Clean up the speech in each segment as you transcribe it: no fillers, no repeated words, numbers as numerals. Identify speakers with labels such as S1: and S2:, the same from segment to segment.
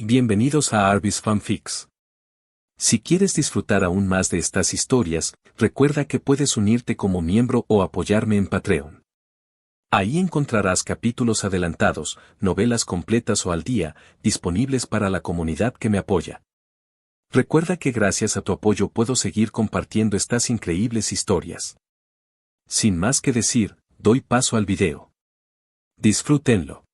S1: Bienvenidos a Arbis Fanfics. Si quieres disfrutar aún más de estas historias, recuerda que puedes unirte como miembro o apoyarme en Patreon. Ahí encontrarás capítulos adelantados, novelas completas o al día, disponibles para la comunidad que me apoya. Recuerda que gracias a tu apoyo puedo seguir compartiendo estas increíbles historias. Sin más que decir, doy paso al video. Disfrútenlo.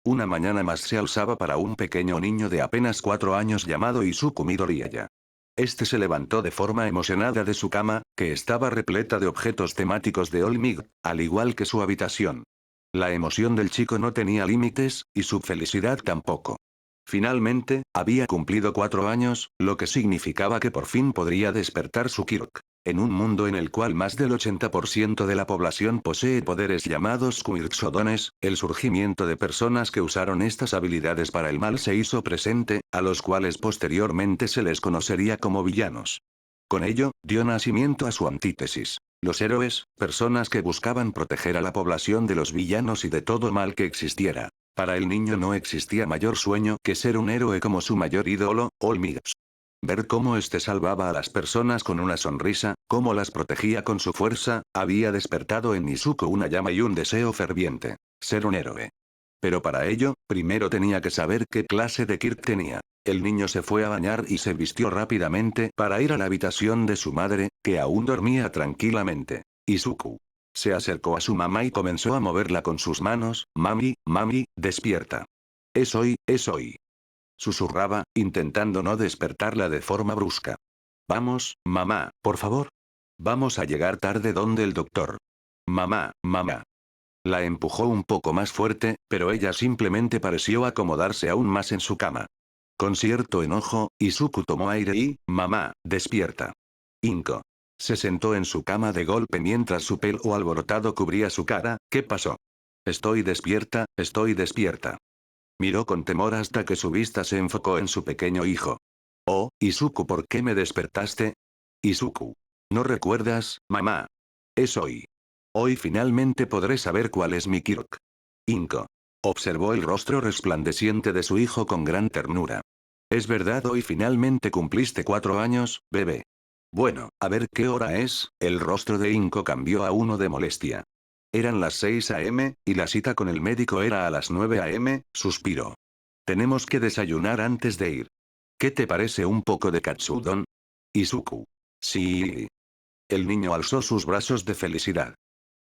S2: Una mañana más se alzaba para un pequeño niño de apenas 4 años llamado Izuku Midoriya. Este se levantó de forma emocionada de su cama, que estaba repleta de objetos temáticos de All Might, al igual que su habitación. La emoción del chico no tenía límites, y su felicidad tampoco. Finalmente, había cumplido 4 años, lo que significaba que por fin podría despertar su Kirk. En un mundo en el cual más del 80% de la población posee poderes llamados Quirksodones, el surgimiento de personas que usaron estas habilidades para el mal se hizo presente, a los cuales posteriormente se les conocería como villanos. Con ello, dio nacimiento a su antítesis. Los héroes, personas que buscaban proteger a la población de los villanos y de todo mal que existiera. Para el niño no existía mayor sueño que ser un héroe como su mayor ídolo, All Might. Ver cómo este salvaba a las personas con una sonrisa, cómo las protegía con su fuerza, había despertado en Izuku una llama y un deseo ferviente. Ser un héroe. Pero para ello, primero tenía que saber qué clase de Kirk tenía. El niño se fue a bañar y se vistió rápidamente para ir a la habitación de su madre, que aún dormía tranquilamente. Izuku se acercó a su mamá y comenzó a moverla con sus manos. Mami, mami, despierta. Es hoy, es hoy. Susurraba, intentando no despertarla de forma brusca. Vamos, mamá, por favor. Vamos a llegar tarde donde el doctor. Mamá, mamá. La empujó un poco más fuerte, pero ella simplemente pareció acomodarse aún más en su cama. Con cierto enojo, Izuku tomó aire y, mamá, despierta. Inko. Se sentó en su cama de golpe mientras su pelo alborotado cubría su cara. ¿Qué pasó? Estoy despierta, estoy despierta. Miró con temor hasta que su vista se enfocó en su pequeño hijo. Oh, Izuku, ¿por qué me despertaste? Izuku. ¿No recuerdas, mamá? Es hoy. Hoy finalmente podré saber cuál es mi Kirk. Inko. Observó el rostro resplandeciente de su hijo con gran ternura. Es verdad, hoy finalmente cumpliste 4 años, bebé. Bueno, a ver qué hora es. El rostro de Inko cambió a uno de molestia. Eran las 6 a.m., y la cita con el médico era a las 9 a.m., suspiró. Tenemos que desayunar antes de ir. ¿Qué te parece un poco de katsudon? Izuku. Sí. El niño alzó sus brazos de felicidad.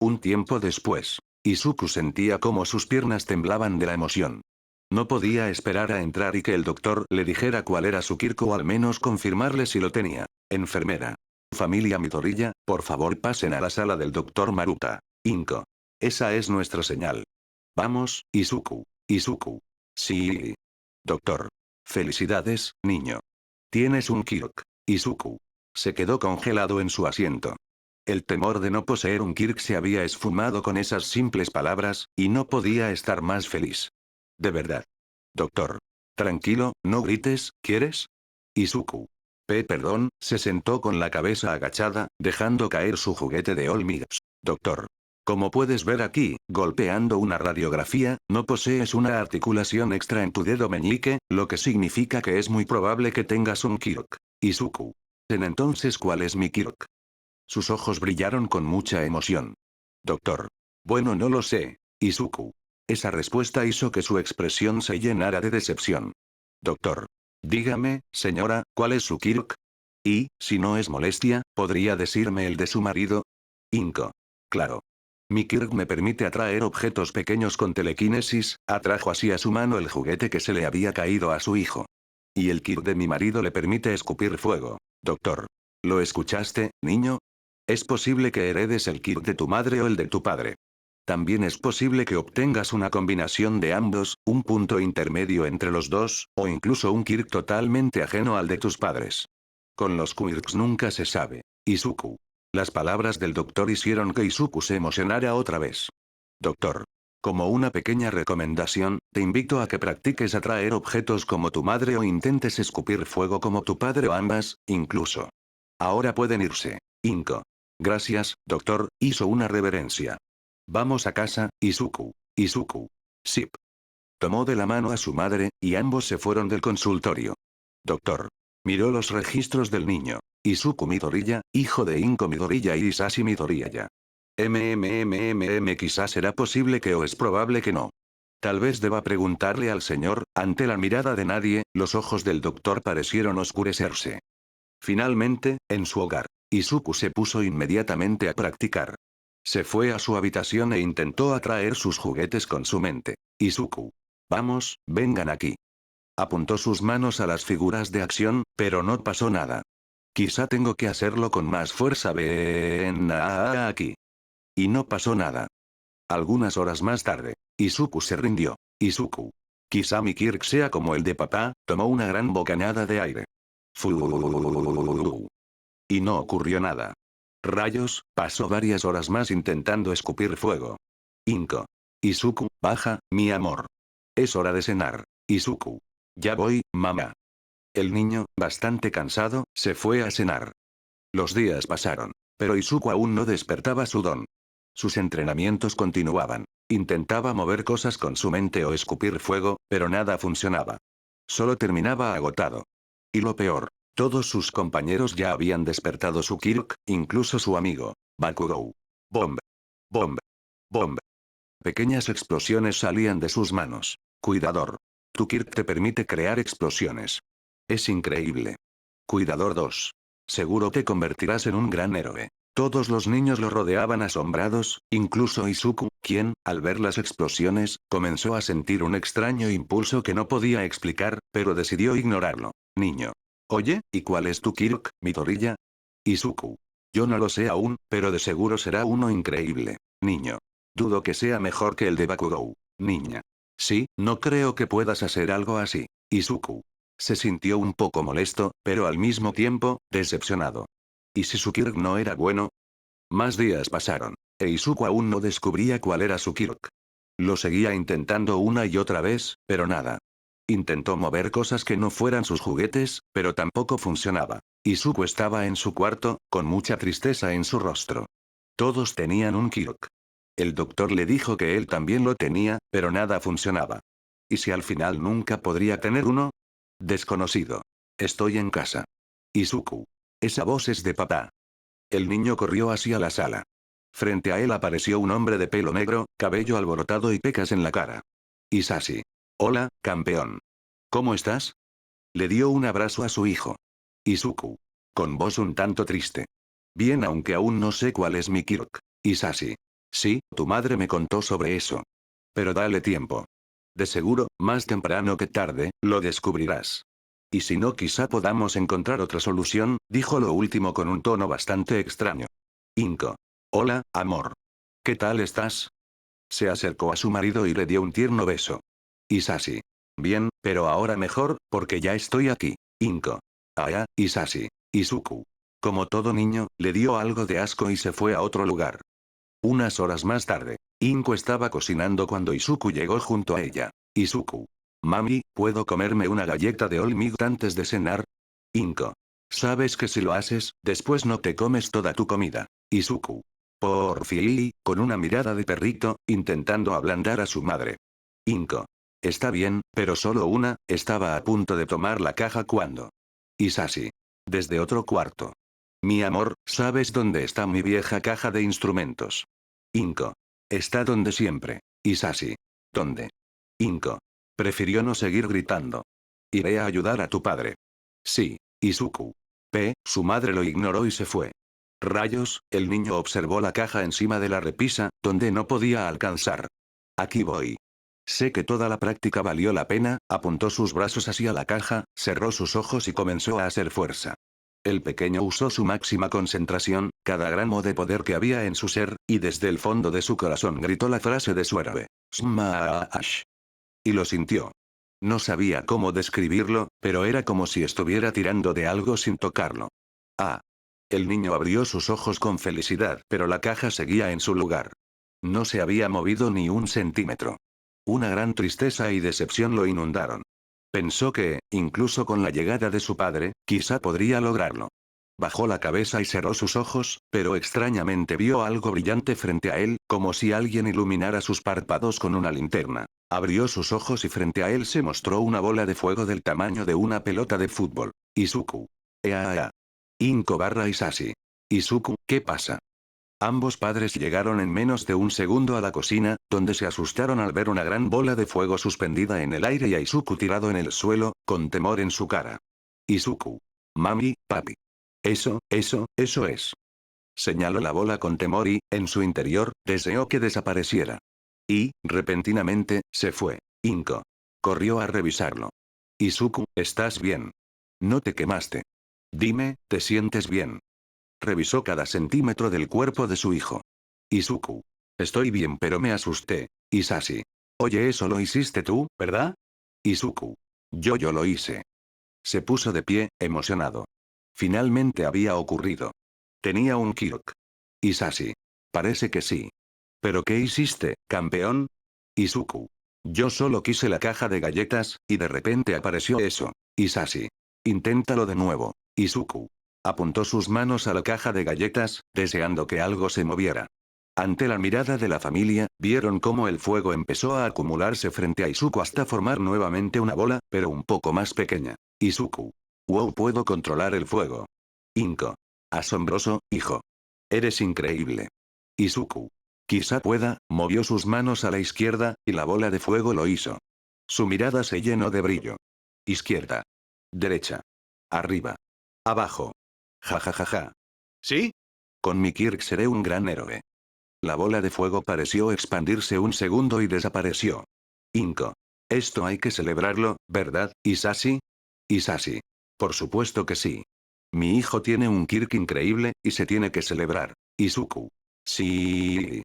S2: Un tiempo después, Izuku sentía cómo sus piernas temblaban de la emoción. No podía esperar a entrar y que el doctor le dijera cuál era su Kirk o al menos confirmarle si lo tenía. Enfermera. Familia Midoriya, por favor pasen a la sala del doctor Maruta. Inko. Esa es nuestra señal. Vamos, Izuku. Izuku. Sí. Doctor. Felicidades, niño. Tienes un Kirk. Izuku. Se quedó congelado en su asiento. El temor de no poseer un Kirk se había esfumado con esas simples palabras, y no podía estar más feliz. De verdad. Doctor. Tranquilo, no grites, ¿quieres? Izuku. Perdón, se sentó con la cabeza agachada, dejando caer su juguete de All Might. Doctor. Como puedes ver aquí, golpeando una radiografía, no posees una articulación extra en tu dedo meñique, lo que significa que es muy probable que tengas un Kirk. Izuku. Entonces, ¿cuál es mi Kirk? Sus ojos brillaron con mucha emoción. Doctor. Bueno, no lo sé, Izuku. Esa respuesta hizo que su expresión se llenara de decepción. Doctor. Dígame, señora, ¿cuál es su Kirk? Y, si no es molestia, ¿podría decirme el de su marido? Inko. Claro. Mi Kirk me permite atraer objetos pequeños con telequinesis. Atrajo así a su mano el juguete que se le había caído a su hijo. Y el Kirk de mi marido le permite escupir fuego. Doctor. ¿Lo escuchaste, niño? Es posible que heredes el Kirk de tu madre o el de tu padre. También es posible que obtengas una combinación de ambos, un punto intermedio entre los dos, o incluso un Kirk totalmente ajeno al de tus padres. Con los Quirks nunca se sabe. Izuku. Las palabras del doctor hicieron que Izuku se emocionara otra vez. Doctor. Como una pequeña recomendación, te invito a que practiques atraer objetos como tu madre o intentes escupir fuego como tu padre o ambas, incluso. Ahora pueden irse. Inko. Gracias, doctor, hizo una reverencia. Vamos a casa, Izuku. Izuku. Sip. Tomó de la mano a su madre, y ambos se fueron del consultorio. Doctor. Miró los registros del niño. Izuku Midoriya, hijo de Inko Midoriya y Hisashi Midoriya. Quizás será posible que o es probable que no. Tal vez deba preguntarle al señor. Ante la mirada de nadie, los ojos del doctor parecieron oscurecerse. Finalmente, en su hogar, Izuku se puso inmediatamente a practicar. Se fue a su habitación e intentó atraer sus juguetes con su mente. Izuku. Vamos, vengan aquí. Apuntó sus manos a las figuras de acción, pero no pasó nada. Quizá tengo que hacerlo con más fuerza. Ven aquí. Y no pasó nada. Algunas horas más tarde, Izuku se rindió. Izuku. Quizá mi Kirk sea como el de papá, tomó una gran bocanada de aire. Y no ocurrió nada. Rayos, pasó varias horas más intentando escupir fuego. Inko. Izuku, baja, mi amor. Es hora de cenar. Izuku. Ya voy, mamá. El niño, bastante cansado, se fue a cenar. Los días pasaron, pero Izuku aún no despertaba su don. Sus entrenamientos continuaban. Intentaba mover cosas con su mente o escupir fuego, pero nada funcionaba. Solo terminaba agotado. Y lo peor, todos sus compañeros ya habían despertado su Kirk, incluso su amigo, Bakugou. Bomb. Bomb. Bomb. Pequeñas explosiones salían de sus manos. Cuidador. Tu Kirk te permite crear explosiones. Es increíble. Cuidador 2. Seguro te convertirás en un gran héroe. Todos los niños lo rodeaban asombrados, incluso Izuku, quien, al ver las explosiones, comenzó a sentir un extraño impulso que no podía explicar, pero decidió ignorarlo. Niño. Oye, ¿y cuál es tu Kirk, Midoriya? Izuku. Yo no lo sé aún, pero de seguro será uno increíble. Niño. Dudo que sea mejor que el de Bakugou. Niña. Sí, no creo que puedas hacer algo así. Izuku. Se sintió un poco molesto, pero al mismo tiempo, decepcionado. ¿Y si su Kirk no era bueno? Más días pasaron, e Izuku aún no descubría cuál era su Kirk. Lo seguía intentando una y otra vez, pero nada. Intentó mover cosas que no fueran sus juguetes, pero tampoco funcionaba. Izuku estaba en su cuarto, con mucha tristeza en su rostro. Todos tenían un Kirk. El doctor le dijo que él también lo tenía, pero nada funcionaba. ¿Y si al final nunca podría tener uno? Desconocido. Estoy en casa. Izuku. Esa voz es de papá. El niño corrió hacia la sala. Frente a él apareció un hombre de pelo negro, cabello alborotado y pecas en la cara. Hisashi. Hola, campeón. ¿Cómo estás? Le dio un abrazo a su hijo. Izuku. Con voz un tanto triste. Bien, aunque aún no sé cuál es mi Kirk. Hisashi. Sí, tu madre me contó sobre eso. Pero dale tiempo. De seguro, más temprano que tarde, lo descubrirás. Y si no, quizá podamos encontrar otra solución, dijo lo último con un tono bastante extraño. Inko. Hola, amor. ¿Qué tal estás? Se acercó a su marido y le dio un tierno beso. Hisashi. Bien, pero ahora mejor, porque ya estoy aquí. Inko. Ah, Hisashi. Izuku. Como todo niño, le dio algo de asco y se fue a otro lugar. Unas horas más tarde, Inko estaba cocinando cuando Izuku llegó junto a ella. Izuku. Mami, ¿puedo comerme una galleta de All Might antes de cenar? Inko. Sabes que si lo haces, después no te comes toda tu comida. Izuku. Por fin, con una mirada de perrito, intentando ablandar a su madre. Inko. Está bien, pero solo una, estaba a punto de tomar la caja cuando. Hisashi. Desde otro cuarto. Mi amor, ¿sabes dónde está mi vieja caja de instrumentos? Inko. Está donde siempre. Hisashi. ¿Dónde? Inko. Prefirió no seguir gritando. Iré a ayudar a tu padre. Sí, Izuku. Su madre lo ignoró y se fue. Rayos, el niño observó la caja encima de la repisa, donde no podía alcanzar. Aquí voy. Sé que toda la práctica valió la pena, apuntó sus brazos hacia la caja, cerró sus ojos y comenzó a hacer fuerza. El pequeño usó su máxima concentración, cada gramo de poder que había en su ser, y desde el fondo de su corazón gritó la frase de su héroe. Smash. Y lo sintió. No sabía cómo describirlo, pero era como si estuviera tirando de algo sin tocarlo. Ah. El niño abrió sus ojos con felicidad, pero la caja seguía en su lugar. No se había movido ni un centímetro. Una gran tristeza y decepción lo inundaron. Pensó que, incluso con la llegada de su padre, quizá podría lograrlo. Bajó la cabeza y cerró sus ojos, pero extrañamente vio algo brillante frente a él, como si alguien iluminara sus párpados con una linterna. Abrió sus ojos y frente a él se mostró una bola de fuego del tamaño de una pelota de fútbol. Izuku. Ea. Inko barra Isashi. Izuku, ¿qué pasa? Ambos padres llegaron en menos de un segundo a la cocina, donde se asustaron al ver una gran bola de fuego suspendida en el aire y a Izuku tirado en el suelo, con temor en su cara. Izuku. Mami, papi. Eso es. Señaló la bola con temor y, en su interior, deseó que desapareciera. Y, repentinamente, se fue. Inko. Corrió a revisarlo. Izuku, ¿estás bien? ¿No te quemaste? Dime, ¿te sientes bien? Revisó cada centímetro del cuerpo de su hijo. Izuku. Estoy bien pero me asusté. Isashi. Oye, eso lo hiciste tú, ¿verdad? Izuku. Yo lo hice. Se puso de pie, emocionado. Finalmente había ocurrido. Tenía un Kirk. Isashi. Parece que sí. ¿Pero qué hiciste, campeón? Izuku. Yo solo quise la caja de galletas, y de repente apareció eso. Isashi. Inténtalo de nuevo. Izuku. Apuntó sus manos a la caja de galletas, deseando que algo se moviera. Ante la mirada de la familia, vieron cómo el fuego empezó a acumularse frente a Izuku hasta formar nuevamente una bola, pero un poco más pequeña. Izuku. Wow, puedo controlar el fuego. Inko. Asombroso, hijo. Eres increíble. Izuku. Quizá pueda, movió sus manos a la izquierda, y la bola de fuego lo hizo. Su mirada se llenó de brillo. Izquierda. Derecha. Arriba. Abajo. Ja ja ja ja. ¿Sí? Con mi Kirk seré un gran héroe. La bola de fuego pareció expandirse un segundo y desapareció. Inko. Esto hay que celebrarlo, ¿verdad, Isashi? Isashi. Por supuesto que sí. Mi hijo tiene un Kirk increíble, y se tiene que celebrar. Izuku. Sí.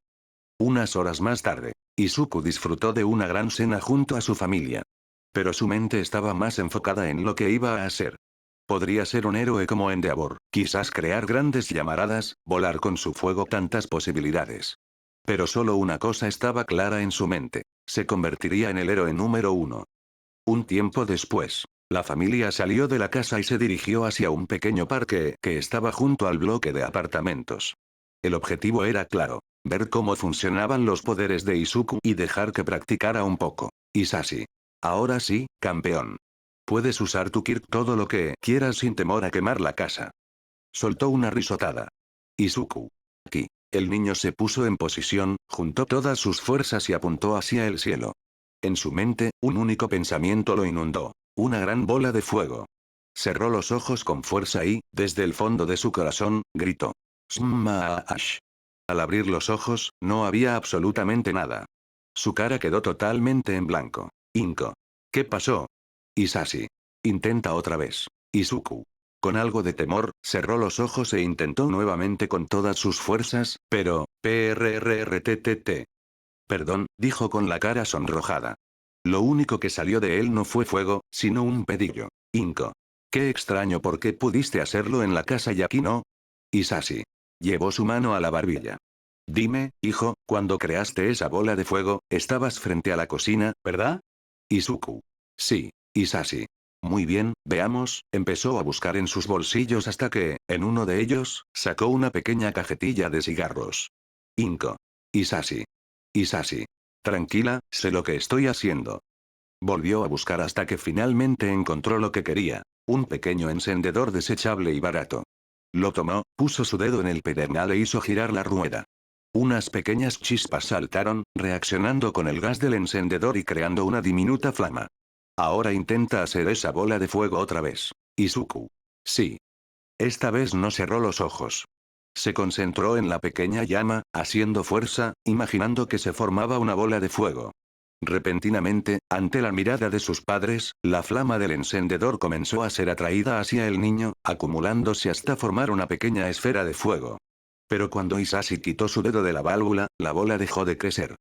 S2: Unas horas más tarde, Izuku disfrutó de una gran cena junto a su familia. Pero su mente estaba más enfocada en lo que iba a hacer. Podría ser un héroe como Endeavor, quizás crear grandes llamaradas, volar con su fuego, tantas posibilidades. Pero solo una cosa estaba clara en su mente. Se convertiría en el héroe número 1. Un tiempo después, la familia salió de la casa y se dirigió hacia un pequeño parque que estaba junto al bloque de apartamentos. El objetivo era claro, ver cómo funcionaban los poderes de Izuku y dejar que practicara un poco. Isashi. Ahora sí, campeón. Puedes usar tu Kirk todo lo que quieras sin temor a quemar la casa. Soltó una risotada. Izuku. Aquí. El niño se puso en posición, juntó todas sus fuerzas y apuntó hacia el cielo. En su mente, un único pensamiento lo inundó. Una gran bola de fuego. Cerró los ojos con fuerza y, desde el fondo de su corazón, gritó. Smash. Al abrir los ojos, no había absolutamente nada. Su cara quedó totalmente en blanco. Inko. ¿Qué pasó? Isashi. Intenta otra vez. Izuku. Con algo de temor, cerró los ojos e intentó nuevamente con todas sus fuerzas, pero, prrrrttt. Perdón, dijo con la cara sonrojada. Lo único que salió de él no fue fuego, sino un pedillo. Inko. Qué extraño, ¿por qué pudiste hacerlo en la casa y aquí no? Isashi. Llevó su mano a la barbilla. Dime, hijo, cuando creaste esa bola de fuego, estabas frente a la cocina, ¿verdad? Izuku. Sí, Isashi. Muy bien, veamos, empezó a buscar en sus bolsillos hasta que, en uno de ellos, sacó una pequeña cajetilla de cigarros. Inko. Isashi. Isashi. Tranquila, sé lo que estoy haciendo. Volvió a buscar hasta que finalmente encontró lo que quería, un pequeño encendedor desechable y barato. Lo tomó, puso su dedo en el pedernal e hizo girar la rueda. Unas pequeñas chispas saltaron, reaccionando con el gas del encendedor y creando una diminuta flama. Ahora intenta hacer esa bola de fuego otra vez. Izuku. Sí. Esta vez no cerró los ojos. Se concentró en la pequeña llama, haciendo fuerza, imaginando que se formaba una bola de fuego. Repentinamente, ante la mirada de sus padres, la flama del encendedor comenzó a ser atraída hacia el niño, acumulándose hasta formar una pequeña esfera de fuego. Pero cuando Isashi quitó su dedo de la válvula, la bola dejó de crecer.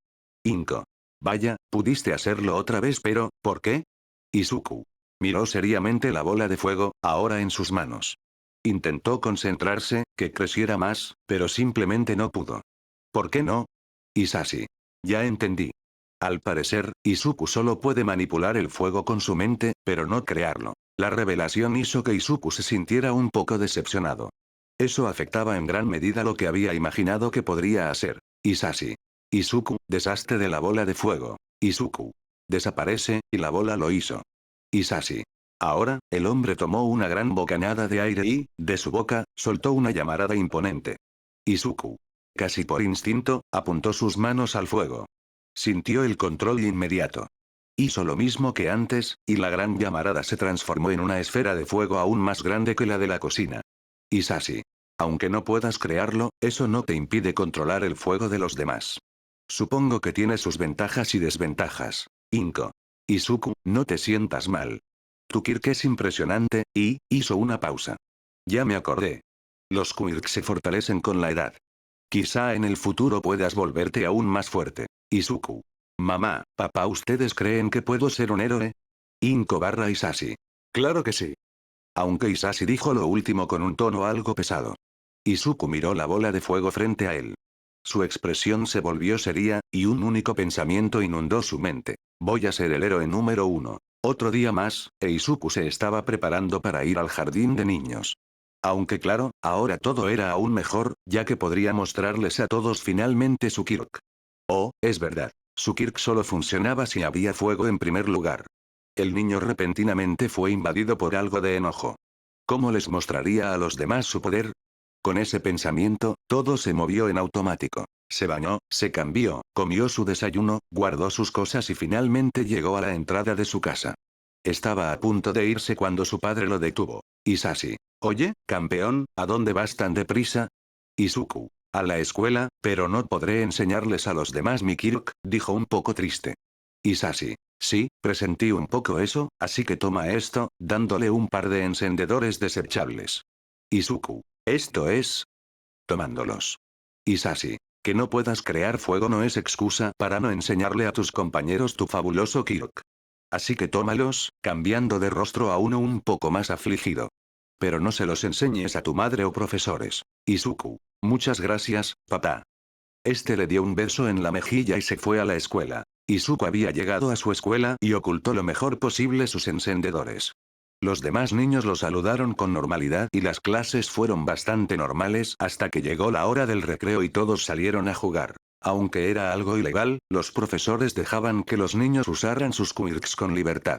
S2: Inko. Vaya, pudiste hacerlo otra vez, pero, ¿por qué? Izuku. Miró seriamente la bola de fuego, ahora en sus manos. Intentó concentrarse, que creciera más, pero simplemente no pudo. ¿Por qué no? Isashi. Ya entendí. Al parecer, Izuku solo puede manipular el fuego con su mente, pero no crearlo. La revelación hizo que Izuku se sintiera un poco decepcionado. Eso afectaba en gran medida lo que había imaginado que podría hacer Hisashi. Izuku, deshazte de la bola de fuego. Izuku. Desaparece, y la bola lo hizo. Hisashi. Ahora, el hombre tomó una gran bocanada de aire y, de su boca, soltó una llamarada imponente. Izuku. Casi por instinto, apuntó sus manos al fuego. Sintió el control inmediato. Hizo lo mismo que antes, y la gran llamarada se transformó en una esfera de fuego aún más grande que la de la cocina. Hisashi. Aunque no puedas crearlo, eso no te impide controlar el fuego de los demás. Supongo que tiene sus ventajas y desventajas. Inko. Izuku, no te sientas mal. Tu Kirk es impresionante, y, hizo una pausa. Ya me acordé. Los Quirks se fortalecen con la edad. Quizá en el futuro puedas volverte aún más fuerte. Izuku. Mamá, papá, ¿ustedes creen que puedo ser un héroe? Inko barra Hisashi. Claro que sí. Aunque Hisashi dijo lo último con un tono algo pesado. Izuku miró la bola de fuego frente a él. Su expresión se volvió seria, y un único pensamiento inundó su mente. Voy a ser el héroe número 1. Otro día más, e Izuku se estaba preparando para ir al jardín de niños. Aunque claro, ahora todo era aún mejor, ya que podría mostrarles a todos finalmente su Kirk. Oh, es verdad. Su Kirk solo funcionaba si había fuego en primer lugar. El niño repentinamente fue invadido por algo de enojo. ¿Cómo les mostraría a los demás su poder? Con ese pensamiento, todo se movió en automático. Se bañó, se cambió, comió su desayuno, guardó sus cosas y finalmente llegó a la entrada de su casa. Estaba a punto de irse cuando su padre lo detuvo. Hisashi. Oye, campeón, ¿a dónde vas tan deprisa? Izuku. A la escuela, pero no podré enseñarles a los demás mi Kirk, dijo un poco triste. Hisashi. Sí, presentí un poco eso, así que toma esto, dándole un par de encendedores desechables. Izuku. Esto es... Tomándolos. Hisashi. Que no puedas crear fuego no es excusa para no enseñarle a tus compañeros tu fabuloso Kirk. Así que tómalos, cambiando de rostro a uno un poco más afligido. Pero no se los enseñes a tu madre o profesores. Izuku. Muchas gracias, papá. Este le dio un beso en la mejilla y se fue a la escuela. Izuku había llegado a su escuela y ocultó lo mejor posible sus encendedores. Los demás niños lo saludaron con normalidad y las clases fueron bastante normales hasta que llegó la hora del recreo y todos salieron a jugar. Aunque era algo ilegal, los profesores dejaban que los niños usaran sus quirks con libertad.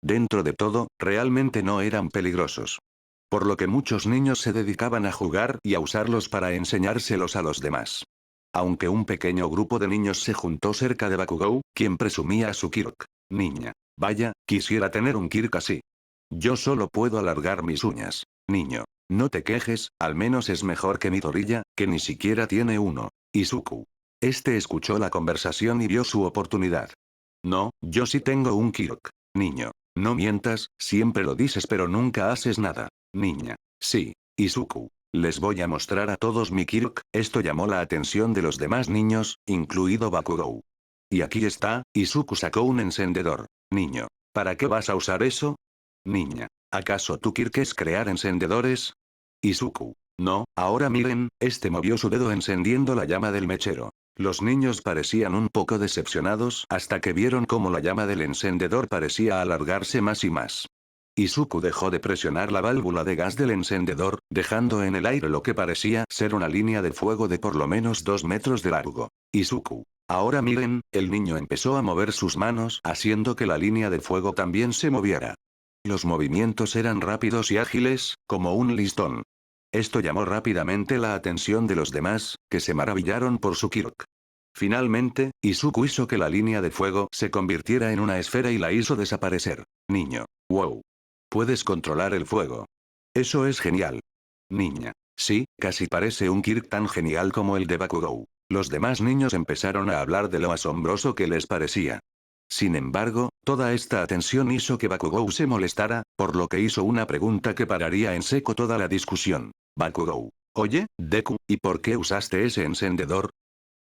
S2: Dentro de todo, realmente no eran peligrosos. Por lo que muchos niños se dedicaban a jugar y a usarlos para enseñárselos a los demás. Aunque un pequeño grupo de niños se juntó cerca de Bakugou, quien presumía a su Kirk. Niña. Vaya, quisiera tener un Kirk así. Yo solo puedo alargar mis uñas. Niño. No te quejes, al menos es mejor que Midoriya, que ni siquiera tiene uno. Izuku. Este escuchó la conversación y vio su oportunidad. No, yo sí tengo un Kirk. Niño. No mientas, siempre lo dices pero nunca haces nada. Niña. Sí. Izuku. Les voy a mostrar a todos mi Kirk. Esto llamó la atención de los demás niños, incluido Bakugou. Y aquí está, Izuku sacó un encendedor. Niño. ¿Para qué vas a usar eso? Niña. ¿Acaso tu Kirk es crear encendedores? Izuku. No, ahora miren, este movió su dedo encendiendo la llama del mechero. Los niños parecían un poco decepcionados hasta que vieron cómo la llama del encendedor parecía alargarse más y más. Izuku dejó de presionar la válvula de gas del encendedor, dejando en el aire lo que parecía ser una línea de fuego de por lo menos 2 metros de largo. Izuku. Ahora miren, el niño empezó a mover sus manos haciendo que la línea de fuego también se moviera. Los movimientos eran rápidos y ágiles, como un listón. Esto llamó rápidamente la atención de los demás, que se maravillaron por su Kirk. Finalmente, Izuku hizo que la línea de fuego se convirtiera en una esfera y la hizo desaparecer. Niño. Wow. Puedes controlar el fuego. Eso es genial. Niña. Sí, casi parece un Kirk tan genial como el de Bakugou. Los demás niños empezaron a hablar de lo asombroso que les parecía. Sin embargo, toda esta atención hizo que Bakugou se molestara, por lo que hizo una pregunta que pararía en seco toda la discusión. Bakugou. Oye, Deku, ¿y por qué usaste ese encendedor?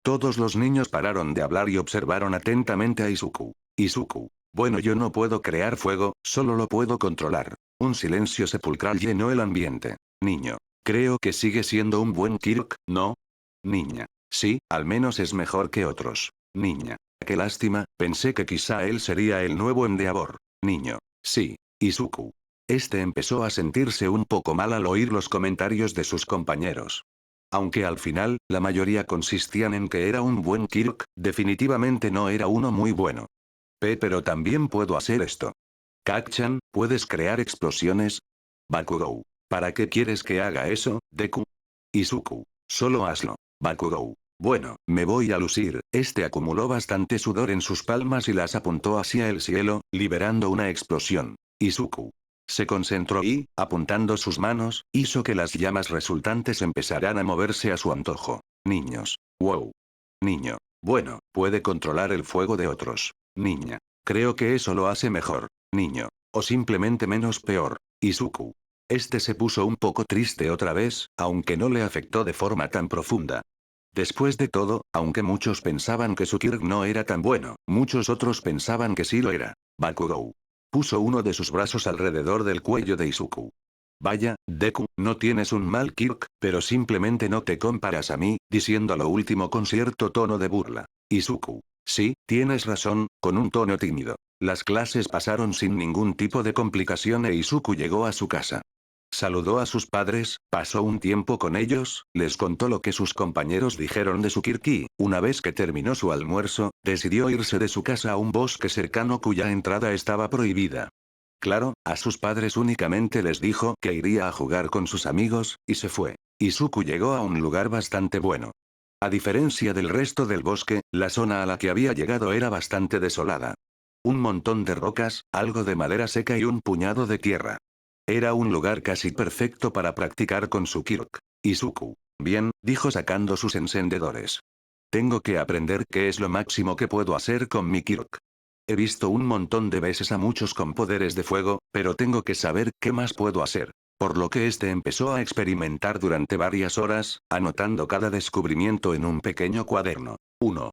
S2: Todos los niños pararon de hablar y observaron atentamente a Izuku. Izuku. Bueno, yo no puedo crear fuego, solo lo puedo controlar. Un silencio sepulcral llenó el ambiente. Niño. Creo que sigue siendo un buen Kirk, ¿no? Niña. Sí, al menos es mejor que otros. Niña. Qué lástima, pensé que quizá él sería el nuevo Endeavor. Niño. Sí. Izuku. Este empezó a sentirse un poco mal al oír los comentarios de sus compañeros. Aunque al final, la mayoría consistían en que era un buen Kirk, definitivamente no era uno muy bueno. Pero también puedo hacer esto. Kacchan, ¿puedes crear explosiones? Bakugou. ¿Para qué quieres que haga eso, Deku? Izuku. Solo hazlo. Bakugou. Bueno, me voy a lucir. Este acumuló bastante sudor en sus palmas y las apuntó hacia el cielo, liberando una explosión. Izuku. Se concentró y, apuntando sus manos, hizo que las llamas resultantes empezaran a moverse a su antojo. Niños. Wow. Niño. Bueno, puede controlar el fuego de otros. Niña. Creo que eso lo hace mejor. Niño. O simplemente menos peor. Izuku. Este se puso un poco triste otra vez, aunque no le afectó de forma tan profunda. Después de todo, aunque muchos pensaban que su Kirk no era tan bueno, muchos otros pensaban que sí lo era. Bakugou. Puso uno de sus brazos alrededor del cuello de Izuku. Vaya, Deku, no tienes un mal Kirk, pero simplemente no te comparas a mí, diciendo lo último con cierto tono de burla. Izuku. Sí, tienes razón, con un tono tímido. Las clases pasaron sin ningún tipo de complicación e Izuku llegó a su casa. Saludó a sus padres, pasó un tiempo con ellos, les contó lo que sus compañeros dijeron de su Kirk y, una vez que terminó su almuerzo, decidió irse de su casa a un bosque cercano cuya entrada estaba prohibida. Claro, a sus padres únicamente les dijo que iría a jugar con sus amigos, y se fue. Izuku llegó a un lugar bastante bueno. A diferencia del resto del bosque, la zona a la que había llegado era bastante desolada. Un montón de rocas, algo de madera seca y un puñado de tierra. Era un lugar casi perfecto para practicar con su Kirk. Izuku. Bien, dijo sacando sus encendedores. Tengo que aprender qué es lo máximo que puedo hacer con mi Kirk. He visto un montón de veces a muchos con poderes de fuego, pero tengo que saber qué más puedo hacer. Por lo que este empezó a experimentar durante varias horas, anotando cada descubrimiento en un pequeño cuaderno. 1.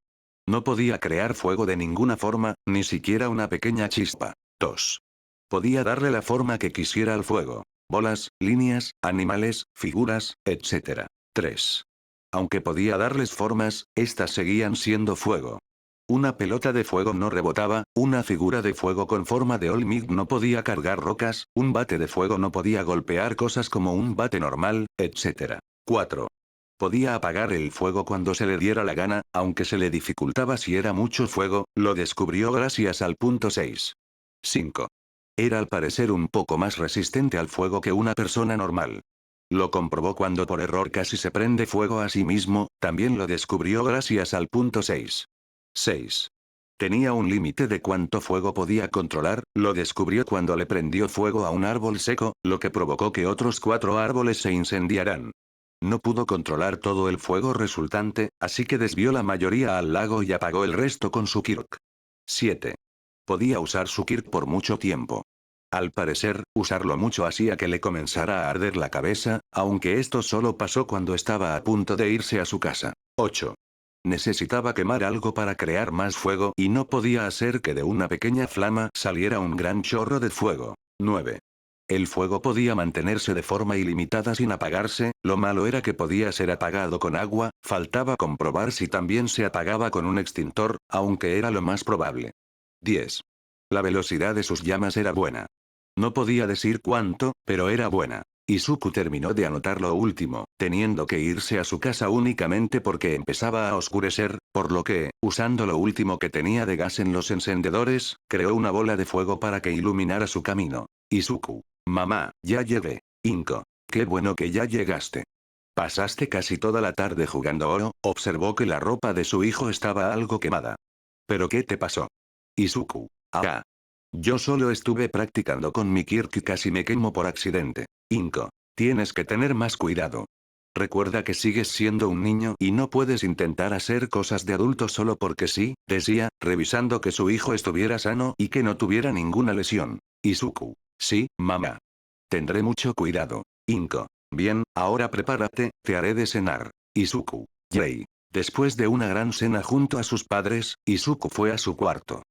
S2: No podía crear fuego de ninguna forma, ni siquiera una pequeña chispa. 2. Podía darle la forma que quisiera al fuego. Bolas, líneas, animales, figuras, etc. 3. Aunque podía darles formas, estas seguían siendo fuego. Una pelota de fuego no rebotaba, una figura de fuego con forma de Olmig no podía cargar rocas, un bate de fuego no podía golpear cosas como un bate normal, etc. 4. Podía apagar el fuego cuando se le diera la gana, aunque se le dificultaba si era mucho fuego, lo descubrió gracias al punto 6. 5. Era al parecer un poco más resistente al fuego que una persona normal. Lo comprobó cuando por error casi se prende fuego a sí mismo, también lo descubrió gracias al punto 6. 6. Tenía un límite de cuánto fuego podía controlar, lo descubrió cuando le prendió fuego a un árbol seco, lo que provocó que otros 4 árboles se incendiaran. No pudo controlar todo el fuego resultante, así que desvió la mayoría al lago y apagó el resto con su Kirk. 7. Podía usar su Kirk por mucho tiempo. Al parecer, usarlo mucho hacía que le comenzara a arder la cabeza, aunque esto solo pasó cuando estaba a punto de irse a su casa. 8. Necesitaba quemar algo para crear más fuego y no podía hacer que de una pequeña flama saliera un gran chorro de fuego. 9. El fuego podía mantenerse de forma ilimitada sin apagarse, lo malo era que podía ser apagado con agua, faltaba comprobar si también se apagaba con un extintor, aunque era lo más probable. 10. La velocidad de sus llamas era buena. No podía decir cuánto, pero era buena. Izuku terminó de anotar lo último, teniendo que irse a su casa únicamente porque empezaba a oscurecer, por lo que, usando lo último que tenía de gas en los encendedores, creó una bola de fuego para que iluminara su camino. Izuku. Mamá, ya llegué. Inko. Qué bueno que ya llegaste. Pasaste casi toda la tarde jugando oro, observó que la ropa de su hijo estaba algo quemada. ¿Pero qué te pasó? Izuku. Ah. Yo solo estuve practicando con mi Kirk y casi me quemo por accidente. Inko. Tienes que tener más cuidado. Recuerda que sigues siendo un niño y no puedes intentar hacer cosas de adulto solo porque sí, decía, revisando que su hijo estuviera sano y que no tuviera ninguna lesión. Izuku. Sí, mamá. Tendré mucho cuidado. Inko. Bien, ahora prepárate, te haré de cenar. Izuku. Yay. Después de una gran cena junto a sus padres, Izuku fue a su cuarto.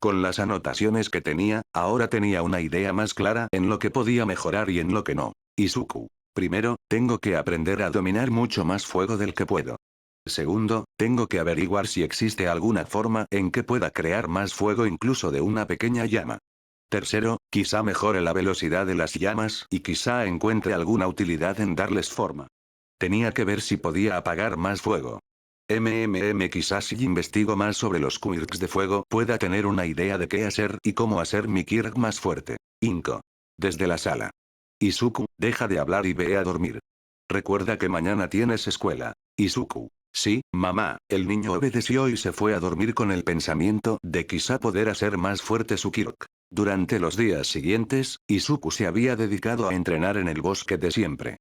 S2: Con las anotaciones que tenía, ahora tenía una idea más clara en lo que podía mejorar y en lo que no. Izuku. Primero, tengo que aprender a dominar mucho más fuego del que puedo. Segundo, tengo que averiguar si existe alguna forma en que pueda crear más fuego incluso de una pequeña llama. Tercero, quizá mejore la velocidad de las llamas y quizá encuentre alguna utilidad en darles forma. Tenía que ver si podía apagar más fuego. Quizás si investigo más sobre los quirks de fuego pueda tener una idea de qué hacer y cómo hacer mi quirk más fuerte. Inko. Desde la sala. Izuku, deja de hablar y ve a dormir. Recuerda que mañana tienes escuela. Izuku. Sí, mamá. El niño obedeció y se fue a dormir con el pensamiento de quizá poder hacer más fuerte su quirk. Durante los días siguientes, Izuku se había dedicado a entrenar en el bosque de siempre.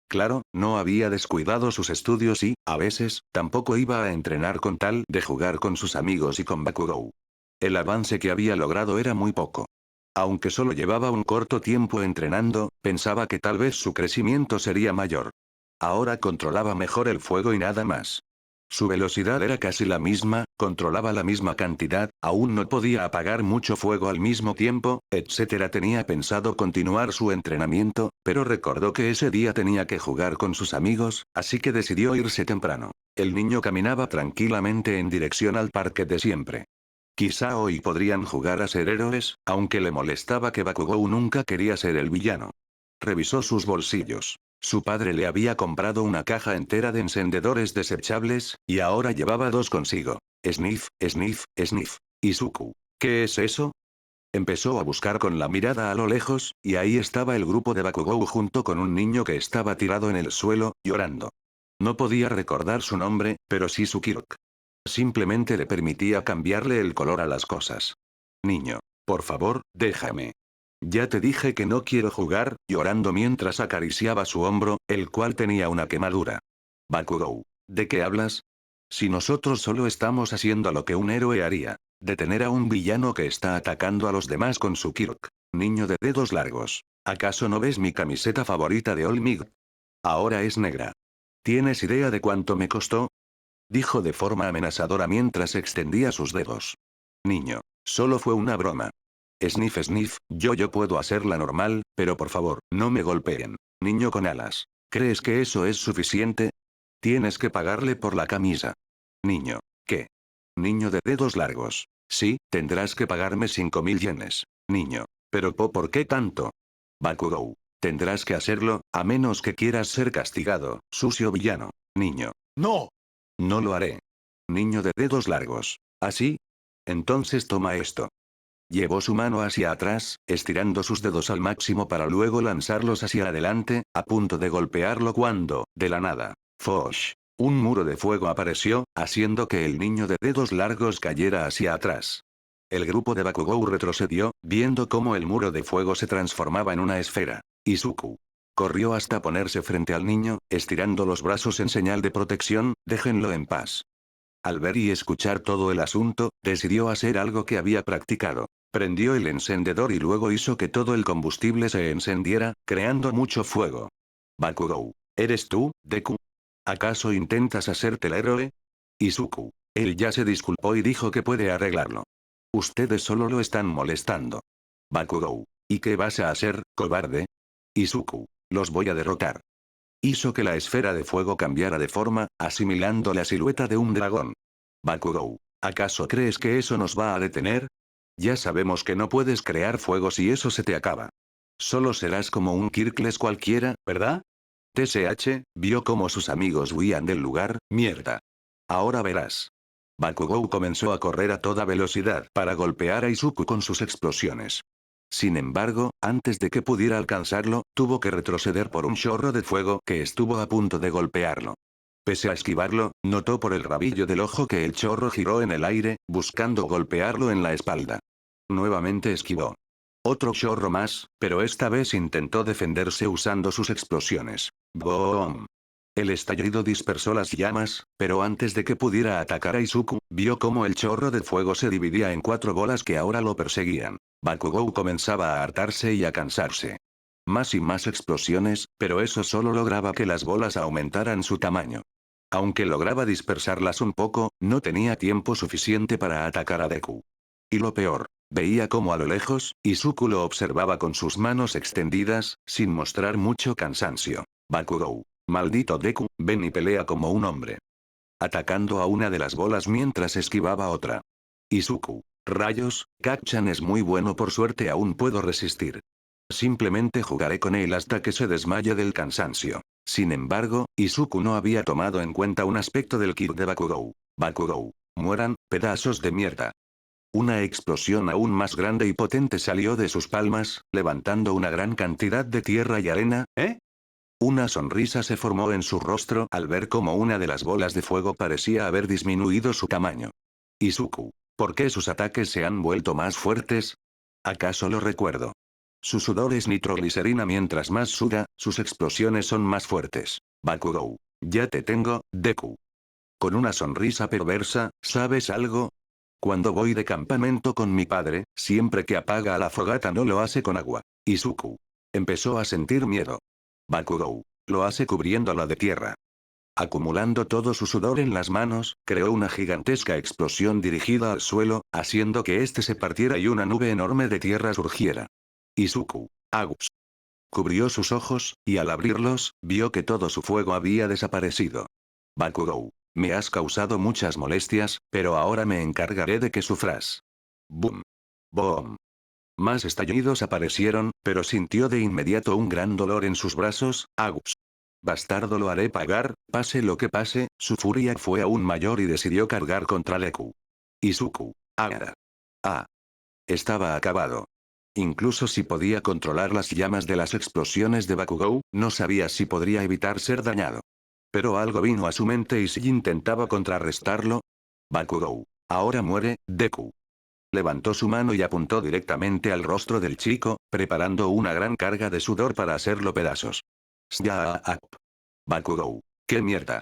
S2: Claro, no había descuidado sus estudios y, a veces, tampoco iba a entrenar con tal de jugar con sus amigos y con Bakugou. El avance que había logrado era muy poco. Aunque solo llevaba un corto tiempo entrenando, pensaba que tal vez su crecimiento sería mayor. Ahora controlaba mejor el fuego y nada más. Su velocidad era casi la misma, controlaba la misma cantidad, aún no podía apagar mucho fuego al mismo tiempo, etc. Tenía pensado continuar su entrenamiento, pero recordó que ese día tenía que jugar con sus amigos, así que decidió irse temprano. El niño caminaba tranquilamente en dirección al parque de siempre. Quizá hoy podrían jugar a ser héroes, aunque le molestaba que Bakugou nunca quería ser el villano. Revisó sus bolsillos. Su padre le había comprado una caja entera de encendedores desechables, y ahora llevaba dos consigo. Sniff, sniff, sniff. Izuku. ¿Qué es eso? Empezó a buscar con la mirada a lo lejos, y ahí estaba el grupo de Bakugou junto con un niño que estaba tirado en el suelo, llorando. No podía recordar su nombre, pero sí su quirk. Simplemente le permitía cambiarle el color a las cosas. Niño. Por favor, déjame. Ya te dije que no quiero jugar, llorando mientras acariciaba su hombro, el cual tenía una quemadura. Bakugou. ¿De qué hablas? Si nosotros solo estamos haciendo lo que un héroe haría. Detener a un villano que está atacando a los demás con su quirk. Niño de dedos largos. ¿Acaso no ves mi camiseta favorita de All Might? Ahora es negra. ¿Tienes idea de cuánto me costó? Dijo de forma amenazadora mientras extendía sus dedos. Niño. Solo fue una broma. Sniff sniff, yo puedo hacerla normal, pero por favor, no me golpeen. Niño con alas. ¿Crees que eso es suficiente? Tienes que pagarle por la camisa. Niño. ¿Qué? Niño de dedos largos. Sí, tendrás que pagarme 5000 yenes. Niño. Pero ¿por qué tanto? Bakugou. Tendrás que hacerlo, a menos que quieras ser castigado, sucio villano. Niño. No. No lo haré. Niño de dedos largos. ¿Así? Entonces toma esto. Llevó su mano hacia atrás, estirando sus dedos al máximo para luego lanzarlos hacia adelante, a punto de golpearlo cuando, de la nada, ¡fosh! Un muro de fuego apareció, haciendo que el niño de dedos largos cayera hacia atrás. El grupo de Bakugou retrocedió, viendo cómo el muro de fuego se transformaba en una esfera. Izuku. Corrió hasta ponerse frente al niño, estirando los brazos en señal de protección, déjenlo en paz. Al ver y escuchar todo el asunto, decidió hacer algo que había practicado. Prendió el encendedor y luego hizo que todo el combustible se encendiera, creando mucho fuego. Bakugou. ¿Eres tú, Deku? ¿Acaso intentas hacerte el héroe? Izuku. Él ya se disculpó y dijo que puede arreglarlo. Ustedes solo lo están molestando. Bakugou. ¿Y qué vas a hacer, cobarde? Izuku. Los voy a derrotar. Hizo que la esfera de fuego cambiara de forma, asimilando la silueta de un dragón. Bakugou. ¿Acaso crees que eso nos va a detener? Ya sabemos que no puedes crear fuego si eso se te acaba. Solo serás como un Kirkles cualquiera, ¿verdad? TSH, vio cómo sus amigos huían del lugar, mierda. Ahora verás. Bakugou comenzó a correr a toda velocidad para golpear a Izuku con sus explosiones. Sin embargo, antes de que pudiera alcanzarlo, tuvo que retroceder por un chorro de fuego que estuvo a punto de golpearlo. Pese a esquivarlo, notó por el rabillo del ojo que el chorro giró en el aire, buscando golpearlo en la espalda. Nuevamente esquivó. Otro chorro más, pero esta vez intentó defenderse usando sus explosiones. ¡Boom! El estallido dispersó las llamas, pero antes de que pudiera atacar a Izuku, vio cómo el chorro de fuego se dividía en 4 bolas que ahora lo perseguían. Bakugou comenzaba a hartarse y a cansarse. Más y más explosiones, pero eso solo lograba que las bolas aumentaran su tamaño. Aunque lograba dispersarlas un poco, no tenía tiempo suficiente para atacar a Deku. Y lo peor, veía cómo a lo lejos, Izuku lo observaba con sus manos extendidas, sin mostrar mucho cansancio. Bakugou. Maldito Deku, ven y pelea como un hombre. Atacando a una de las bolas mientras esquivaba otra. Izuku. Rayos, Kacchan es muy bueno, por suerte aún puedo resistir. Simplemente jugaré con él hasta que se desmaye del cansancio. Sin embargo, Izuku no había tomado en cuenta un aspecto del kit de Bakugou. Bakugou. Mueran, pedazos de mierda. Una explosión aún más grande y potente salió de sus palmas, levantando una gran cantidad de tierra y arena. ¿Eh? Una sonrisa se formó en su rostro al ver cómo una de las bolas de fuego parecía haber disminuido su tamaño. Izuku. ¿Por qué sus ataques se han vuelto más fuertes? ¿Acaso lo recuerdo? Su sudor es nitroglicerina, mientras más suda, sus explosiones son más fuertes. Bakugou. Ya te tengo, Deku. Con una sonrisa perversa, ¿sabes algo? Cuando voy de campamento con mi padre, siempre que apaga la fogata no lo hace con agua. Izuku. Empezó a sentir miedo. Bakugou. Lo hace cubriéndola de tierra. Acumulando todo su sudor en las manos, creó una gigantesca explosión dirigida al suelo, haciendo que éste se partiera y una nube enorme de tierra surgiera. Izuku. Agus. Cubrió sus ojos, y al abrirlos, vio que todo su fuego había desaparecido. Bakugou. Me has causado muchas molestias, pero ahora me encargaré de que sufras. Boom. Boom. Más estallidos aparecieron, pero sintió de inmediato un gran dolor en sus brazos. Agus. Bastardo, lo haré pagar, pase lo que pase. Su furia fue aún mayor y decidió cargar contra Deku. Izuku. Ah. Ah. Estaba acabado. Incluso si podía controlar las llamas de las explosiones de Bakugou, no sabía si podría evitar ser dañado. Pero algo vino a su mente y si intentaba contrarrestarlo. Bakugou. Ahora muere, Deku. Levantó su mano y apuntó directamente al rostro del chico, preparando una gran carga de sudor para hacerlo pedazos. Syaap. Bakugou. ¡Qué mierda!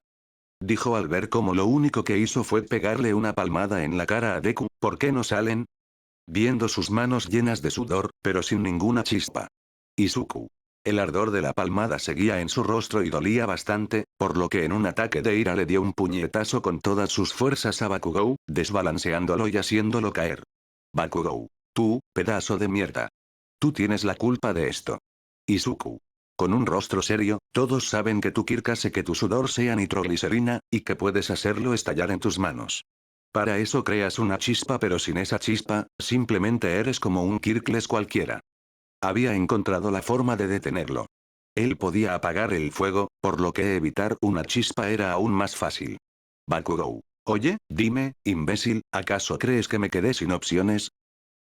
S2: Dijo al ver cómo lo único que hizo fue pegarle una palmada en la cara a Deku. ¿Por qué no salen? Viendo sus manos llenas de sudor, pero sin ninguna chispa. Izuku. El ardor de la palmada seguía en su rostro y dolía bastante, por lo que en un ataque de ira le dio un puñetazo con todas sus fuerzas a Bakugou, desbalanceándolo y haciéndolo caer. Bakugou. Tú, pedazo de mierda. Tú tienes la culpa de esto. Izuku. Con un rostro serio, todos saben que tu Kirk hace que tu sudor sea nitroglicerina, y que puedes hacerlo estallar en tus manos. Para eso creas una chispa, pero sin esa chispa, simplemente eres como un Kirkles cualquiera. Había encontrado la forma de detenerlo. Él podía apagar el fuego, por lo que evitar una chispa era aún más fácil. Bakugou. Oye, dime, imbécil, ¿acaso crees que me quedé sin opciones?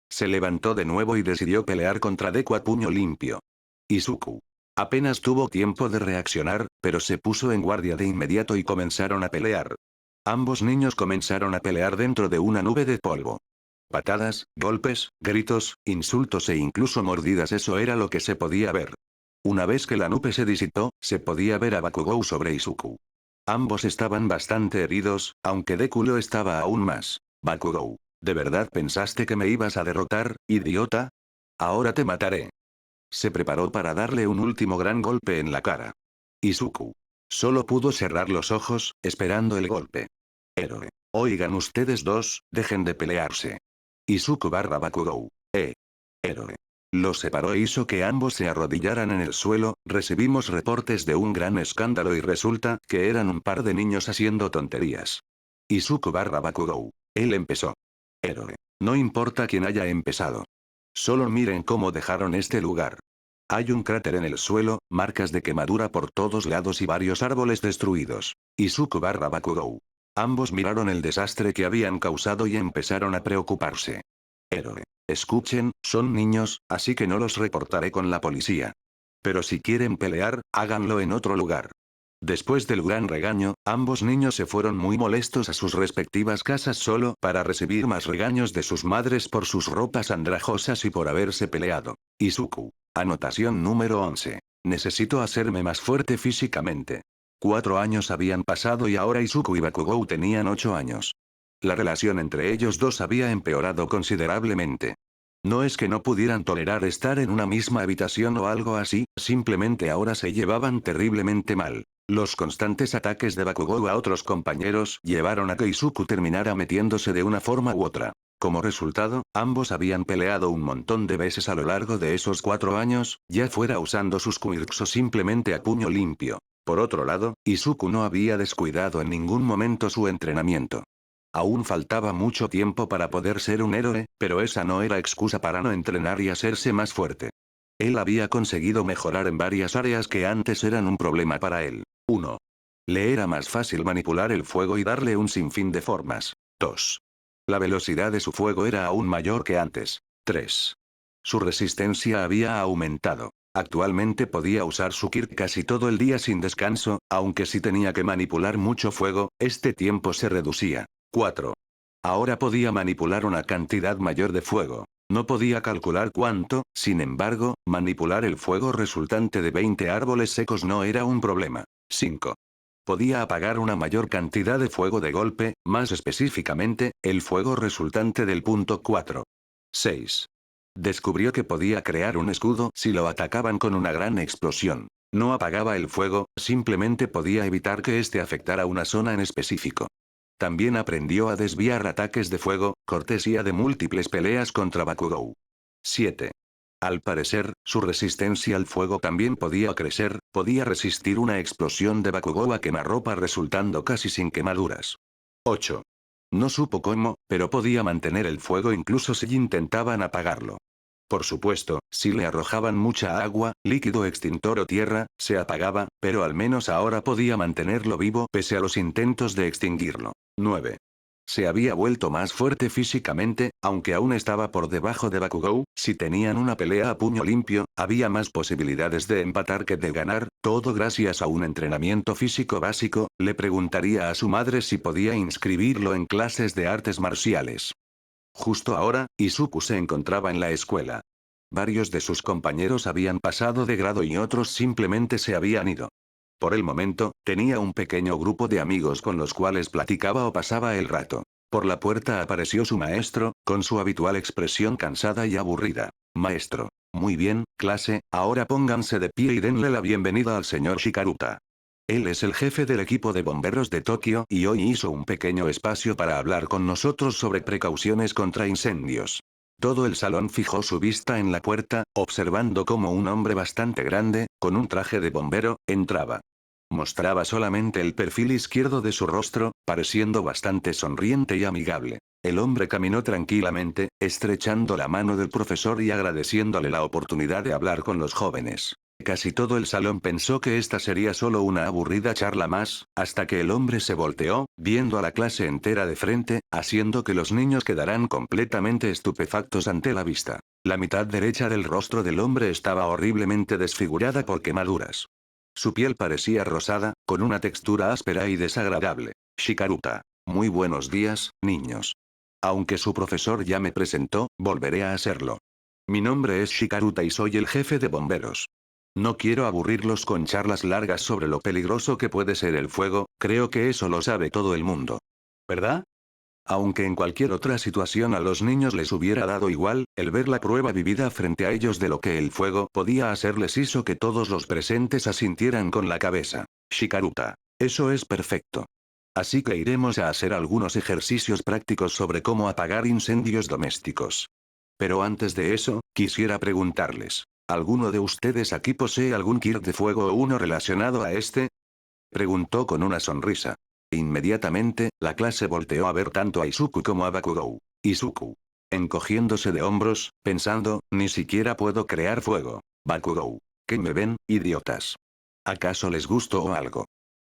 S2: Se levantó de nuevo y decidió pelear contra Deku a puño limpio. Izuku. Apenas tuvo tiempo de reaccionar, pero se puso en guardia de inmediato y comenzaron a pelear. Ambos niños comenzaron a pelear dentro de una nube de polvo. Patadas, golpes, gritos, insultos e incluso mordidas, eso era lo que se podía ver. Una vez que la nube se disipó, se podía ver a Bakugou sobre Izuku. Ambos estaban bastante heridos, aunque Deku lo estaba aún más. Bakugou. ¿De verdad pensaste que me ibas a derrotar, idiota? Ahora te mataré. Se preparó para darle un último gran golpe en la cara. Izuku. Solo pudo cerrar los ojos, esperando el golpe. Héroe. Oigan ustedes dos, dejen de pelearse. Izuku barra Bakugou. Héroe. Los separó e hizo que ambos se arrodillaran en el suelo. Recibimos reportes de un gran escándalo y resulta que eran un par de niños haciendo tonterías. Izuku barra Bakugou. Él empezó. Héroe. No importa quién haya empezado. Solo miren cómo dejaron este lugar. Hay un cráter en el suelo, marcas de quemadura por todos lados y varios árboles destruidos. Izuku barra Bakugou. Ambos miraron el desastre que habían causado y empezaron a preocuparse. Héroe. Escuchen, son niños, así que no los reportaré con la policía. Pero si quieren pelear, háganlo en otro lugar. Después del gran regaño, ambos niños se fueron muy molestos a sus respectivas casas solo para recibir más regaños de sus madres por sus ropas andrajosas y por haberse peleado. Izuku. Anotación número 11. Necesito hacerme más fuerte físicamente. 4 años habían pasado y ahora Izuku y Bakugou tenían 8 años. La relación entre ellos dos había empeorado considerablemente. No es que no pudieran tolerar estar en una misma habitación o algo así, simplemente ahora se llevaban terriblemente mal. Los constantes ataques de Bakugou a otros compañeros llevaron a que Izuku terminara metiéndose de una forma u otra. Como resultado, ambos habían peleado un montón de veces a lo largo de esos 4 años, ya fuera usando sus quirks o simplemente a puño limpio. Por otro lado, Izuku no había descuidado en ningún momento su entrenamiento. Aún faltaba mucho tiempo para poder ser un héroe, pero esa no era excusa para no entrenar y hacerse más fuerte. Él había conseguido mejorar en varias áreas que antes eran un problema para él. 1. Le era más fácil manipular el fuego y darle un sinfín de formas. 2. La velocidad de su fuego era aún mayor que antes. 3. Su resistencia había aumentado. Actualmente podía usar su Kirk casi todo el día sin descanso, aunque si tenía que manipular mucho fuego, este tiempo se reducía. 4. Ahora podía manipular una cantidad mayor de fuego. No podía calcular cuánto, sin embargo, manipular el fuego resultante de 20 árboles secos no era un problema. 5. Podía apagar una mayor cantidad de fuego de golpe, más específicamente, el fuego resultante del punto 4. 6. Descubrió que podía crear un escudo si lo atacaban con una gran explosión. No apagaba el fuego, simplemente podía evitar que este afectara una zona en específico. También aprendió a desviar ataques de fuego, cortesía de múltiples peleas contra Bakugou. 7. Al parecer, su resistencia al fuego también podía crecer, podía resistir una explosión de Bakugou a quemarropa resultando casi sin quemaduras. 8. No supo cómo, pero podía mantener el fuego incluso si intentaban apagarlo. Por supuesto, si le arrojaban mucha agua, líquido extintor o tierra, se apagaba, pero al menos ahora podía mantenerlo vivo pese a los intentos de extinguirlo. 9. Se había vuelto más fuerte físicamente, aunque aún estaba por debajo de Bakugou, si tenían una pelea a puño limpio, había más posibilidades de empatar que de ganar, todo gracias a un entrenamiento físico básico, le preguntaría a su madre si podía inscribirlo en clases de artes marciales. Justo ahora, Izuku se encontraba en la escuela. Varios de sus compañeros habían pasado de grado y otros simplemente se habían ido. Por el momento, tenía un pequeño grupo de amigos con los cuales platicaba o pasaba el rato. Por la puerta apareció su maestro, con su habitual expresión cansada y aburrida. Maestro. Muy bien, clase, ahora pónganse de pie y denle la bienvenida al señor Shikaruta. Él es el jefe del equipo de bomberos de Tokio y hoy hizo un pequeño espacio para hablar con nosotros sobre precauciones contra incendios. Todo el salón fijó su vista en la puerta, observando cómo un hombre bastante grande, con un traje de bombero, entraba. Mostraba solamente el perfil izquierdo de su rostro, pareciendo bastante sonriente y amigable. El hombre caminó tranquilamente, estrechando la mano del profesor y agradeciéndole la oportunidad de hablar con los jóvenes. Casi todo el salón pensó que esta sería solo una aburrida charla más, hasta que el hombre se volteó, viendo a la clase entera de frente, haciendo que los niños quedaran completamente estupefactos ante la vista. La mitad derecha del rostro del hombre estaba horriblemente desfigurada por quemaduras. Su piel parecía rosada, con una textura áspera y desagradable. Shikaruta. Muy buenos días, niños. Aunque su profesor ya me presentó, volveré a hacerlo. Mi nombre es Shikaruta y soy el jefe de bomberos. No quiero aburrirlos con charlas largas sobre lo peligroso que puede ser el fuego, creo que eso lo sabe todo el mundo. ¿Verdad? Aunque en cualquier otra situación a los niños les hubiera dado igual, el ver la prueba vivida frente a ellos de lo que el fuego podía hacerles hizo que todos los presentes asintieran con la cabeza. Shikaruta. Eso es perfecto. Así que iremos a hacer algunos ejercicios prácticos sobre cómo apagar incendios domésticos. Pero antes de eso, quisiera preguntarles. ¿Alguno de ustedes aquí posee algún kit de fuego o uno relacionado a este? Preguntó con una sonrisa. Inmediatamente, la clase volteó a ver tanto a Izuku como a Bakugou. Izuku. Encogiéndose de hombros, pensando, ni siquiera puedo crear fuego. Bakugou. ¿Qué me ven, idiotas? ¿Acaso les gustó o algo?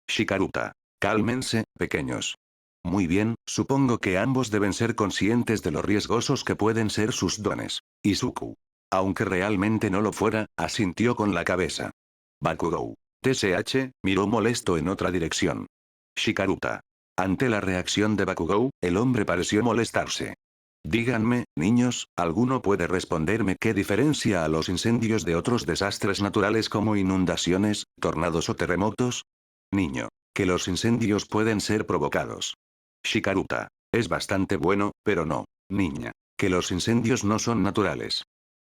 S2: Shikaruta. Cálmense, pequeños. Muy bien, supongo que ambos deben ser conscientes de lo riesgosos que pueden ser sus dones. Izuku. Aunque realmente no lo fuera, asintió con la cabeza. Bakugou. TSH, miró molesto en otra dirección. Shikaruta. Ante la reacción de Bakugou, el hombre pareció molestarse. Díganme, niños, ¿alguno puede responderme qué diferencia a los incendios de otros desastres naturales como inundaciones, tornados o terremotos? Niño. Que los incendios pueden ser provocados. Shikaruta. Es bastante bueno, pero no. Niña. Que los incendios no son naturales.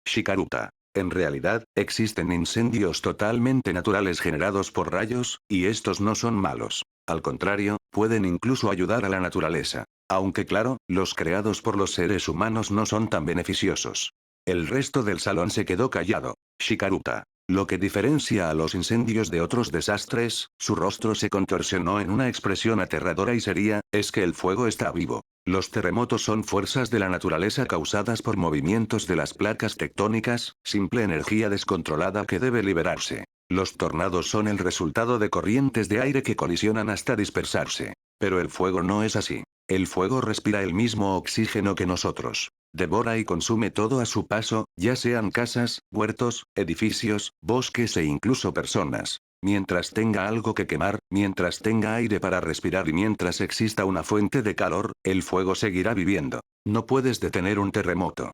S2: Shikaruta. En realidad, existen incendios totalmente naturales generados por rayos, y estos no son malos. Al contrario, pueden incluso ayudar a la naturaleza. Aunque claro, los creados por los seres humanos no son tan beneficiosos. El resto del salón se quedó callado. Shikaruta. Lo que diferencia a los incendios de otros desastres, su rostro se contorsionó en una expresión aterradora y seria, es que el fuego está vivo. Los terremotos son fuerzas de la naturaleza causadas por movimientos de las placas tectónicas, simple energía descontrolada que debe liberarse. Los tornados son el resultado de corrientes de aire que colisionan hasta dispersarse. Pero el fuego no es así. El fuego respira el mismo oxígeno que nosotros. Devora y consume todo a su paso, ya sean casas, huertos, edificios, bosques e incluso personas. Mientras tenga algo que quemar, mientras tenga aire para respirar y mientras exista una fuente de calor, el fuego seguirá viviendo. No puedes detener un terremoto.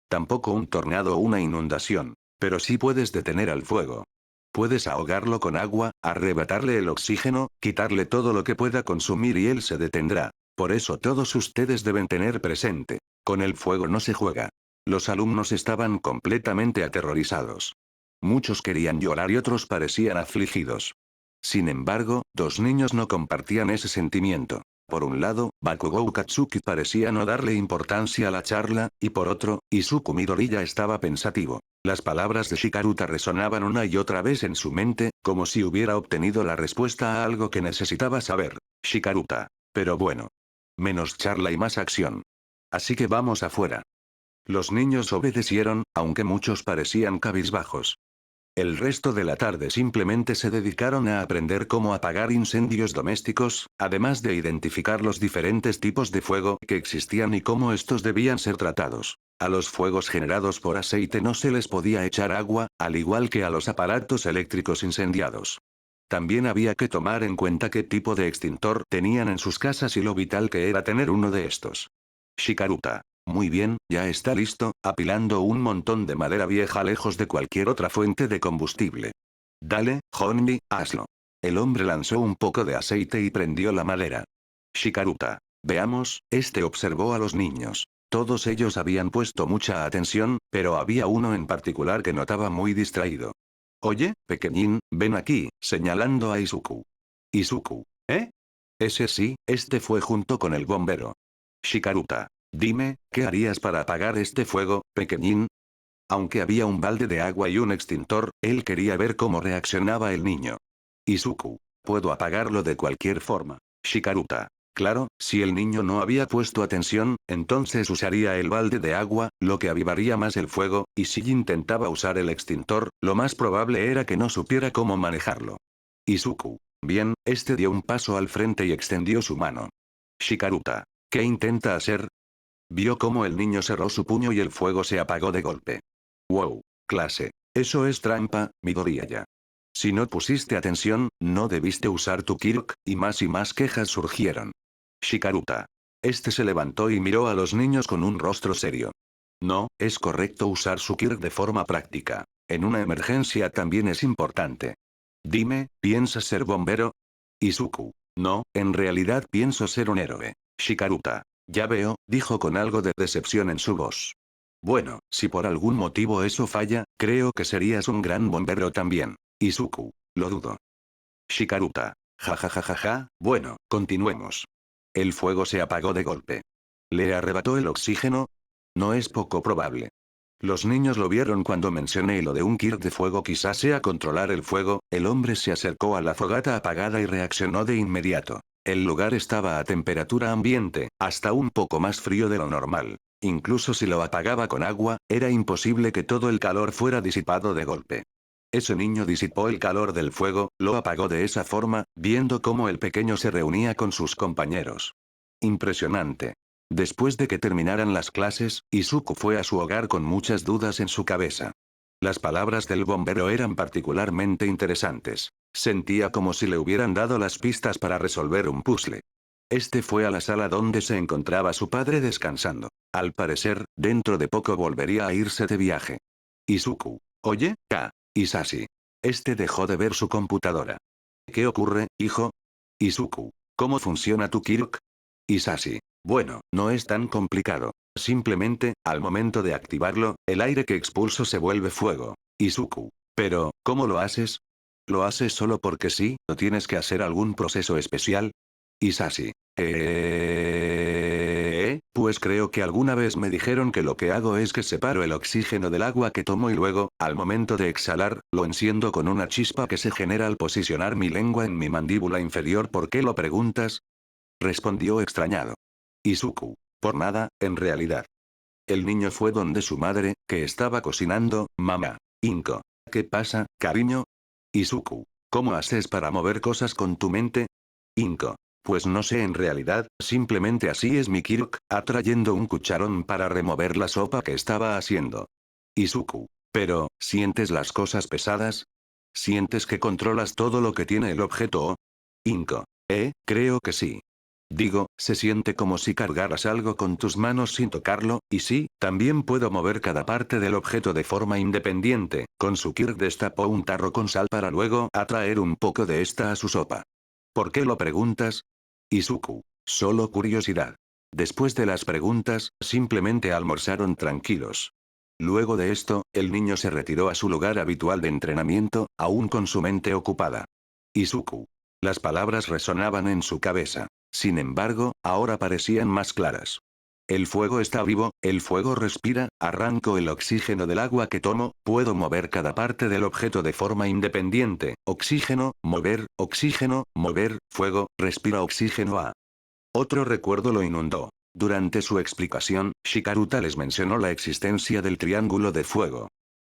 S2: Tampoco un tornado o una inundación. Pero sí puedes detener al fuego. Puedes ahogarlo con agua, arrebatarle el oxígeno, quitarle todo lo que pueda consumir y él se detendrá. Por eso todos ustedes deben tener presente. Con el fuego no se juega. Los alumnos estaban completamente aterrorizados. Muchos querían llorar y otros parecían afligidos. Sin embargo, dos niños no compartían ese sentimiento. Por un lado, Bakugou Katsuki parecía no darle importancia a la charla, y por otro, Izuku Midoriya estaba pensativo. Las palabras de Shikaruta resonaban una y otra vez en su mente, como si hubiera obtenido la respuesta a algo que necesitaba saber. Shikaruta. Pero bueno. Menos charla y más acción. Así que vamos afuera. Los niños obedecieron, aunque muchos parecían cabizbajos. El resto de la tarde simplemente se dedicaron a aprender cómo apagar incendios domésticos, además de identificar los diferentes tipos de fuego que existían y cómo estos debían ser tratados. A los fuegos generados por aceite no se les podía echar agua, al igual que a los aparatos eléctricos incendiados. También había que tomar en cuenta qué tipo de extintor tenían en sus casas y lo vital que era tener uno de estos. Shikaruta. Muy bien, ya está listo, apilando un montón de madera vieja lejos de cualquier otra fuente de combustible. Dale, Honji, hazlo. El hombre lanzó un poco de aceite y prendió la madera. Shikaruta. Veamos, observó a los niños. Todos ellos habían puesto mucha atención, pero había uno en particular que notaba muy distraído. Oye, pequeñín, ven aquí, señalando a Izuku. Izuku. ¿Eh? Ese sí, fue junto con el bombero. Shikaruta. Dime, ¿qué harías para apagar este fuego, pequeñín? Aunque había un balde de agua y un extintor, él quería ver cómo reaccionaba el niño. Izuku. Puedo apagarlo de cualquier forma. Shikaruta. Claro, si el niño no había puesto atención, entonces usaría el balde de agua, lo que avivaría más el fuego, y si intentaba usar el extintor, lo más probable era que no supiera cómo manejarlo. Izuku. Bien, dio un paso al frente y extendió su mano. Shikaruta. ¿Qué intenta hacer? Vio cómo el niño cerró su puño y el fuego se apagó de golpe. Wow, clase. Eso es trampa, Midoriya. Si no pusiste atención, no debiste usar tu Kirk, y más quejas surgieron. Shikaruta. Se levantó y miró a los niños con un rostro serio. No, es correcto usar su Kirk de forma práctica. En una emergencia también es importante. Dime, ¿piensas ser bombero? Izuku. No, en realidad pienso ser un héroe. Shikaruta. Ya veo, dijo con algo de decepción en su voz. Bueno, si por algún motivo eso falla, creo que serías un gran bombero también. Izuku. Lo dudo. Shikaruta. Ja ja ja ja ja, bueno, continuemos. El fuego se apagó de golpe. ¿Le arrebató el oxígeno? No es poco probable. Los niños lo vieron cuando mencioné lo de un Kirk de fuego, quizás sea controlar el fuego. El hombre se acercó a la fogata apagada y reaccionó de inmediato. El lugar estaba a temperatura ambiente, hasta un poco más frío de lo normal. Incluso si lo apagaba con agua, era imposible que todo el calor fuera disipado de golpe. Ese niño disipó el calor del fuego, lo apagó de esa forma, viendo cómo el pequeño se reunía con sus compañeros. Impresionante. Después de que terminaran las clases, Izuku fue a su hogar con muchas dudas en su cabeza. Las palabras del bombero eran particularmente interesantes. Sentía como si le hubieran dado las pistas para resolver un puzzle. Fue a la sala donde se encontraba su padre descansando. Al parecer, dentro de poco volvería a irse de viaje. Izuku. Oye, Isashi. Dejó de ver su computadora. ¿Qué ocurre, hijo? Izuku. ¿Cómo funciona tu Kirk? Isashi. Bueno, no es tan complicado. Simplemente, al momento de activarlo, el aire que expulso se vuelve fuego. Izuku. Pero, ¿cómo lo haces? ¿Lo haces solo porque sí, o tienes que hacer algún proceso especial? Isashi. Pues creo que alguna vez me dijeron que lo que hago es que separo el oxígeno del agua que tomo y luego, al momento de exhalar, lo enciendo con una chispa que se genera al posicionar mi lengua en mi mandíbula inferior. ¿Por qué lo preguntas? Respondió extrañado. Izuku. Por nada, en realidad. El niño fue donde su madre, que estaba cocinando. Mamá. Inko. ¿Qué pasa, cariño? Izuku. ¿Cómo haces para mover cosas con tu mente? Inko. Pues no sé en realidad, simplemente así es mi Kirk, atrayendo un cucharón para remover la sopa que estaba haciendo. Izuku. Pero, ¿sientes las cosas pesadas? ¿Sientes que controlas todo lo que tiene el objeto o? Inko. Creo que sí. Digo, se siente como si cargaras algo con tus manos sin tocarlo, y sí, también puedo mover cada parte del objeto de forma independiente. Con su Kirk destapó un tarro con sal para luego atraer un poco de esta a su sopa. ¿Por qué lo preguntas? Izuku. Solo curiosidad. Después de las preguntas, simplemente almorzaron tranquilos. Luego de esto, el niño se retiró a su lugar habitual de entrenamiento, aún con su mente ocupada. Izuku. Las palabras resonaban en su cabeza. Sin embargo, ahora parecían más claras. El fuego está vivo, el fuego respira, arranco el oxígeno del agua que tomo, puedo mover cada parte del objeto de forma independiente, oxígeno, mover, fuego, respira oxígeno a. Otro recuerdo lo inundó. Durante su explicación, Shikaruta les mencionó la existencia del triángulo de fuego.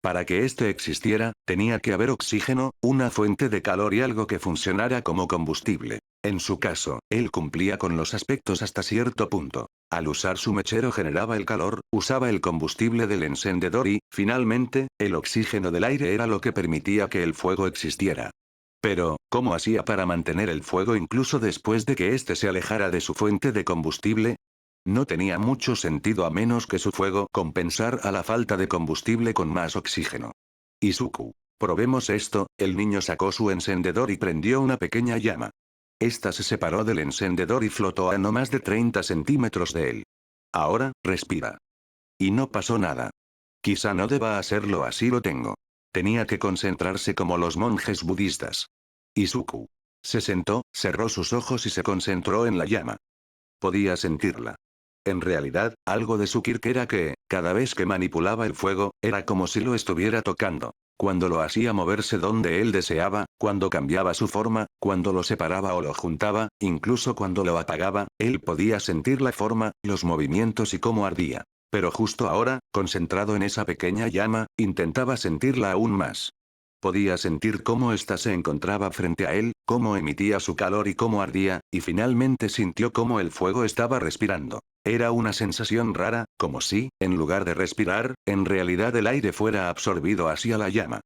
S2: Para que este existiera, tenía que haber oxígeno, una fuente de calor y algo que funcionara como combustible. En su caso, él cumplía con los aspectos hasta cierto punto. Al usar su mechero generaba el calor, usaba el combustible del encendedor y, finalmente, el oxígeno del aire era lo que permitía que el fuego existiera. Pero, ¿cómo hacía para mantener el fuego incluso después de que éste se alejara de su fuente de combustible? No tenía mucho sentido a menos que su fuego compensara la falta de combustible con más oxígeno. Izuku. Probemos esto, el niño sacó su encendedor y prendió una pequeña llama. Esta se separó del encendedor y flotó a no más de 30 centímetros de él. Ahora, respira. Y no pasó nada. Quizá no deba hacerlo así lo tengo. Tenía que concentrarse como los monjes budistas. Izuku. Se sentó, cerró sus ojos y se concentró en la llama. Podía sentirla. En realidad, algo de su Kirk era que, cada vez que manipulaba el fuego, era como si lo estuviera tocando. Cuando lo hacía moverse donde él deseaba, cuando cambiaba su forma, cuando lo separaba o lo juntaba, incluso cuando lo apagaba, él podía sentir la forma, los movimientos y cómo ardía. Pero justo ahora, concentrado en esa pequeña llama, intentaba sentirla aún más. Podía sentir cómo ésta se encontraba frente a él, cómo emitía su calor y cómo ardía, y finalmente sintió cómo el fuego estaba respirando. Era una sensación rara, como si, en lugar de respirar, en realidad el aire fuera absorbido hacia la llama.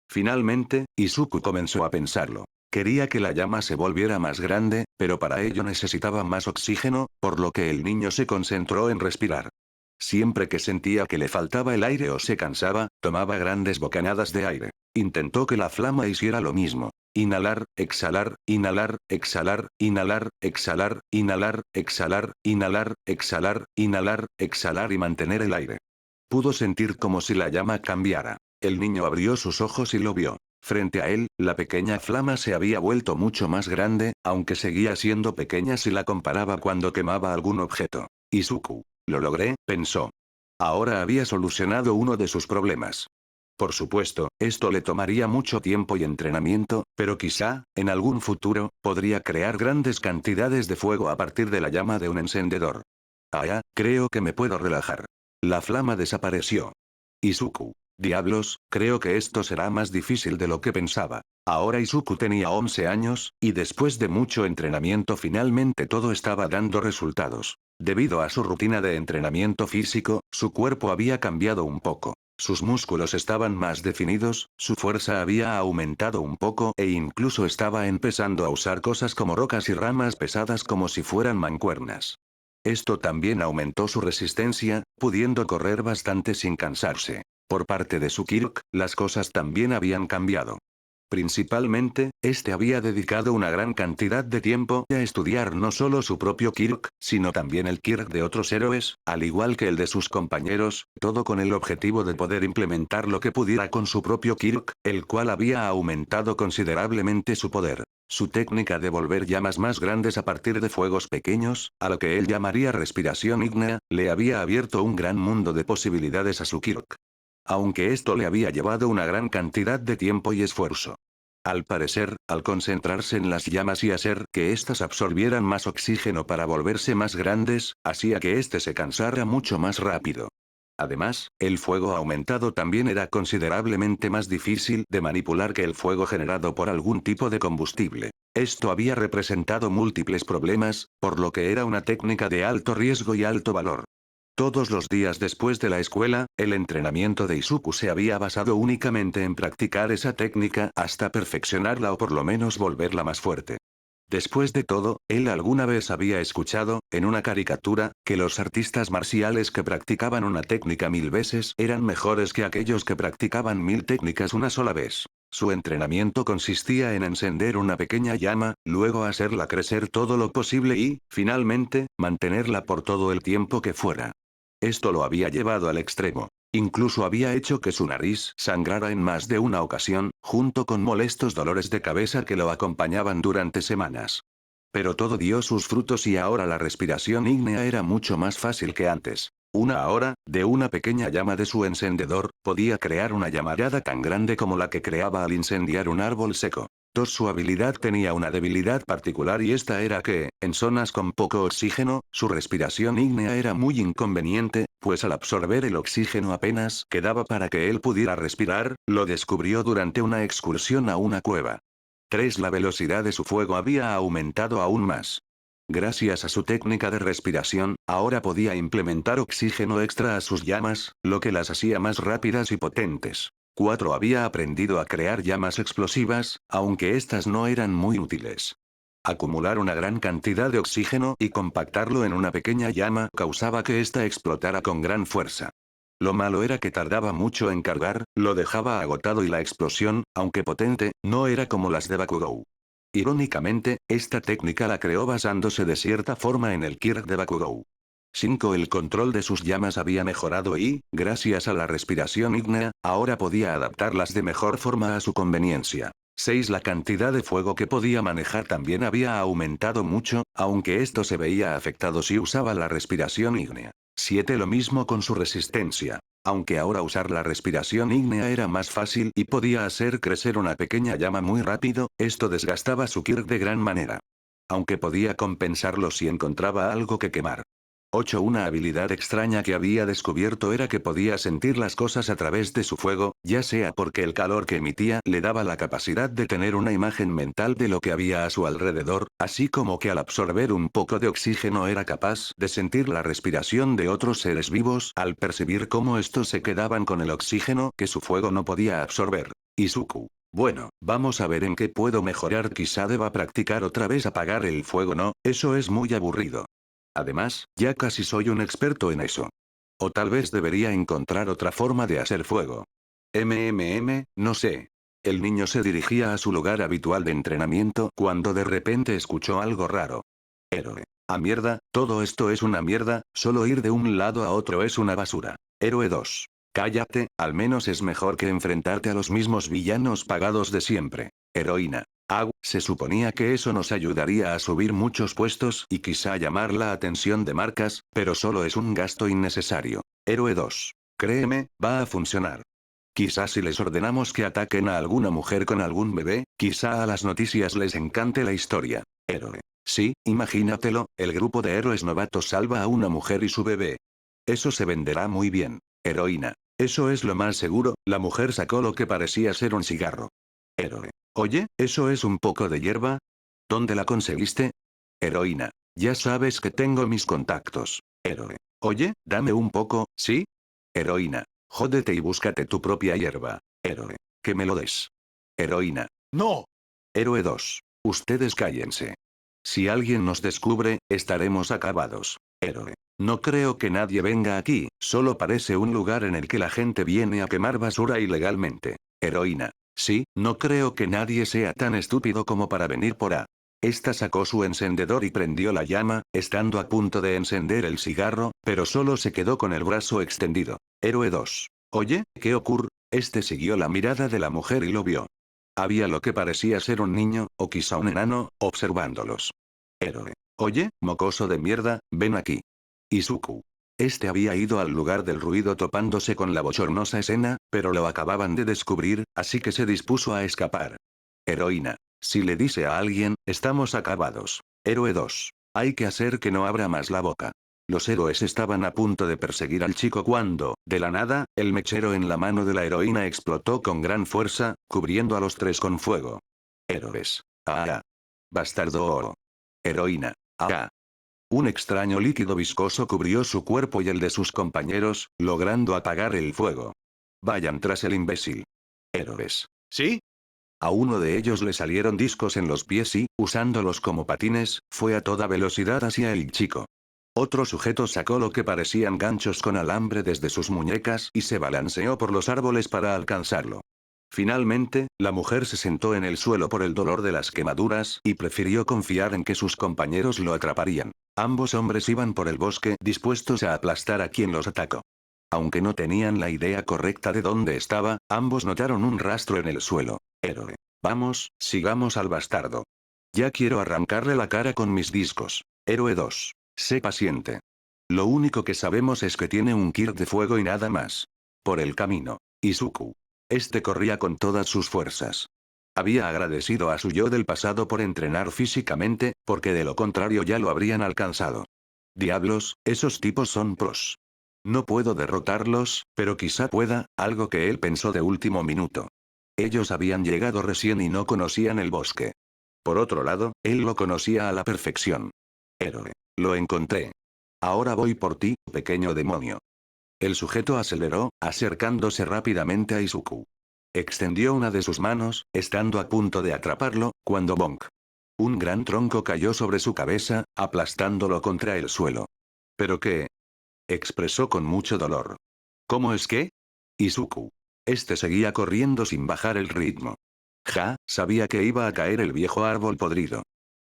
S2: Finalmente, Izuku comenzó a pensarlo. Quería que la llama se volviera más grande, pero para ello necesitaba más oxígeno, por lo que el niño se concentró en respirar. Siempre que sentía que le faltaba el aire o se cansaba, tomaba grandes bocanadas de aire. Intentó que la flama hiciera lo mismo. Inhalar, exhalar, inhalar, exhalar, inhalar, exhalar, inhalar, exhalar, inhalar, exhalar, inhalar, exhalar y mantener el aire. Pudo sentir como si la llama cambiara. El niño abrió sus ojos y lo vio. Frente a él, la pequeña flama se había vuelto mucho más grande, aunque seguía siendo pequeña si la comparaba cuando quemaba algún objeto. Izuku. Lo logré, pensó. Ahora había solucionado uno de sus problemas. Por supuesto, esto le tomaría mucho tiempo y entrenamiento, pero quizá, en algún futuro, podría crear grandes cantidades de fuego a partir de la llama de un encendedor. Creo que me puedo relajar. La flama desapareció. Izuku. Diablos, creo que esto será más difícil de lo que pensaba. Ahora Izuku tenía 11 años, y después de mucho entrenamiento finalmente todo estaba dando resultados. Debido a su rutina de entrenamiento físico, su cuerpo había cambiado un poco. Sus músculos estaban más definidos, su fuerza había aumentado un poco e incluso estaba empezando a usar cosas como rocas y ramas pesadas como si fueran mancuernas. Esto también aumentó su resistencia, pudiendo correr bastante sin cansarse. Por parte de su Kirk, las cosas también habían cambiado. Principalmente, este había dedicado una gran cantidad de tiempo a estudiar no solo su propio Kirk, sino también el Kirk de otros héroes, al igual que el de sus compañeros, todo con el objetivo de poder implementar lo que pudiera con su propio Kirk, el cual había aumentado considerablemente su poder. Su técnica de volver llamas más grandes a partir de fuegos pequeños, a lo que él llamaría respiración ígnea, le había abierto un gran mundo de posibilidades a su Kirk. Aunque esto le había llevado una gran cantidad de tiempo y esfuerzo. Al parecer, al concentrarse en las llamas y hacer que éstas absorbieran más oxígeno para volverse más grandes, hacía que éste se cansara mucho más rápido. Además, el fuego aumentado también era considerablemente más difícil de manipular que el fuego generado por algún tipo de combustible. Esto había representado múltiples problemas, por lo que era una técnica de alto riesgo y alto valor. Todos los días después de la escuela, el entrenamiento de Izuku se había basado únicamente en practicar esa técnica hasta perfeccionarla o por lo menos volverla más fuerte. Después de todo, él alguna vez había escuchado, en una caricatura, que los artistas marciales que practicaban una técnica 1000 veces eran mejores que aquellos que practicaban 1000 técnicas una sola vez. Su entrenamiento consistía en encender una pequeña llama, luego hacerla crecer todo lo posible y, finalmente, mantenerla por todo el tiempo que fuera. Esto lo había llevado al extremo. Incluso había hecho que su nariz sangrara en más de una ocasión, junto con molestos dolores de cabeza que lo acompañaban durante semanas. Pero todo dio sus frutos y ahora la respiración ígnea era mucho más fácil que antes. Una hora, de una pequeña llama de su encendedor, podía crear una llamarada tan grande como la que creaba al incendiar un árbol seco. Su habilidad tenía una debilidad particular y esta era que, en zonas con poco oxígeno, su respiración ígnea era muy inconveniente, pues al absorber el oxígeno apenas quedaba para que él pudiera respirar, lo descubrió durante una excursión a una cueva. 3. La velocidad de su fuego había aumentado aún más. Gracias a su técnica de respiración, ahora podía implementar oxígeno extra a sus llamas, lo que las hacía más rápidas y potentes. 4. Había aprendido a crear llamas explosivas, aunque estas no eran muy útiles. Acumular una gran cantidad de oxígeno y compactarlo en una pequeña llama causaba que ésta explotara con gran fuerza. Lo malo era que tardaba mucho en cargar, lo dejaba agotado y la explosión, aunque potente, no era como las de Bakugou. Irónicamente, esta técnica la creó basándose de cierta forma en el Kirk de Bakugou. 5. El control de sus llamas había mejorado y, gracias a la respiración ígnea, ahora podía adaptarlas de mejor forma a su conveniencia. 6. La cantidad de fuego que podía manejar también había aumentado mucho, aunque esto se veía afectado si usaba la respiración ígnea. 7. Lo mismo con su resistencia. Aunque ahora usar la respiración ígnea era más fácil y podía hacer crecer una pequeña llama muy rápido, esto desgastaba su Kirk de gran manera. Aunque podía compensarlo si encontraba algo que quemar. 8. Una habilidad extraña que había descubierto era que podía sentir las cosas a través de su fuego, ya sea porque el calor que emitía le daba la capacidad de tener una imagen mental de lo que había a su alrededor, así como que al absorber un poco de oxígeno era capaz de sentir la respiración de otros seres vivos al percibir cómo estos se quedaban con el oxígeno que su fuego no podía absorber. Izuku. Bueno, vamos a ver en qué puedo mejorar. Quizá deba practicar otra vez apagar el fuego. No, eso es muy aburrido. Además, ya casi soy un experto en eso. O tal vez debería encontrar otra forma de hacer fuego. No sé. El niño se dirigía a su lugar habitual de entrenamiento cuando de repente escuchó algo raro. Héroe. Ah, mierda, todo esto es una mierda, solo ir de un lado a otro es una basura. Héroe 2. Cállate, al menos es mejor que enfrentarte a los mismos villanos pagados de siempre. Heroína. Se suponía que eso nos ayudaría a subir muchos puestos y quizá llamar la atención de marcas, pero solo es un gasto innecesario. Héroe 2. Créeme, va a funcionar. Quizá si les ordenamos que ataquen a alguna mujer con algún bebé, quizá a las noticias les encante la historia. Héroe. Sí, imagínatelo, el grupo de héroes novatos salva a una mujer y su bebé. Eso se venderá muy bien. Heroína. Eso es lo más seguro, la mujer sacó lo que parecía ser un cigarro. Héroe. Oye, ¿eso es un poco de hierba? ¿Dónde la conseguiste? Heroína. Ya sabes que tengo mis contactos. Héroe. Oye, dame un poco, ¿sí? Heroína. Jódete y búscate tu propia hierba. Héroe. Que me lo des. Heroína. No. Héroe 2. Ustedes cállense. Si alguien nos descubre, estaremos acabados. Héroe. No creo que nadie venga aquí, solo parece un lugar en el que la gente viene a quemar basura ilegalmente. Heroína. Sí, no creo que nadie sea tan estúpido como para venir por a. Esta sacó su encendedor y prendió la llama, estando a punto de encender el cigarro, pero solo se quedó con el brazo extendido. Héroe 2. Oye, ¿qué ocurre? Este siguió la mirada de la mujer y lo vio. Había lo que parecía ser un niño, o quizá un enano, observándolos. Héroe. Oye, mocoso de mierda, ven aquí. Izuku. Este había ido al lugar del ruido topándose con la bochornosa escena, pero lo acababan de descubrir, así que se dispuso a escapar. Heroína. Si le dice a alguien, estamos acabados. Héroe 2. Hay que hacer que no abra más la boca. Los héroes estaban a punto de perseguir al chico cuando, de la nada, el mechero en la mano de la heroína explotó con gran fuerza, cubriendo a los tres con fuego. Héroes. Ah. Bastardo. Oh. Heroína. Ah. Un extraño líquido viscoso cubrió su cuerpo y el de sus compañeros, logrando apagar el fuego. Vayan tras el imbécil. Héroes. ¿Sí? A uno de ellos le salieron discos en los pies y, usándolos como patines, fue a toda velocidad hacia el chico. Otro sujeto sacó lo que parecían ganchos con alambre desde sus muñecas y se balanceó por los árboles para alcanzarlo. Finalmente, la mujer se sentó en el suelo por el dolor de las quemaduras y prefirió confiar en que sus compañeros lo atraparían. Ambos hombres iban por el bosque dispuestos a aplastar a quien los atacó. Aunque no tenían la idea correcta de dónde estaba, ambos notaron un rastro en el suelo. Héroe. Vamos, sigamos al bastardo. Ya quiero arrancarle la cara con mis discos. Héroe 2. Sé paciente. Lo único que sabemos es que tiene un kit de fuego y nada más. Por el camino. Izuku. Este corría con todas sus fuerzas. Había agradecido a su yo del pasado por entrenar físicamente, porque de lo contrario ya lo habrían alcanzado. Diablos, esos tipos son pros. No puedo derrotarlos, pero quizá pueda, algo que él pensó de último minuto. Ellos habían llegado recién y no conocían el bosque. Por otro lado, él lo conocía a la perfección. Héroe. Lo encontré. Ahora voy por ti, pequeño demonio. El sujeto aceleró, acercándose rápidamente a Izuku. Extendió una de sus manos, estando a punto de atraparlo, cuando bonk. Un gran tronco cayó sobre su cabeza, aplastándolo contra el suelo. ¿Pero qué? Expresó con mucho dolor. ¿Cómo es que? Izuku. Este seguía corriendo sin bajar el ritmo. Sabía que iba a caer el viejo árbol podrido.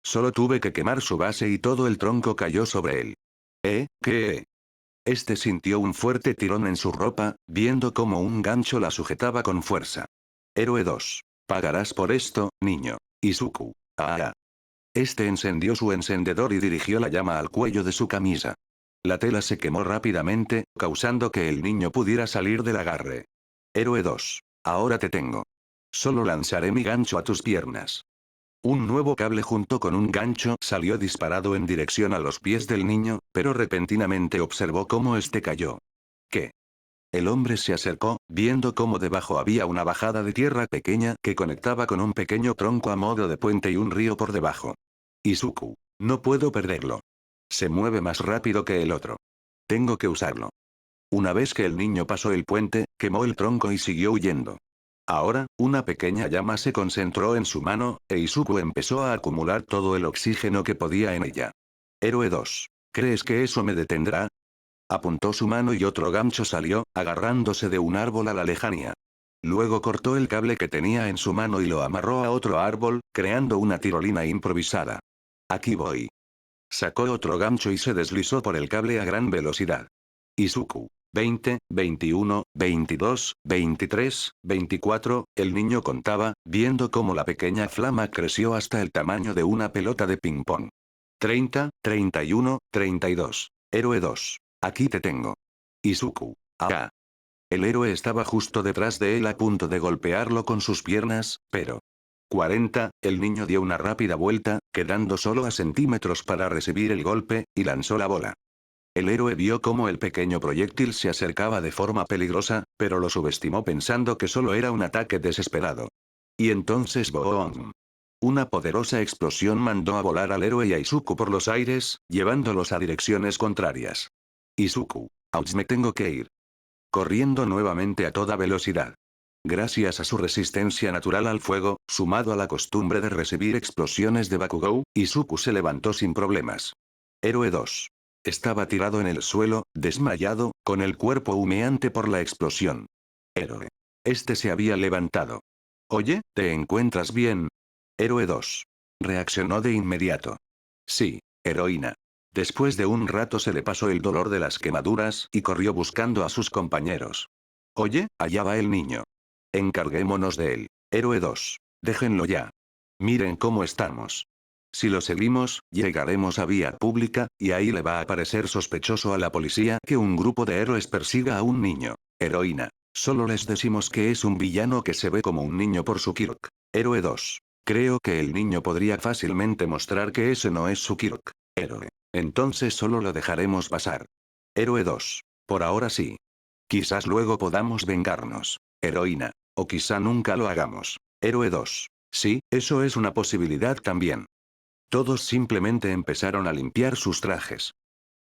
S2: Solo tuve que quemar su base y todo el tronco cayó sobre él. ¿Qué? Este sintió un fuerte tirón en su ropa, viendo cómo un gancho la sujetaba con fuerza. Héroe 2. Pagarás por esto, niño. Izuku. Ah. Este encendió su encendedor y dirigió la llama al cuello de su camisa. La tela se quemó rápidamente, causando que el niño pudiera salir del agarre. Héroe 2. Ahora te tengo. Solo lanzaré mi gancho a tus piernas. Un nuevo cable junto con un gancho salió disparado en dirección a los pies del niño, pero repentinamente observó cómo este cayó. ¿Qué? El hombre se acercó, viendo cómo debajo había una bajada de tierra pequeña que conectaba con un pequeño tronco a modo de puente y un río por debajo. Izuku. No puedo perderlo. Se mueve más rápido que el otro. Tengo que usarlo. Una vez que el niño pasó el puente, quemó el tronco y siguió huyendo. Ahora, una pequeña llama se concentró en su mano, e Izuku empezó a acumular todo el oxígeno que podía en ella. Héroe 2. ¿Crees que eso me detendrá? Apuntó su mano y otro gancho salió, agarrándose de un árbol a la lejanía. Luego cortó el cable que tenía en su mano y lo amarró a otro árbol, creando una tirolina improvisada. Aquí voy. Sacó otro gancho y se deslizó por el cable a gran velocidad. Izuku. 20, 21, 22, 23, 24, el niño contaba, viendo cómo la pequeña flama creció hasta el tamaño de una pelota de ping-pong. 30, 31, 32. Héroe 2. Aquí te tengo. Izuku. Ah. El héroe estaba justo detrás de él a punto de golpearlo con sus piernas, pero... 40, el niño dio una rápida vuelta, quedando solo a centímetros para recibir el golpe, y lanzó la bola. El héroe vio cómo el pequeño proyectil se acercaba de forma peligrosa, pero lo subestimó pensando que solo era un ataque desesperado. Y entonces ¡boom! Una poderosa explosión mandó a volar al héroe y a Izuku por los aires, llevándolos a direcciones contrarias. Izuku. Ouch, me tengo que ir. Corriendo nuevamente a toda velocidad. Gracias a su resistencia natural al fuego, sumado a la costumbre de recibir explosiones de Bakugou, Izuku se levantó sin problemas. Héroe 2. Estaba tirado en el suelo, desmayado, con el cuerpo humeante por la explosión. Héroe. Este se había levantado. Oye, ¿te encuentras bien? Héroe 2. Reaccionó de inmediato. Sí, heroína. Después de un rato se le pasó el dolor de las quemaduras y corrió buscando a sus compañeros. Oye, allá va el niño. Encarguémonos de él. Héroe 2. Déjenlo ya. Miren cómo estamos. Si lo seguimos, llegaremos a vía pública, y ahí le va a parecer sospechoso a la policía que un grupo de héroes persiga a un niño. Heroína. Solo les decimos que es un villano que se ve como un niño por su Kirk. Héroe 2. Creo que el niño podría fácilmente mostrar que ese no es su Kirk. Héroe. Entonces solo lo dejaremos pasar. Héroe 2. Por ahora sí. Quizás luego podamos vengarnos. Heroína. O quizá nunca lo hagamos. Héroe 2. Sí, eso es una posibilidad también. Todos simplemente empezaron a limpiar sus trajes.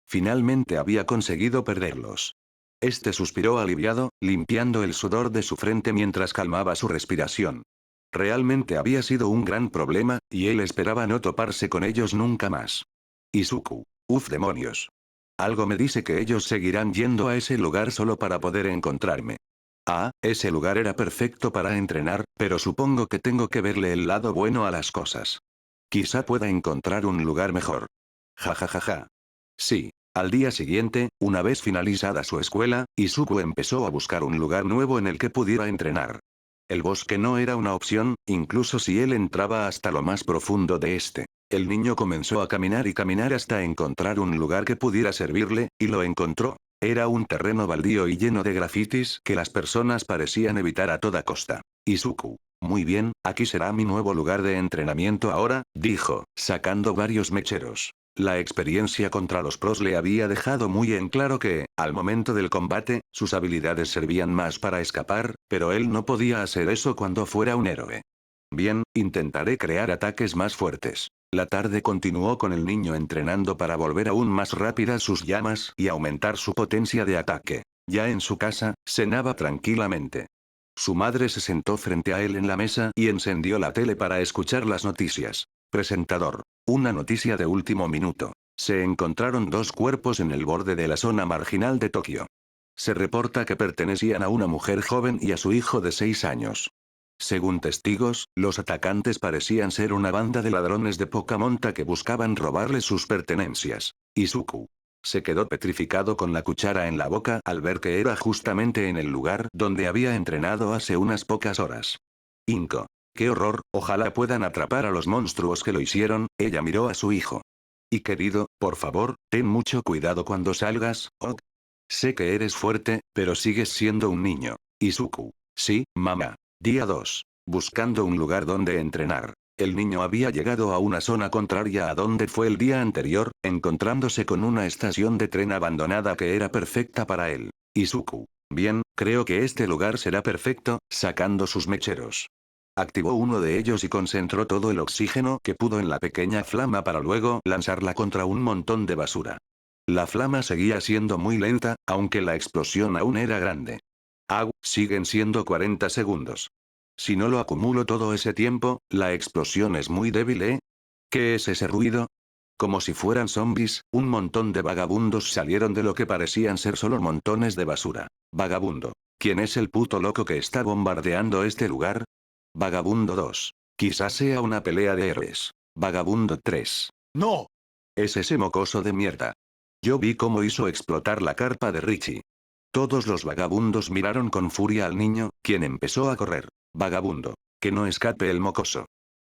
S2: Finalmente había conseguido perderlos. Este suspiró aliviado, limpiando el sudor de su frente mientras calmaba su respiración. Realmente había sido un gran problema, y él esperaba no toparse con ellos nunca más. Izuku. Uf, demonios. Algo me dice que ellos seguirán yendo a ese lugar solo para poder encontrarme. Ah, ese lugar era perfecto para entrenar, pero supongo que tengo que verle el lado bueno a las cosas. Quizá pueda encontrar un lugar mejor. Ja ja ja ja. Sí. Al día siguiente, una vez finalizada su escuela, Izuku empezó a buscar un lugar nuevo en el que pudiera entrenar. El bosque no era una opción, incluso si él entraba hasta lo más profundo de este. El niño comenzó a caminar y caminar hasta encontrar un lugar que pudiera servirle, y lo encontró. Era un terreno baldío y lleno de grafitis que las personas parecían evitar a toda costa. Izuku. Muy bien, aquí será mi nuevo lugar de entrenamiento ahora, dijo, sacando varios mecheros. La experiencia contra los pros le había dejado muy en claro que, al momento del combate, sus habilidades servían más para escapar, pero él no podía hacer eso cuando fuera un héroe. Bien, intentaré crear ataques más fuertes. La tarde continuó con el niño entrenando para volver aún más rápidas sus llamas y aumentar su potencia de ataque. Ya en su casa, cenaba tranquilamente. Su madre se sentó frente a él en la mesa y encendió la tele para escuchar las noticias. Presentador. Una noticia de último minuto. Se encontraron dos cuerpos en el borde de la zona marginal de Tokio. Se reporta que pertenecían a una mujer joven y a su hijo de 6 años. Según testigos, los atacantes parecían ser una banda de ladrones de poca monta que buscaban robarle sus pertenencias. Izuku. Se quedó petrificado con la cuchara en la boca al ver que era justamente en el lugar donde había entrenado hace unas pocas horas. Inko. ¡Qué horror! Ojalá puedan atrapar a los monstruos que lo hicieron, ella miró a su hijo. Y querido, por favor, ten mucho cuidado cuando salgas, ¿ok? Sé que eres fuerte, pero sigues siendo un niño. Izuku. Sí, mamá. Día 2. Buscando un lugar donde entrenar. El niño había llegado a una zona contraria a donde fue el día anterior, encontrándose con una estación de tren abandonada que era perfecta para él. Izuku. Bien, creo que este lugar será perfecto, sacando sus mecheros. Activó uno de ellos y concentró todo el oxígeno que pudo en la pequeña flama para luego lanzarla contra un montón de basura. La flama seguía siendo muy lenta, aunque la explosión aún era grande. Siguen siendo 40 segundos. Si no lo acumulo todo ese tiempo, la explosión es muy débil, ¿eh? ¿Qué es ese ruido? Como si fueran zombies, un montón de vagabundos salieron de lo que parecían ser solo montones de basura. Vagabundo. ¿Quién es el puto loco que está bombardeando este lugar? Vagabundo 2. Quizás sea una pelea de héroes. Vagabundo 3. ¡No! Es ese mocoso de mierda. Yo vi cómo hizo explotar la carpa de Richie. Todos los vagabundos miraron con furia al niño, quien empezó a correr. Vagabundo. Que no escape el mocoso.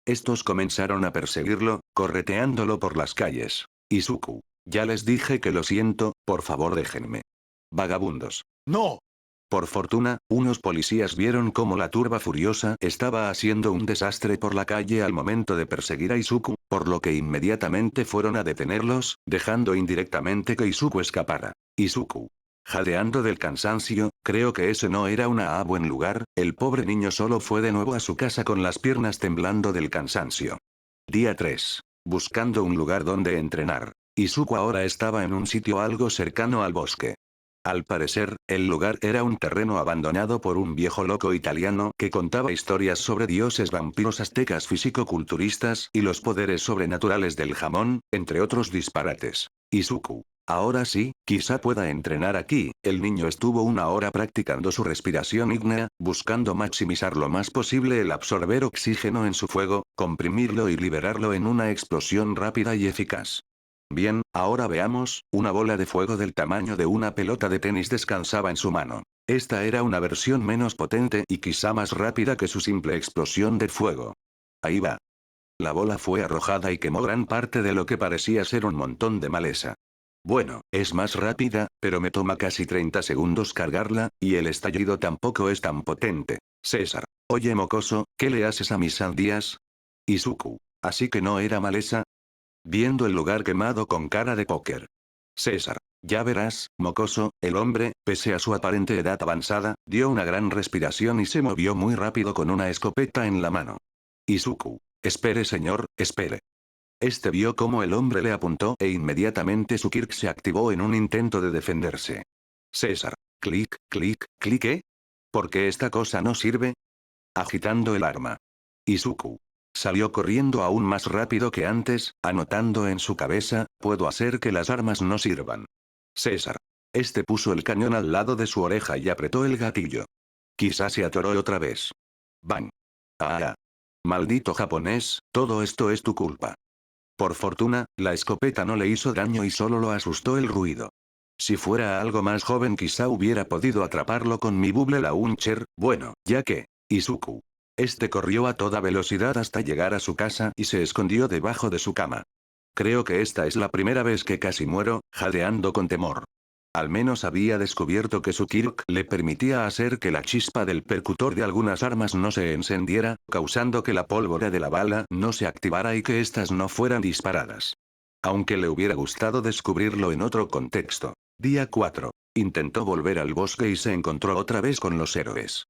S2: Estos comenzaron a perseguirlo, correteándolo por las calles. Izuku. Ya les dije que lo siento, por favor déjenme. Vagabundos. ¡No! Por fortuna, unos policías vieron cómo la turba furiosa estaba haciendo un desastre por la calle al momento de perseguir a Izuku, por lo que inmediatamente fueron a detenerlos, dejando indirectamente que Izuku escapara. Izuku. Jadeando del cansancio, creo que ese no era buen lugar, el pobre niño solo fue de nuevo a su casa con las piernas temblando del cansancio. Día 3. Buscando un lugar donde entrenar. Izuku ahora estaba en un sitio algo cercano al bosque. Al parecer, el lugar era un terreno abandonado por un viejo loco italiano que contaba historias sobre dioses vampiros aztecas físico-culturistas y los poderes sobrenaturales del jamón, entre otros disparates. Izuku. Ahora sí, quizá pueda entrenar aquí. El niño estuvo una hora practicando su respiración ígnea, buscando maximizar lo más posible el absorber oxígeno en su fuego, comprimirlo y liberarlo en una explosión rápida y eficaz. Bien, ahora veamos, una bola de fuego del tamaño de una pelota de tenis descansaba en su mano. Esta era una versión menos potente y quizá más rápida que su simple explosión de fuego. Ahí va. La bola fue arrojada y quemó gran parte de lo que parecía ser un montón de maleza. Bueno, es más rápida, pero me toma casi 30 segundos cargarla, y el estallido tampoco es tan potente. César. Oye mocoso, ¿qué le haces a mis sandías? Izuku. ¿Así que no era maleza? Viendo el lugar quemado con cara de póker. César. Ya verás, mocoso, el hombre, pese a su aparente edad avanzada, dio una gran respiración y se movió muy rápido con una escopeta en la mano. Izuku. Espere señor, espere. Este vio cómo el hombre le apuntó e inmediatamente su Kirk se activó en un intento de defenderse. César. Clic, clic, clique. ¿Por qué esta cosa no sirve? Agitando el arma. Izuku. Salió corriendo aún más rápido que antes, anotando en su cabeza, puedo hacer que las armas no sirvan. César. Este puso el cañón al lado de su oreja y apretó el gatillo. Quizás se atoró otra vez. Bang. Ah. Maldito japonés, todo esto es tu culpa. Por fortuna, la escopeta no le hizo daño y solo lo asustó el ruido. Si fuera algo más joven quizá hubiera podido atraparlo con mi Bubble Launcher, bueno, ya que, Izuku. Este corrió a toda velocidad hasta llegar a su casa y se escondió debajo de su cama. Creo que esta es la primera vez que casi muero, jadeando con temor. Al menos había descubierto que su Kirk le permitía hacer que la chispa del percutor de algunas armas no se encendiera, causando que la pólvora de la bala no se activara y que éstas no fueran disparadas. Aunque le hubiera gustado descubrirlo en otro contexto. Día 4. Intentó volver al bosque y se encontró otra vez con los héroes.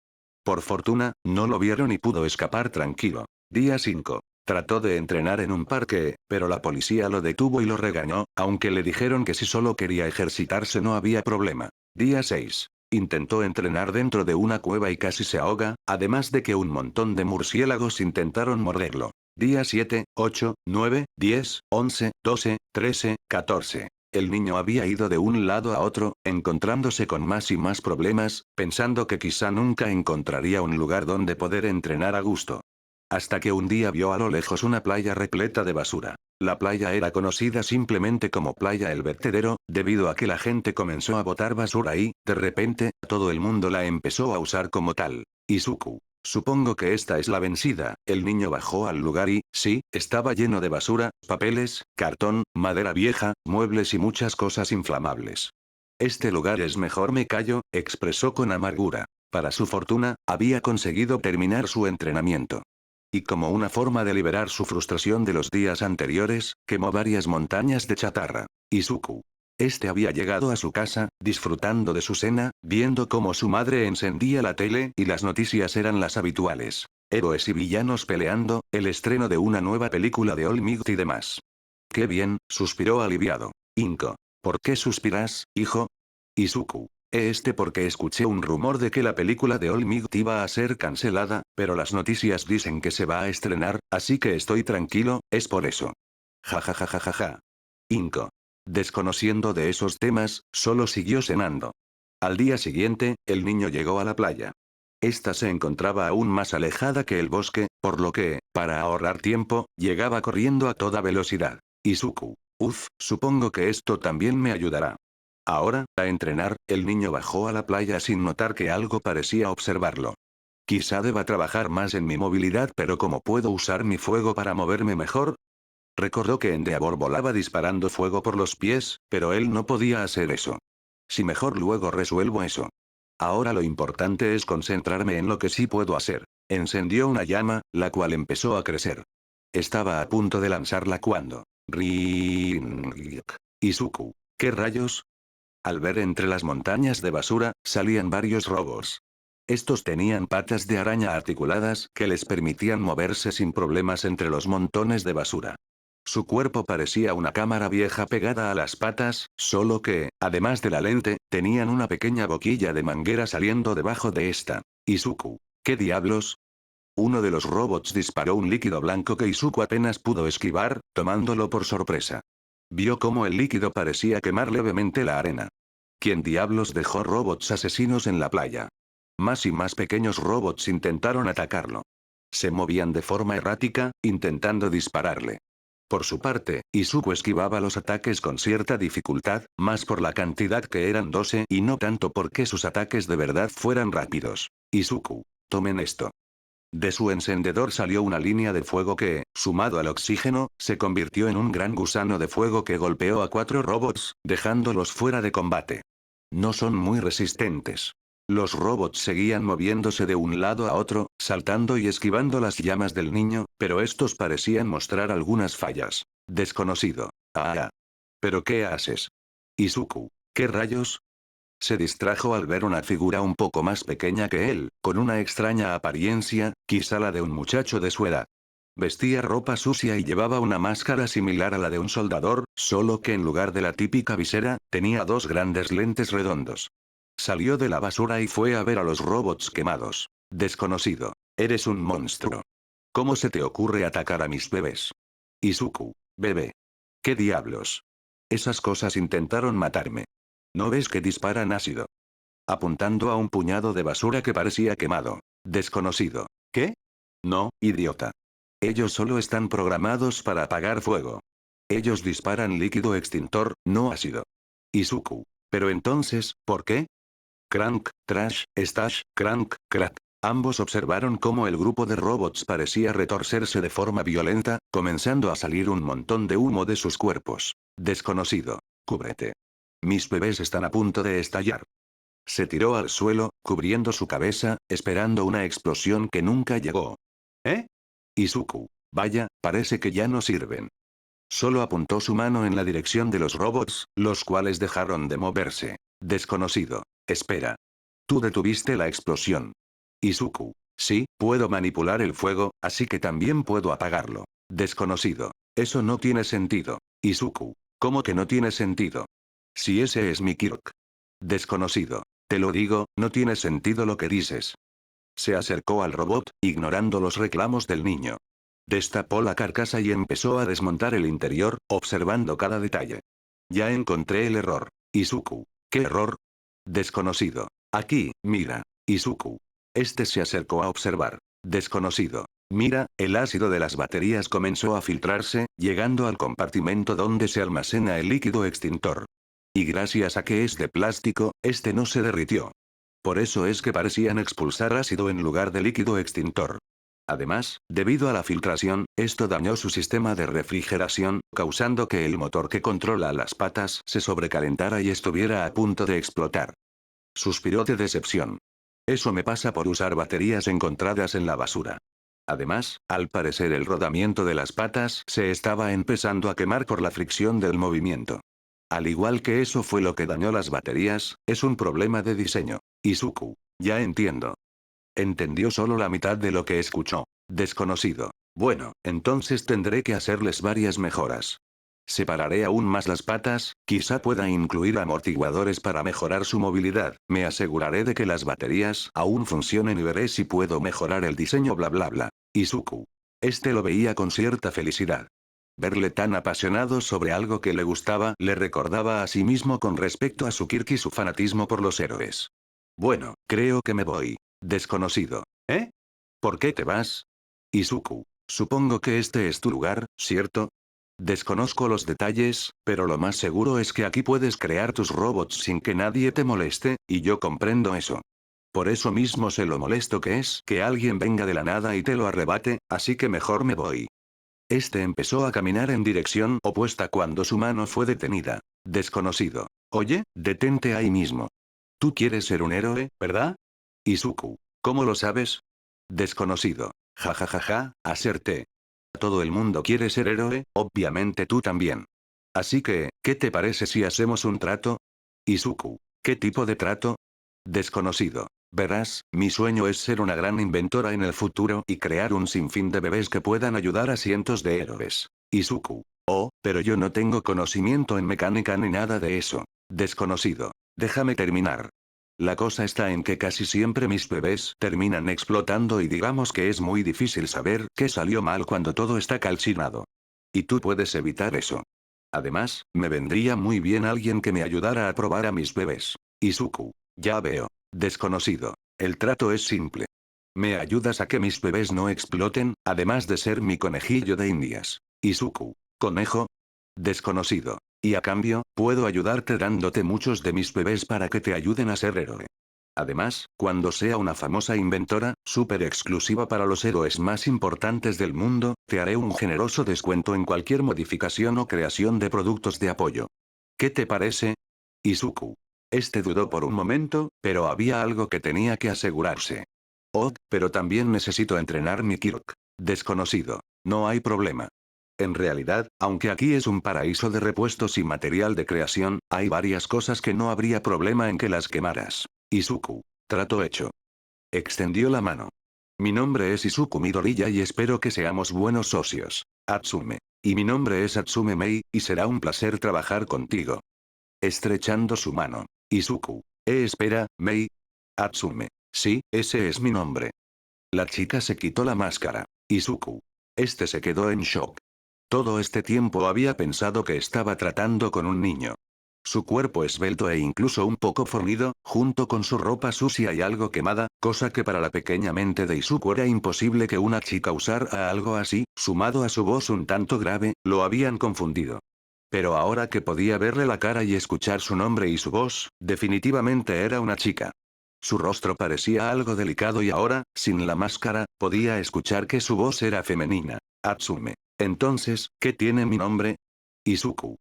S2: Por fortuna, no lo vieron y pudo escapar tranquilo. Día 5. Trató de entrenar en un parque, pero la policía lo detuvo y lo regañó, aunque le dijeron que si solo quería ejercitarse no había problema. Día 6. Intentó entrenar dentro de una cueva y casi se ahoga, además de que un montón de murciélagos intentaron morderlo. Día 7, 8, 9, 10, 11, 12, 13, 14. El niño había ido de un lado a otro, encontrándose con más y más problemas, pensando que quizá nunca encontraría un lugar donde poder entrenar a gusto. Hasta que un día vio a lo lejos una playa repleta de basura. La playa era conocida simplemente como Playa El Vertedero, debido a que la gente comenzó a botar basura y, de repente, todo el mundo la empezó a usar como tal. Izuku. Supongo que esta es la vencida. El niño bajó al lugar y, sí, estaba lleno de basura, papeles, cartón, madera vieja, muebles y muchas cosas inflamables. Este lugar es mejor me callo, expresó con amargura. Para su fortuna, había conseguido terminar su entrenamiento. Y como una forma de liberar su frustración de los días anteriores, quemó varias montañas de chatarra. Izuku. Este había llegado a su casa, disfrutando de su cena, viendo cómo su madre encendía la tele y las noticias eran las habituales. Héroes y villanos peleando, el estreno de una nueva película de All Might y demás. Qué bien, suspiró aliviado. Inko. ¿Por qué suspiras, hijo? Izuku. Porque escuché un rumor de que la película de All Might iba a ser cancelada, pero las noticias dicen que se va a estrenar, así que estoy tranquilo, es por eso. Ja ja ja ja ja ja. Inko. Desconociendo de esos temas, solo siguió cenando. Al día siguiente, el niño llegó a la playa. Esta se encontraba aún más alejada que el bosque, por lo que, para ahorrar tiempo, llegaba corriendo a toda velocidad. Izuku. Supongo que esto también me ayudará. Ahora, a entrenar, el niño bajó a la playa sin notar que algo parecía observarlo. Quizá deba trabajar más en mi movilidad, pero ¿cómo puedo usar mi fuego para moverme mejor? Recordó que Endeavor volaba disparando fuego por los pies, pero él no podía hacer eso. Si mejor luego resuelvo eso. Ahora lo importante es concentrarme en lo que sí puedo hacer. Encendió una llama, la cual empezó a crecer. Estaba a punto de lanzarla cuando... Izuku. ¿Qué rayos? Al ver entre las montañas de basura, salían varios robots. Estos tenían patas de araña articuladas que les permitían moverse sin problemas entre los montones de basura. Su cuerpo parecía una cámara vieja pegada a las patas, solo que, además de la lente, tenían una pequeña boquilla de manguera saliendo debajo de esta. Izuku. ¿Qué diablos? Uno de los robots disparó un líquido blanco que Izuku apenas pudo esquivar, tomándolo por sorpresa. Vio cómo el líquido parecía quemar levemente la arena. ¿Quién diablos dejó robots asesinos en la playa? Más y más pequeños robots intentaron atacarlo. Se movían de forma errática, intentando dispararle. Por su parte, Izuku esquivaba los ataques con cierta dificultad, más por la cantidad que eran 12 y no tanto porque sus ataques de verdad fueran rápidos. Izuku, tomen esto. De su encendedor salió una línea de fuego que, sumado al oxígeno, se convirtió en un gran gusano de fuego que golpeó a 4 robots, dejándolos fuera de combate. No son muy resistentes. Los robots seguían moviéndose de un lado a otro, saltando y esquivando las llamas del niño, pero estos parecían mostrar algunas fallas. Desconocido. Ah. ¿Pero qué haces? Izuku. ¿Qué rayos? Se distrajo al ver una figura un poco más pequeña que él, con una extraña apariencia, quizá la de un muchacho de su edad. Vestía ropa sucia y llevaba una máscara similar a la de un soldador, solo que en lugar de la típica visera, tenía 2 grandes lentes redondos. Salió de la basura y fue a ver a los robots quemados. Desconocido. Eres un monstruo. ¿Cómo se te ocurre atacar a mis bebés? Izuku. Bebé. ¿Qué diablos? Esas cosas intentaron matarme. ¿No ves que disparan ácido? Apuntando a un puñado de basura que parecía quemado. Desconocido. ¿Qué? No, idiota. Ellos solo están programados para apagar fuego. Ellos disparan líquido extintor, no ácido. Izuku. Pero entonces, ¿por qué? Crank, Trash, Stash, Crank, Crack. Ambos observaron cómo el grupo de robots parecía retorcerse de forma violenta, comenzando a salir un montón de humo de sus cuerpos. Desconocido. Cúbrete. Mis bebés están a punto de estallar. Se tiró al suelo, cubriendo su cabeza, esperando una explosión que nunca llegó. ¿Eh? Izuku. Vaya, parece que ya no sirven. Solo apuntó su mano en la dirección de los robots, los cuales dejaron de moverse. Desconocido. Espera. Tú detuviste la explosión. Izuku. Sí, puedo manipular el fuego, así que también puedo apagarlo. Desconocido. Eso no tiene sentido. Izuku. ¿Cómo que no tiene sentido? Si ese es mi Kirk. Desconocido. Te lo digo, no tiene sentido lo que dices. Se acercó al robot, ignorando los reclamos del niño. Destapó la carcasa y empezó a desmontar el interior, observando cada detalle. Ya encontré el error. Izuku. ¿Qué error? Desconocido. Aquí, mira. Izuku. Este se acercó a observar. Desconocido. Mira, el ácido de las baterías comenzó a filtrarse, llegando al compartimento donde se almacena el líquido extintor. Y gracias a que es de plástico, este no se derritió. Por eso es que parecían expulsar ácido en lugar de líquido extintor. Además, debido a la filtración, esto dañó su sistema de refrigeración, causando que el motor que controla las patas se sobrecalentara y estuviera a punto de explotar. Suspiró de decepción. Eso me pasa por usar baterías encontradas en la basura. Además, al parecer el rodamiento de las patas se estaba empezando a quemar por la fricción del movimiento. Al igual que eso fue lo que dañó las baterías, es un problema de diseño. Izuku. Ya entiendo. Entendió solo la mitad de lo que escuchó. Desconocido. Bueno, entonces tendré que hacerles varias mejoras. Separaré aún más las patas, quizá pueda incluir amortiguadores para mejorar su movilidad, me aseguraré de que las baterías aún funcionen y veré si puedo mejorar el diseño bla bla bla. Izuku. Este lo veía con cierta felicidad. Verle tan apasionado sobre algo que le gustaba le recordaba a sí mismo con respecto a su Kirk y su fanatismo por los héroes. Bueno, creo que me voy. Desconocido. ¿Eh? ¿Por qué te vas? Izuku. Supongo que este es tu lugar, ¿cierto? Desconozco los detalles, pero lo más seguro es que aquí puedes crear tus robots sin que nadie te moleste, y yo comprendo eso. Por eso mismo sé lo molesto que es que alguien venga de la nada y te lo arrebate, así que mejor me voy. Este empezó a caminar en dirección opuesta cuando su mano fue detenida. Desconocido. Oye, detente ahí mismo. Tú quieres ser un héroe, ¿verdad? Izuku. ¿Cómo lo sabes? Desconocido. Ja ja ja ja, acerté. Todo el mundo quiere ser héroe, obviamente tú también. Así que, ¿qué te parece si hacemos un trato? Izuku. ¿Qué tipo de trato? Desconocido. Verás, mi sueño es ser una gran inventora en el futuro y crear un sinfín de bebés que puedan ayudar a cientos de héroes. Izuku. Oh, pero yo no tengo conocimiento en mecánica ni nada de eso. Desconocido. Déjame terminar. La cosa está en que casi siempre mis bebés terminan explotando y digamos que es muy difícil saber qué salió mal cuando todo está calcinado. Y tú puedes evitar eso. Además, me vendría muy bien alguien que me ayudara a probar a mis bebés. Izuku. Ya veo. Desconocido. El trato es simple. Me ayudas a que mis bebés no exploten, además de ser mi conejillo de indias. Izuku. ¿Conejo? Desconocido. Y a cambio, puedo ayudarte dándote muchos de mis bebés para que te ayuden a ser héroe. Además, cuando sea una famosa inventora, súper exclusiva para los héroes más importantes del mundo, te haré un generoso descuento en cualquier modificación o creación de productos de apoyo. ¿Qué te parece? Izuku. Este dudó por un momento, pero había algo que tenía que asegurarse. Oh, pero también necesito entrenar mi Kirk. Desconocido. No hay problema. En realidad, aunque aquí es un paraíso de repuestos y material de creación, hay varias cosas que no habría problema en que las quemaras. Izuku. Trato hecho. Extendió la mano. Mi nombre es Izuku Midoriya y espero que seamos buenos socios. Atsume. Y mi nombre es Atsume Mei, y será un placer trabajar contigo. Estrechando su mano. Izuku. Espera, Mei. Atsume. Sí, ese es mi nombre. La chica se quitó la máscara. Izuku. Este se quedó en shock. Todo este tiempo había pensado que estaba tratando con un niño. Su cuerpo esbelto e incluso un poco fornido, junto con su ropa sucia y algo quemada, cosa que para la pequeña mente de Izuku era imposible que una chica usara algo así, sumado a su voz un tanto grave, lo habían confundido. Pero ahora que podía verle la cara y escuchar su nombre y su voz, definitivamente era una chica. Su rostro parecía algo delicado y ahora, sin la máscara, podía escuchar que su voz era femenina. Atsume. Entonces, ¿qué tiene mi nombre? Izuku.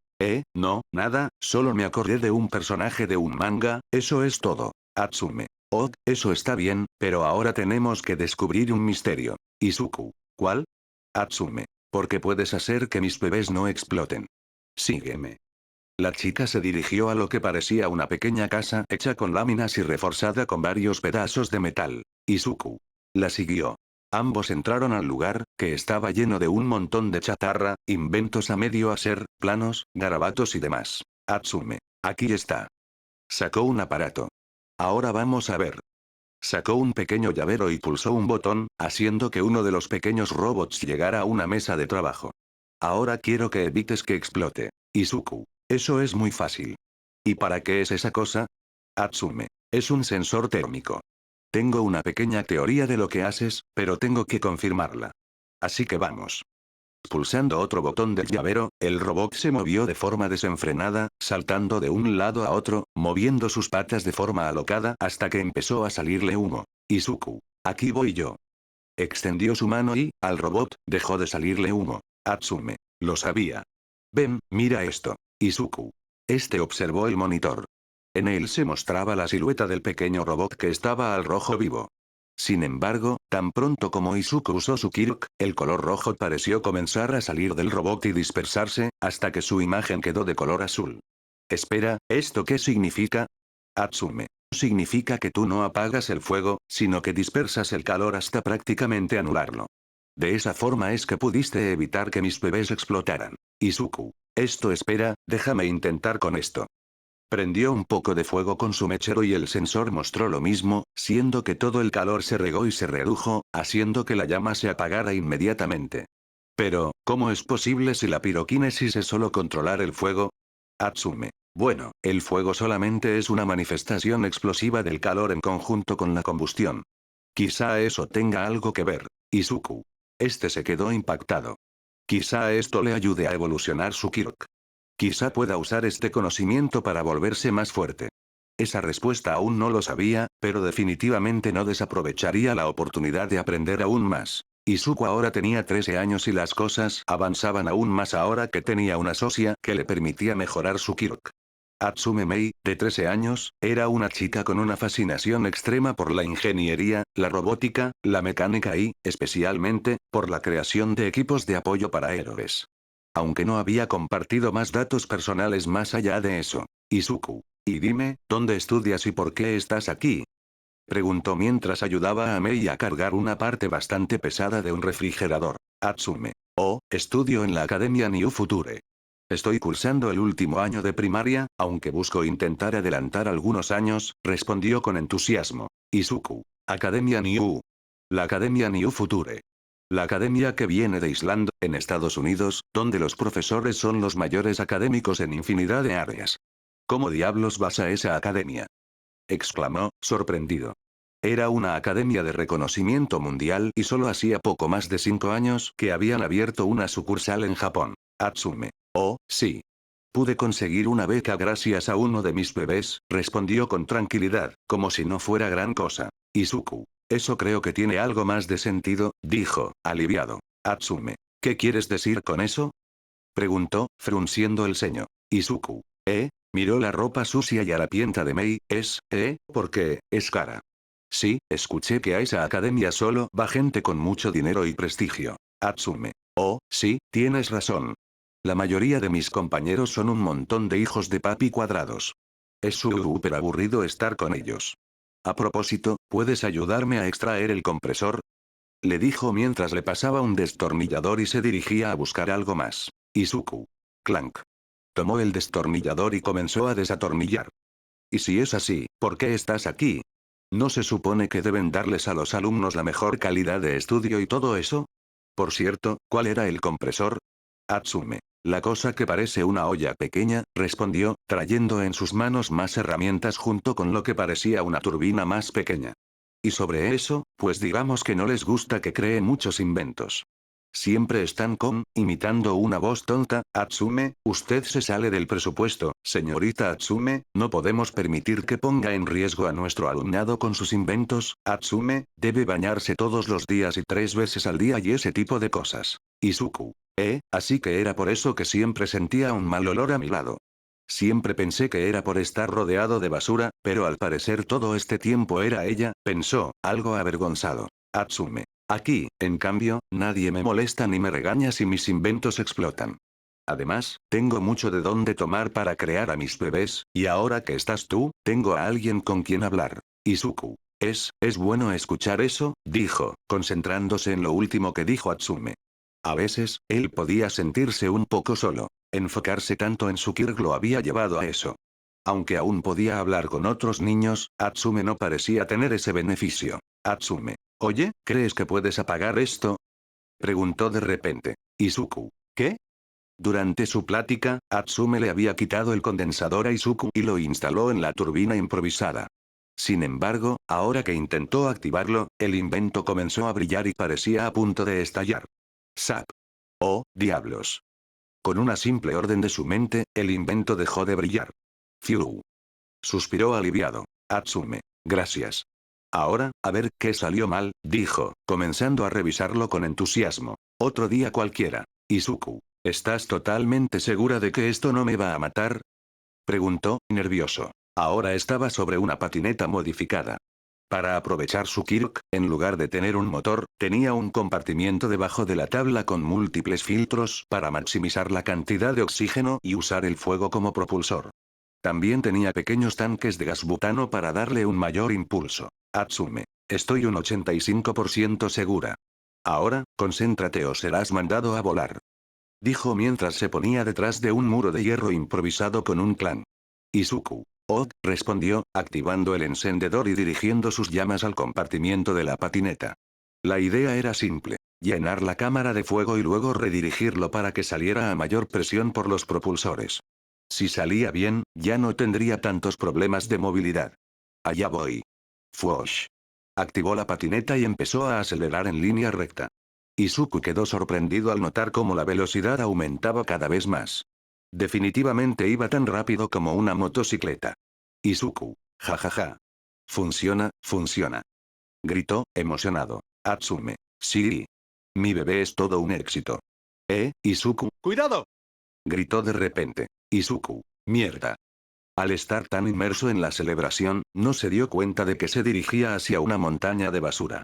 S2: No, nada, solo me acordé de un personaje de un manga, eso es todo. Atsume. Oh, eso está bien, pero ahora tenemos que descubrir un misterio. Izuku. ¿Cuál? Atsume. Porque puedes hacer que mis bebés no exploten. Sígueme. La chica se dirigió a lo que parecía una pequeña casa hecha con láminas y reforzada con varios pedazos de metal. Izuku. La siguió. Ambos entraron al lugar, que estaba lleno de un montón de chatarra, inventos a medio hacer, planos, garabatos y demás. Atsume. Aquí está. Sacó un aparato. Ahora vamos a ver. Sacó un pequeño llavero y pulsó un botón, haciendo que uno de los pequeños robots llegara a una mesa de trabajo. Ahora quiero que evites que explote. Izuku. Eso es muy fácil. ¿Y para qué es esa cosa? Atsume. Es un sensor térmico. Tengo una pequeña teoría de lo que haces, pero tengo que confirmarla. Así que vamos. Pulsando otro botón del llavero, el robot se movió de forma desenfrenada, saltando de un lado a otro, moviendo sus patas de forma alocada hasta que empezó a salirle humo. Izuku. Aquí voy yo. Extendió su mano y, al robot, dejó de salirle humo. Atsume. Lo sabía. Ven, mira esto. Izuku. Este observó el monitor. En él se mostraba la silueta del pequeño robot que estaba al rojo vivo. Sin embargo, tan pronto como Izuku usó su Kirk, el color rojo pareció comenzar a salir del robot y dispersarse, hasta que su imagen quedó de color azul. Espera, ¿esto qué significa? Atsume. Significa que tú no apagas el fuego, sino que dispersas el calor hasta prácticamente anularlo. De esa forma es que pudiste evitar que mis bebés explotaran. Izuku. Esto espera, déjame intentar con esto. Prendió un poco de fuego con su mechero y el sensor mostró lo mismo, siendo que todo el calor se regó y se redujo, haciendo que la llama se apagara inmediatamente. Pero, ¿cómo es posible si la piroquinesis es solo controlar el fuego? Atsume. Bueno, el fuego solamente es una manifestación explosiva del calor en conjunto con la combustión. Quizá eso tenga algo que ver. Izuku. Este se quedó impactado. Quizá esto le ayude a evolucionar su Kirk. Quizá pueda usar este conocimiento para volverse más fuerte. Esa respuesta aún no lo sabía, pero definitivamente no desaprovecharía la oportunidad de aprender aún más. Izuku ahora tenía 13 años y las cosas avanzaban aún más ahora que tenía una socia que le permitía mejorar su Kirk. Atsume Mei, de 13 años, era una chica con una fascinación extrema por la ingeniería, la robótica, la mecánica y, especialmente, por la creación de equipos de apoyo para héroes. Aunque no había compartido más datos personales más allá de eso. Izuku. Y dime, ¿dónde estudias y por qué estás aquí? Preguntó mientras ayudaba a Mei a cargar una parte bastante pesada de un refrigerador. Atsume. Oh, estudio en la Academia New Future. Estoy cursando el último año de primaria, aunque busco intentar adelantar algunos años, respondió con entusiasmo. Izuku. Academia New. La Academia New Future. La academia que viene de Island, en Estados Unidos, donde los profesores son los mayores académicos en infinidad de áreas. ¿Cómo diablos vas a esa academia? Exclamó, sorprendido. Era una academia de reconocimiento mundial y solo hacía poco más de 5 años que habían abierto una sucursal en Japón. Atsume. Oh, sí. Pude conseguir una beca gracias a uno de mis bebés, respondió con tranquilidad, como si no fuera gran cosa. Izuku. Eso creo que tiene algo más de sentido, dijo, aliviado. Atsume. ¿Qué quieres decir con eso? Preguntó, frunciendo el ceño. Izuku. Miró la ropa sucia y harapienta de Mei, porque, es cara. Sí, escuché que a esa academia solo va gente con mucho dinero y prestigio. Atsume. Oh, sí, tienes razón. La mayoría de mis compañeros son un montón de hijos de papi cuadrados. Es súper aburrido estar con ellos. A propósito, ¿puedes ayudarme a extraer el compresor? Le dijo mientras le pasaba un destornillador y se dirigía a buscar algo más. Izuku. Clank. Tomó el destornillador y comenzó a desatornillar. Y si es así, ¿por qué estás aquí? ¿No se supone que deben darles a los alumnos la mejor calidad de estudio y todo eso? Por cierto, ¿cuál era el compresor? Atsume. La cosa que parece una olla pequeña, respondió, trayendo en sus manos más herramientas junto con lo que parecía una turbina más pequeña. Y sobre eso, pues digamos que no les gusta que cree muchos inventos. Siempre están imitando una voz tonta. Atsume, usted se sale del presupuesto, señorita Atsume, no podemos permitir que ponga en riesgo a nuestro alumnado con sus inventos. Atsume, debe bañarse todos los días y 3 veces al día y ese tipo de cosas. Izuku. Así que era por eso que siempre sentía un mal olor a mi lado. Siempre pensé que era por estar rodeado de basura, pero al parecer todo este tiempo era ella, pensó, algo avergonzado. Atsume. Aquí, en cambio, nadie me molesta ni me regaña si mis inventos explotan. Además, tengo mucho de dónde tomar para crear a mis bebés, y ahora que estás tú, tengo a alguien con quien hablar. Izuku. Es bueno escuchar eso, dijo, concentrándose en lo último que dijo Atsume. A veces, él podía sentirse un poco solo. Enfocarse tanto en su Kirk lo había llevado a eso. Aunque aún podía hablar con otros niños, Atsume no parecía tener ese beneficio. Atsume. Oye, ¿crees que puedes apagar esto? Preguntó de repente. Izuku. ¿Qué? Durante su plática, Atsume le había quitado el condensador a Izuku y lo instaló en la turbina improvisada. Sin embargo, ahora que intentó activarlo, el invento comenzó a brillar y parecía a punto de estallar. ¡Sap! ¡Oh, diablos! Con una simple orden de su mente, el invento dejó de brillar. ¡Fiu! Suspiró aliviado. Atsume. Gracias. Ahora, a ver qué salió mal, dijo, comenzando a revisarlo con entusiasmo. Otro día cualquiera. Izuku. ¿Estás totalmente segura de que esto no me va a matar? Preguntó, nervioso. Ahora estaba sobre una patineta modificada. Para aprovechar su Kirk, en lugar de tener un motor, tenía un compartimiento debajo de la tabla con múltiples filtros para maximizar la cantidad de oxígeno y usar el fuego como propulsor. También tenía pequeños tanques de gas butano para darle un mayor impulso. Atsume. Estoy un 85% segura. Ahora, concéntrate o serás mandado a volar. Dijo mientras se ponía detrás de un muro de hierro improvisado con un clan. Izuku. Respondió, activando el encendedor y dirigiendo sus llamas al compartimiento de la patineta. La idea era simple. Llenar la cámara de fuego y luego redirigirlo para que saliera a mayor presión por los propulsores. Si salía bien, ya no tendría tantos problemas de movilidad. Allá voy. Fuosh. Activó la patineta y empezó a acelerar en línea recta. Izuku quedó sorprendido al notar cómo la velocidad aumentaba cada vez más. Definitivamente iba tan rápido como una motocicleta. Izuku. Jajaja. Funciona, funciona. Gritó, emocionado. Atsume. Sí. Mi bebé es todo un éxito. Izuku. ¡Cuidado! Gritó de repente. Izuku. Mierda. Al estar tan inmerso en la celebración, no se dio cuenta de que se dirigía hacia una montaña de basura.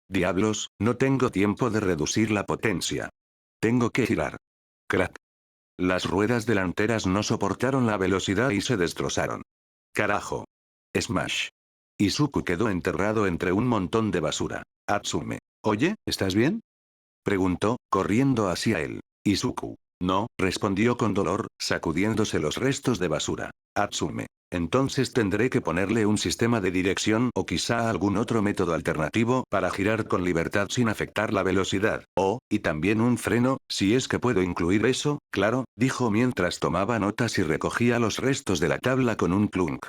S2: Diablos, no tengo tiempo de reducir la potencia. Tengo que girar. Crack. Las ruedas delanteras no soportaron la velocidad y se destrozaron. Carajo. Smash. Izuku quedó enterrado entre un montón de basura. Atsume. Oye, ¿estás bien? Preguntó, corriendo hacia él. Izuku. No, respondió con dolor, sacudiéndose los restos de basura. Atsume. Entonces tendré que ponerle un sistema de dirección o quizá algún otro método alternativo para girar con libertad sin afectar la velocidad. Y también un freno, si es que puedo incluir eso, claro, dijo mientras tomaba notas y recogía los restos de la tabla con un clunk.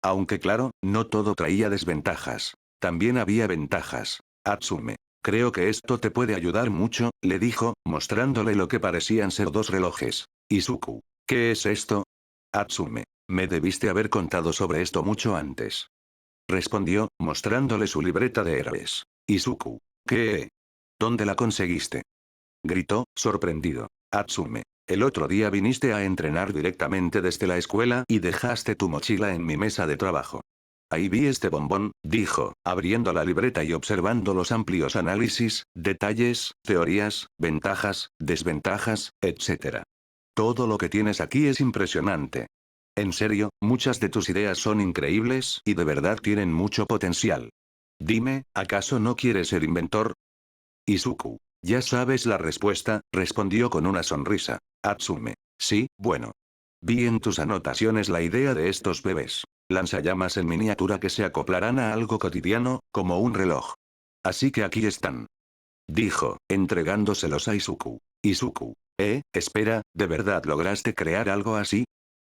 S2: Aunque claro, no todo traía desventajas. También había ventajas. Atsume. Creo que esto te puede ayudar mucho, le dijo, mostrándole lo que parecían ser dos relojes. Izuku. ¿Qué es esto? Atsume. Me debiste haber contado sobre esto mucho antes. Respondió, mostrándole su libreta de héroes. Izuku. ¿Qué? ¿Dónde la conseguiste? Gritó, sorprendido. Atsume. El otro día viniste a entrenar directamente desde la escuela y dejaste tu mochila en mi mesa de trabajo. Ahí vi este bombón, dijo, abriendo la libreta y observando los amplios análisis, detalles, teorías, ventajas, desventajas, etc. Todo lo que tienes aquí es impresionante. En serio, muchas de tus ideas son increíbles y de verdad tienen mucho potencial. Dime, ¿acaso no quieres ser inventor? Izuku. Ya sabes la respuesta, respondió con una sonrisa. Atsume. Sí, bueno. Vi en tus anotaciones la idea de estos bebés. Lanzallamas en miniatura que se acoplarán a algo cotidiano, como un reloj. Así que aquí están. Dijo, entregándoselos a Izuku. Izuku. Espera, ¿de verdad lograste crear algo así?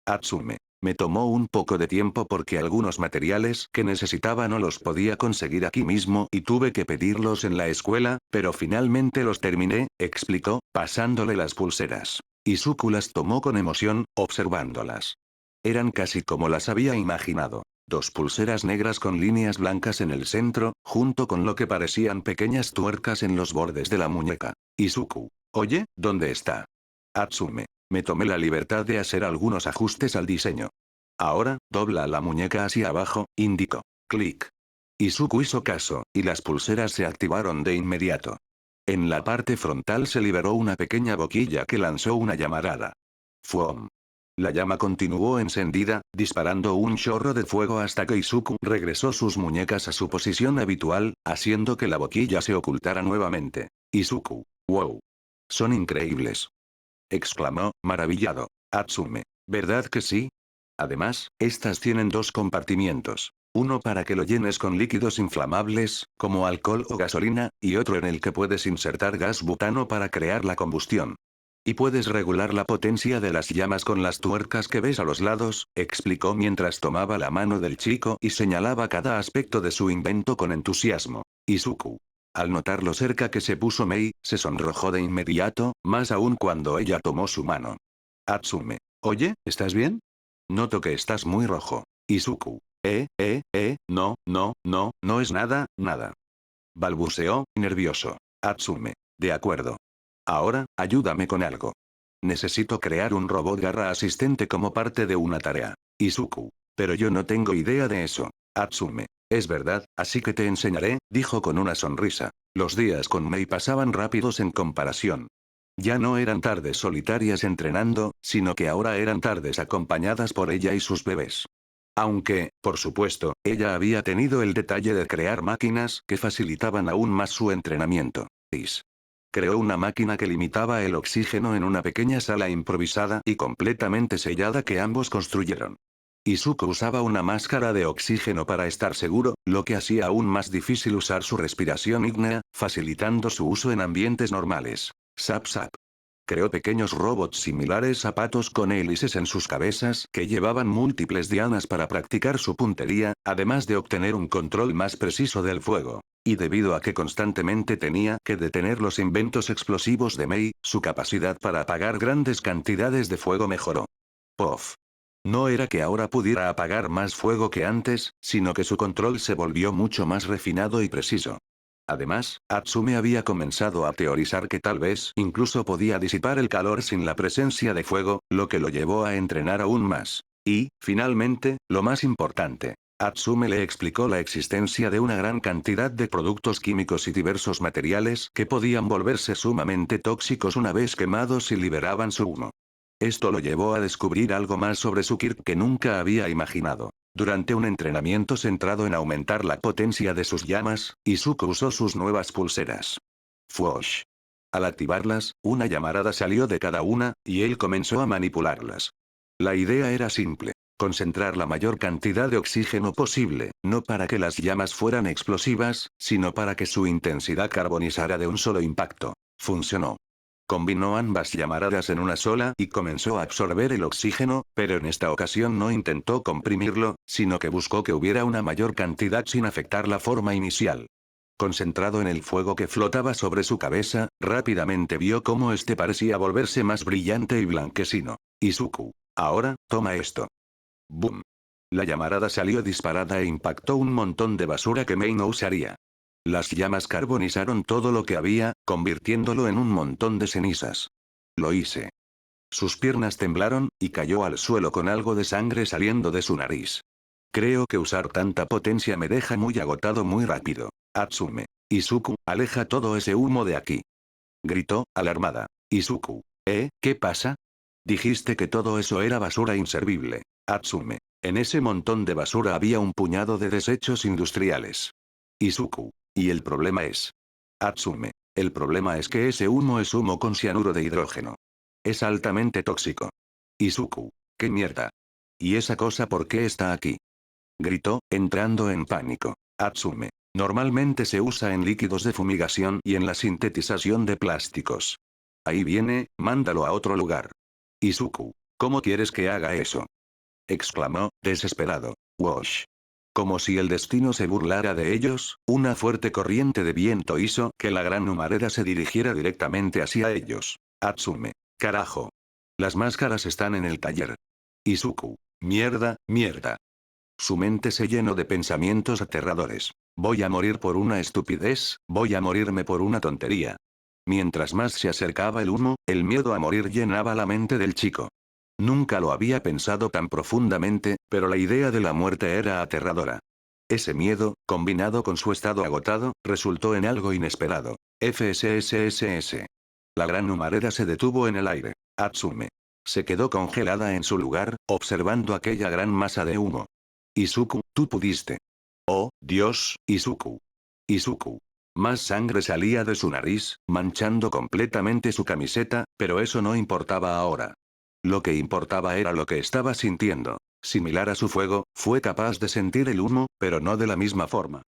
S2: Atsume. Me tomó un poco de tiempo porque algunos materiales que necesitaba no los podía conseguir aquí mismo y tuve que pedirlos en la escuela, pero finalmente los terminé, explicó, pasándole las pulseras. Izuku las tomó con emoción, observándolas. Eran casi como las había imaginado. Dos pulseras negras con líneas blancas en el centro, junto con lo que parecían pequeñas tuercas en los bordes de la muñeca. Izuku. Oye, ¿dónde está? Atsume. Me tomé la libertad de hacer algunos ajustes al diseño. Ahora, dobla la muñeca hacia abajo, indicó. Clic. Izuku hizo caso, y las pulseras se activaron de inmediato. En la parte frontal se liberó una pequeña boquilla que lanzó una llamarada. ¡Fuom! La llama continuó encendida, disparando un chorro de fuego hasta que Izuku regresó sus muñecas a su posición habitual, haciendo que la boquilla se ocultara nuevamente. Izuku. ¡Wow! Son increíbles. Exclamó, maravillado. Atsume. ¿Verdad que sí? Además, estas tienen dos compartimientos. Uno para que lo llenes con líquidos inflamables, como alcohol o gasolina, y otro en el que puedes insertar gas butano para crear la combustión. Y puedes regular la potencia de las llamas con las tuercas que ves a los lados, explicó mientras tomaba la mano del chico y señalaba cada aspecto de su invento con entusiasmo. Izuku. Al notar lo cerca que se puso Mei, se sonrojó de inmediato, más aún cuando ella tomó su mano. Atsume. Oye, ¿estás bien? Noto que estás muy rojo. Izuku. No es nada, nada. Balbuceó, nervioso. Atsume. De acuerdo. Ahora, ayúdame con algo. Necesito crear un robot garra asistente como parte de una tarea. Izuku. Pero yo no tengo idea de eso. Atsume. Es verdad, así que te enseñaré, dijo con una sonrisa. Los días con Mei pasaban rápidos en comparación. Ya no eran tardes solitarias entrenando, sino que ahora eran tardes acompañadas por ella y sus bebés. Aunque, por supuesto, ella había tenido el detalle de crear máquinas que facilitaban aún más su entrenamiento. Creó una máquina que limitaba el oxígeno en una pequeña sala improvisada y completamente sellada que ambos construyeron. Izuku usaba una máscara de oxígeno para estar seguro, lo que hacía aún más difícil usar su respiración ígnea, facilitando su uso en ambientes normales. Sap Sap. Creó pequeños robots similares a patos con hélices en sus cabezas que llevaban múltiples dianas para practicar su puntería, además de obtener un control más preciso del fuego. Y debido a que constantemente tenía que detener los inventos explosivos de Mei, su capacidad para apagar grandes cantidades de fuego mejoró. Puff. No era que ahora pudiera apagar más fuego que antes, sino que su control se volvió mucho más refinado y preciso. Además, Atsume había comenzado a teorizar que tal vez incluso podía disipar el calor sin la presencia de fuego, lo que lo llevó a entrenar aún más. Y, finalmente, lo más importante. Atsume le explicó la existencia de una gran cantidad de productos químicos y diversos materiales que podían volverse sumamente tóxicos una vez quemados y liberaban su humo. Esto lo llevó a descubrir algo más sobre su Kirk que nunca había imaginado. Durante un entrenamiento centrado en aumentar la potencia de sus llamas, Izuku usó sus nuevas pulseras. Fwosh. Al activarlas, una llamarada salió de cada una, y él comenzó a manipularlas. La idea era simple. Concentrar la mayor cantidad de oxígeno posible, no para que las llamas fueran explosivas, sino para que su intensidad carbonizara de un solo impacto. Funcionó. Combinó ambas llamaradas en una sola y comenzó a absorber el oxígeno, pero en esta ocasión no intentó comprimirlo, sino que buscó que hubiera una mayor cantidad sin afectar la forma inicial. Concentrado en el fuego que flotaba sobre su cabeza, rápidamente vio cómo este parecía volverse más brillante y blanquecino. Izuku, ahora, toma esto. ¡Boom! La llamarada salió disparada e impactó un montón de basura que Mei no usaría. Las llamas carbonizaron todo lo que había, convirtiéndolo en un montón de cenizas. Lo hice. Sus piernas temblaron, y cayó al suelo con algo de sangre saliendo de su nariz. Creo que usar tanta potencia me deja muy agotado muy rápido. Atsume. Izuku, aleja todo ese humo de aquí. Gritó, alarmada. Izuku. ¿Qué pasa? Dijiste que todo eso era basura inservible. Atsume. En ese montón de basura había un puñado de desechos industriales. Izuku. Y el problema es. Atsume. El problema es que ese humo es humo con cianuro de hidrógeno. Es altamente tóxico. Izuku. ¿Qué mierda? ¿Y esa cosa por qué está aquí? Gritó, entrando en pánico. Atsume. Normalmente se usa en líquidos de fumigación y en la sintetización de plásticos. Ahí viene, mándalo a otro lugar. Izuku. ¿Cómo quieres que haga eso? Exclamó, desesperado. Wash. Como si el destino se burlara de ellos, una fuerte corriente de viento hizo que la gran humareda se dirigiera directamente hacia ellos. Atsume. Carajo. Las máscaras están en el taller. Izuku. Mierda, mierda. Su mente se llenó de pensamientos aterradores. Voy a morir por una estupidez, voy a morirme por una tontería. Mientras más se acercaba el humo, el miedo a morir llenaba la mente del chico. Nunca lo había pensado tan profundamente, pero la idea de la muerte era aterradora. Ese miedo, combinado con su estado agotado, resultó en algo inesperado. FSSSS. La gran humareda se detuvo en el aire. Atsume. Se quedó congelada en su lugar, observando aquella gran masa de humo. Izuku, tú pudiste. Oh, Dios, Izuku. Izuku. Más sangre salía de su nariz, manchando completamente su camiseta, pero eso no importaba ahora. Lo que importaba era lo que estaba sintiendo. Similar a su fuego, fue capaz de sentir el humo, pero no de la misma forma.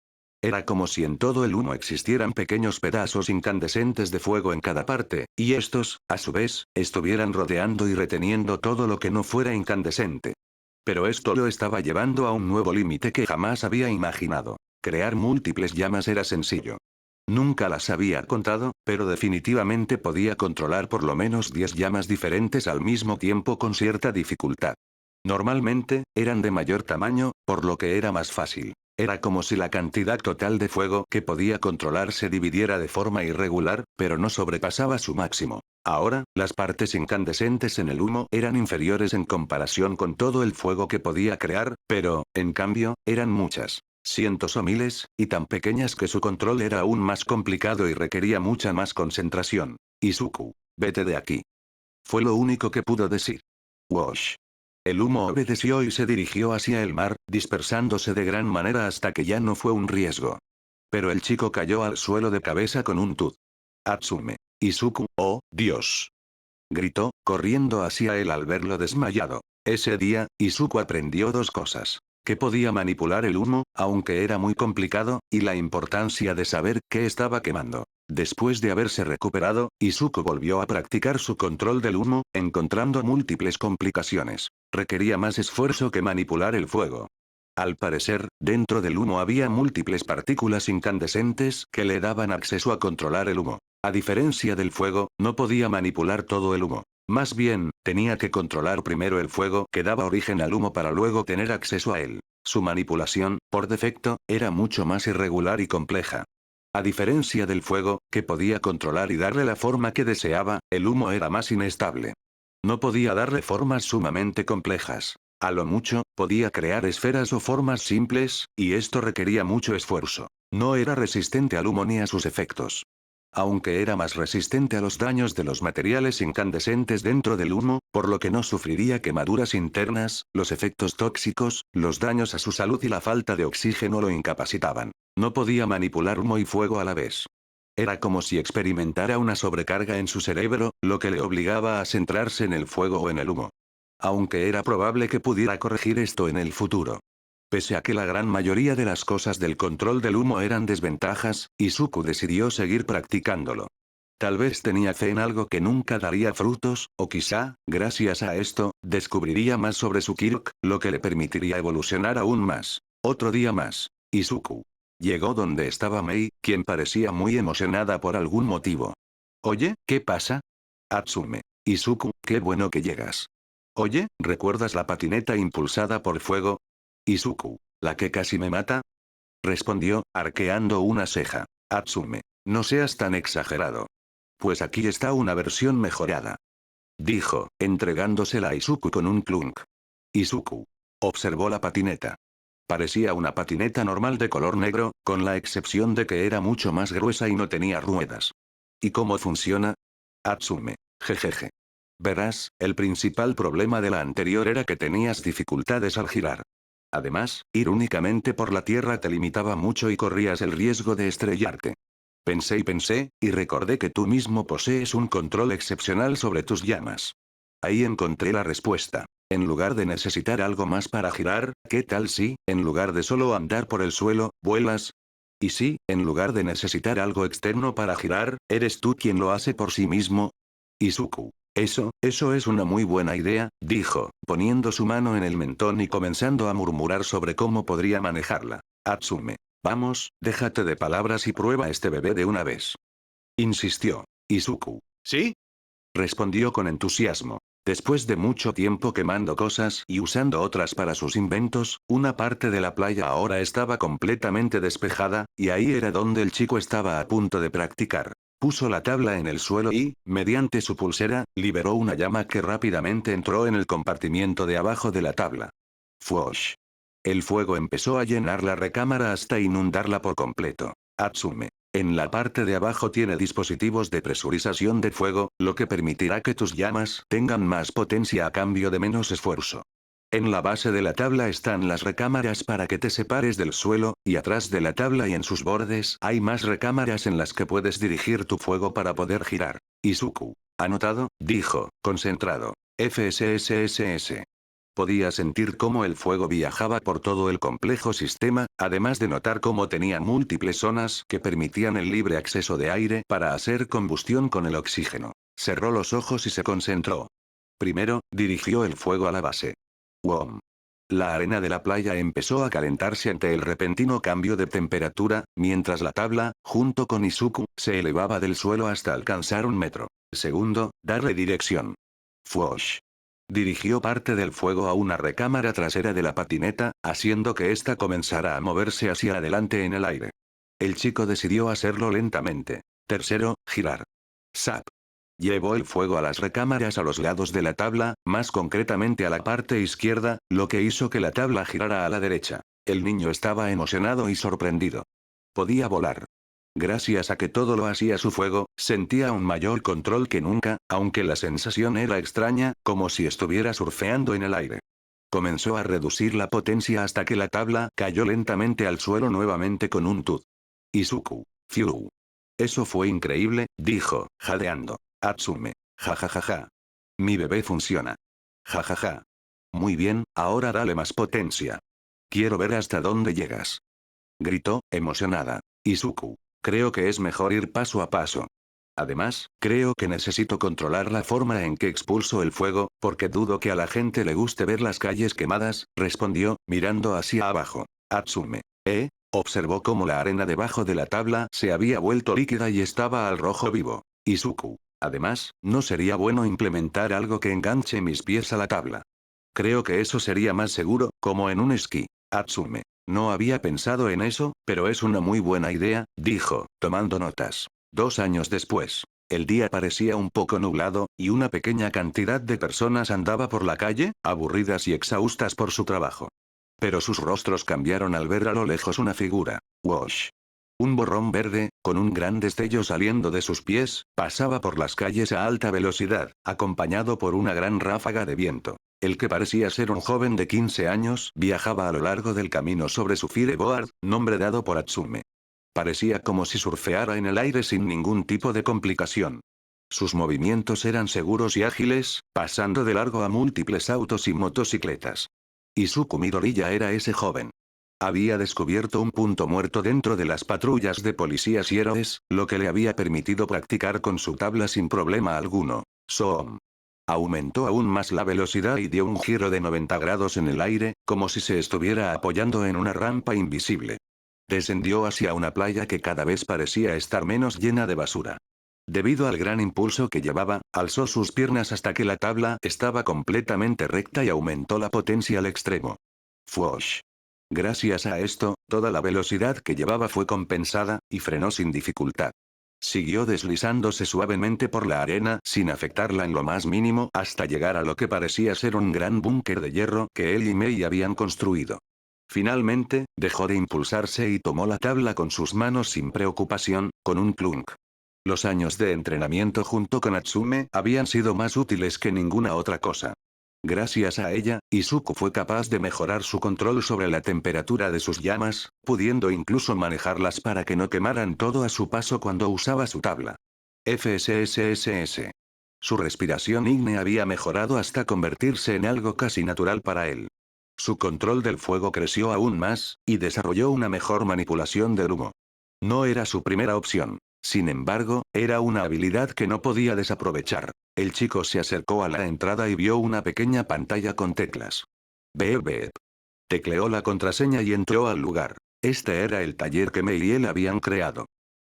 S2: Era como si en todo el humo existieran pequeños pedazos incandescentes de fuego en cada parte, y estos, a su vez, estuvieran rodeando y reteniendo todo lo que no fuera incandescente. Pero esto lo estaba llevando a un nuevo límite que jamás había imaginado. Crear múltiples llamas era sencillo. Nunca las había contado, pero definitivamente podía controlar por lo menos 10 llamas diferentes al mismo tiempo con cierta dificultad. Normalmente, eran de mayor tamaño, por lo que era más fácil. Era como si la cantidad total de fuego que podía controlar se dividiera de forma irregular, pero no sobrepasaba su máximo. Ahora, las partes incandescentes en el humo eran inferiores en comparación con todo el fuego que podía crear, pero, en cambio, eran muchas. Cientos o miles, y tan pequeñas que su control era aún más complicado y requería mucha más concentración. Izuku, vete de aquí. Fue lo único que pudo decir. Wash. El humo obedeció y se dirigió hacia el mar, dispersándose de gran manera hasta que ya no fue un riesgo. Pero el chico cayó al suelo de cabeza con un tud. Atsume. Izuku, oh, Dios. Gritó, corriendo hacia él al verlo desmayado. Ese día, Izuku aprendió dos cosas. Que podía manipular el humo, aunque era muy complicado, y la importancia de saber qué estaba quemando. Después de haberse recuperado, Izuku volvió a practicar su control del humo, encontrando múltiples complicaciones. Requería más esfuerzo que manipular el fuego. Al parecer, dentro del humo había múltiples partículas incandescentes que le daban acceso a controlar el humo. A diferencia del fuego, no podía manipular todo el humo. Más bien, tenía que controlar primero el fuego que daba origen al humo para luego tener acceso a él. Su manipulación, por defecto, era mucho más irregular y compleja. A diferencia del fuego, que podía controlar y darle la forma que deseaba, el humo era más inestable. No podía darle formas sumamente complejas. A lo mucho, podía crear esferas o formas simples, y esto requería mucho esfuerzo. No era resistente al humo ni a sus efectos. Aunque era más resistente a los daños de los materiales incandescentes dentro del humo, por lo que no sufriría quemaduras internas, los efectos tóxicos, los daños a su salud y la falta de oxígeno lo incapacitaban. No podía manipular humo y fuego a la vez. Era como si experimentara una sobrecarga en su cerebro, lo que le obligaba a centrarse en el fuego o en el humo. Aunque era probable que pudiera corregir esto en el futuro. Pese a que la gran mayoría de las cosas del control del humo eran desventajas, Izuku decidió seguir practicándolo. Tal vez tenía fe en algo que nunca daría frutos, o quizá, gracias a esto, descubriría más sobre su Kirk, lo que le permitiría evolucionar aún más. Otro día más. Izuku. Llegó donde estaba Mei, quien parecía muy emocionada por algún motivo. Oye, ¿qué pasa? Atsume. Izuku, qué bueno que llegas. Oye, ¿recuerdas la patineta impulsada por fuego? Izuku, ¿la que casi me mata? Respondió, arqueando una ceja. Atsume. No seas tan exagerado. Pues aquí está una versión mejorada. Dijo, entregándosela a Izuku con un clunk. Izuku. Observó la patineta. Parecía una patineta normal de color negro, con la excepción de que era mucho más gruesa y no tenía ruedas. ¿Y cómo funciona? Atsume. Jejeje. Verás, el principal problema de la anterior era que tenías dificultades al girar. Además, ir únicamente por la tierra te limitaba mucho y corrías el riesgo de estrellarte. Pensé, y recordé que tú mismo posees un control excepcional sobre tus llamas. Ahí encontré la respuesta. En lugar de necesitar algo más para girar, ¿qué tal si, en lugar de solo andar por el suelo, vuelas? Y si, en lugar de necesitar algo externo para girar, eres tú quien lo hace por sí mismo. Izuku. Eso es una muy buena idea, dijo, poniendo su mano en el mentón y comenzando a murmurar sobre cómo podría manejarla. Atsume. Vamos, déjate de palabras y prueba este bebé de una vez. Insistió. Izuku. ¿Sí? Respondió con entusiasmo. Después de mucho tiempo quemando cosas y usando otras para sus inventos, una parte de la playa ahora estaba completamente despejada, y ahí era donde el chico estaba a punto de practicar. Puso la tabla en el suelo y, mediante su pulsera, liberó una llama que rápidamente entró en el compartimiento de abajo de la tabla. Fuosh. El fuego empezó a llenar la recámara hasta inundarla por completo. Atsume. En la parte de abajo tiene dispositivos de presurización de fuego, lo que permitirá que tus llamas tengan más potencia a cambio de menos esfuerzo. En la base de la tabla están las recámaras para que te separes del suelo, y atrás de la tabla y en sus bordes hay más recámaras en las que puedes dirigir tu fuego para poder girar. Izuku. Anotado, dijo, concentrado. FSSSS. Podía sentir cómo el fuego viajaba por todo el complejo sistema, además de notar cómo tenía múltiples zonas que permitían el libre acceso de aire para hacer combustión con el oxígeno. Cerró los ojos y se concentró. Primero, dirigió el fuego a la base. ¡Wom! La arena de la playa empezó a calentarse ante el repentino cambio de temperatura, mientras la tabla, junto con Izuku, se elevaba del suelo hasta alcanzar 1 metro. Segundo, darle dirección. Fuosh. Dirigió parte del fuego a una recámara trasera de la patineta, haciendo que ésta comenzara a moverse hacia adelante en el aire. El chico decidió hacerlo lentamente. Tercero, girar. Sap. Llevó el fuego a las recámaras a los lados de la tabla, más concretamente a la parte izquierda, lo que hizo que la tabla girara a la derecha. El niño estaba emocionado y sorprendido. Podía volar. Gracias a que todo lo hacía su fuego, sentía un mayor control que nunca, aunque la sensación era extraña, como si estuviera surfeando en el aire. Comenzó a reducir la potencia hasta que la tabla cayó lentamente al suelo nuevamente con un tud. Izuku. Fiu. Eso fue increíble, dijo, jadeando. Atsume. Jajajaja. Mi bebé funciona. Jajaja. Muy bien, ahora dale más potencia. Quiero ver hasta dónde llegas. Gritó, emocionada. Izuku. Creo que es mejor ir paso a paso. Además, creo que necesito controlar la forma en que expulso el fuego, porque dudo que a la gente le guste ver las calles quemadas, respondió, mirando hacia abajo. Atsume. Observó cómo la arena debajo de la tabla se había vuelto líquida y estaba al rojo vivo. Izuku. Además, no sería bueno implementar algo que enganche mis pies a la tabla. Creo que eso sería más seguro, como en un esquí. Atsume. No había pensado en eso, pero es una muy buena idea, dijo, tomando notas. 2 años después. El día parecía un poco nublado, y una pequeña cantidad de personas andaba por la calle, aburridas y exhaustas por su trabajo. Pero sus rostros cambiaron al ver a lo lejos una figura. Wash. Un borrón verde, con un gran destello saliendo de sus pies, pasaba por las calles a alta velocidad, acompañado por una gran ráfaga de viento. El que parecía ser un joven de 15 años viajaba a lo largo del camino sobre su Fireboard, nombre dado por Atsume. Parecía como si surfeara en el aire sin ningún tipo de complicación. Sus movimientos eran seguros y ágiles, pasando de largo a múltiples autos y motocicletas. Izuku Midoriya era ese joven. Había descubierto un punto muerto dentro de las patrullas de policías y héroes, lo que le había permitido practicar con su tabla sin problema alguno. Soom. Aumentó aún más la velocidad y dio un giro de 90 grados en el aire, como si se estuviera apoyando en una rampa invisible. Descendió hacia una playa que cada vez parecía estar menos llena de basura. Debido al gran impulso que llevaba, alzó sus piernas hasta que la tabla estaba completamente recta y aumentó la potencia al extremo. ¡Fwosh! Gracias a esto, toda la velocidad que llevaba fue compensada, y frenó sin dificultad. Siguió deslizándose suavemente por la arena sin afectarla en lo más mínimo hasta llegar a lo que parecía ser un gran búnker de hierro que él y Mei habían construido. Finalmente, dejó de impulsarse y tomó la tabla con sus manos sin preocupación, con un clunk. Los años de entrenamiento junto con Atsume habían sido más útiles que ninguna otra cosa. Gracias a ella, Izuku fue capaz de mejorar su control sobre la temperatura de sus llamas, pudiendo incluso manejarlas para que no quemaran todo a su paso cuando usaba su tabla. FSSSS. Su respiración ígnea había mejorado hasta convertirse en algo casi natural para él. Su control del fuego creció aún más, y desarrolló una mejor manipulación del humo. No era su primera opción. Sin embargo, era una habilidad que no podía desaprovechar. El chico se acercó a la entrada y vio una pequeña pantalla con teclas. Beep beep. Tecleó la contraseña y entró al lugar. Este era el taller que Mei y él habían creado.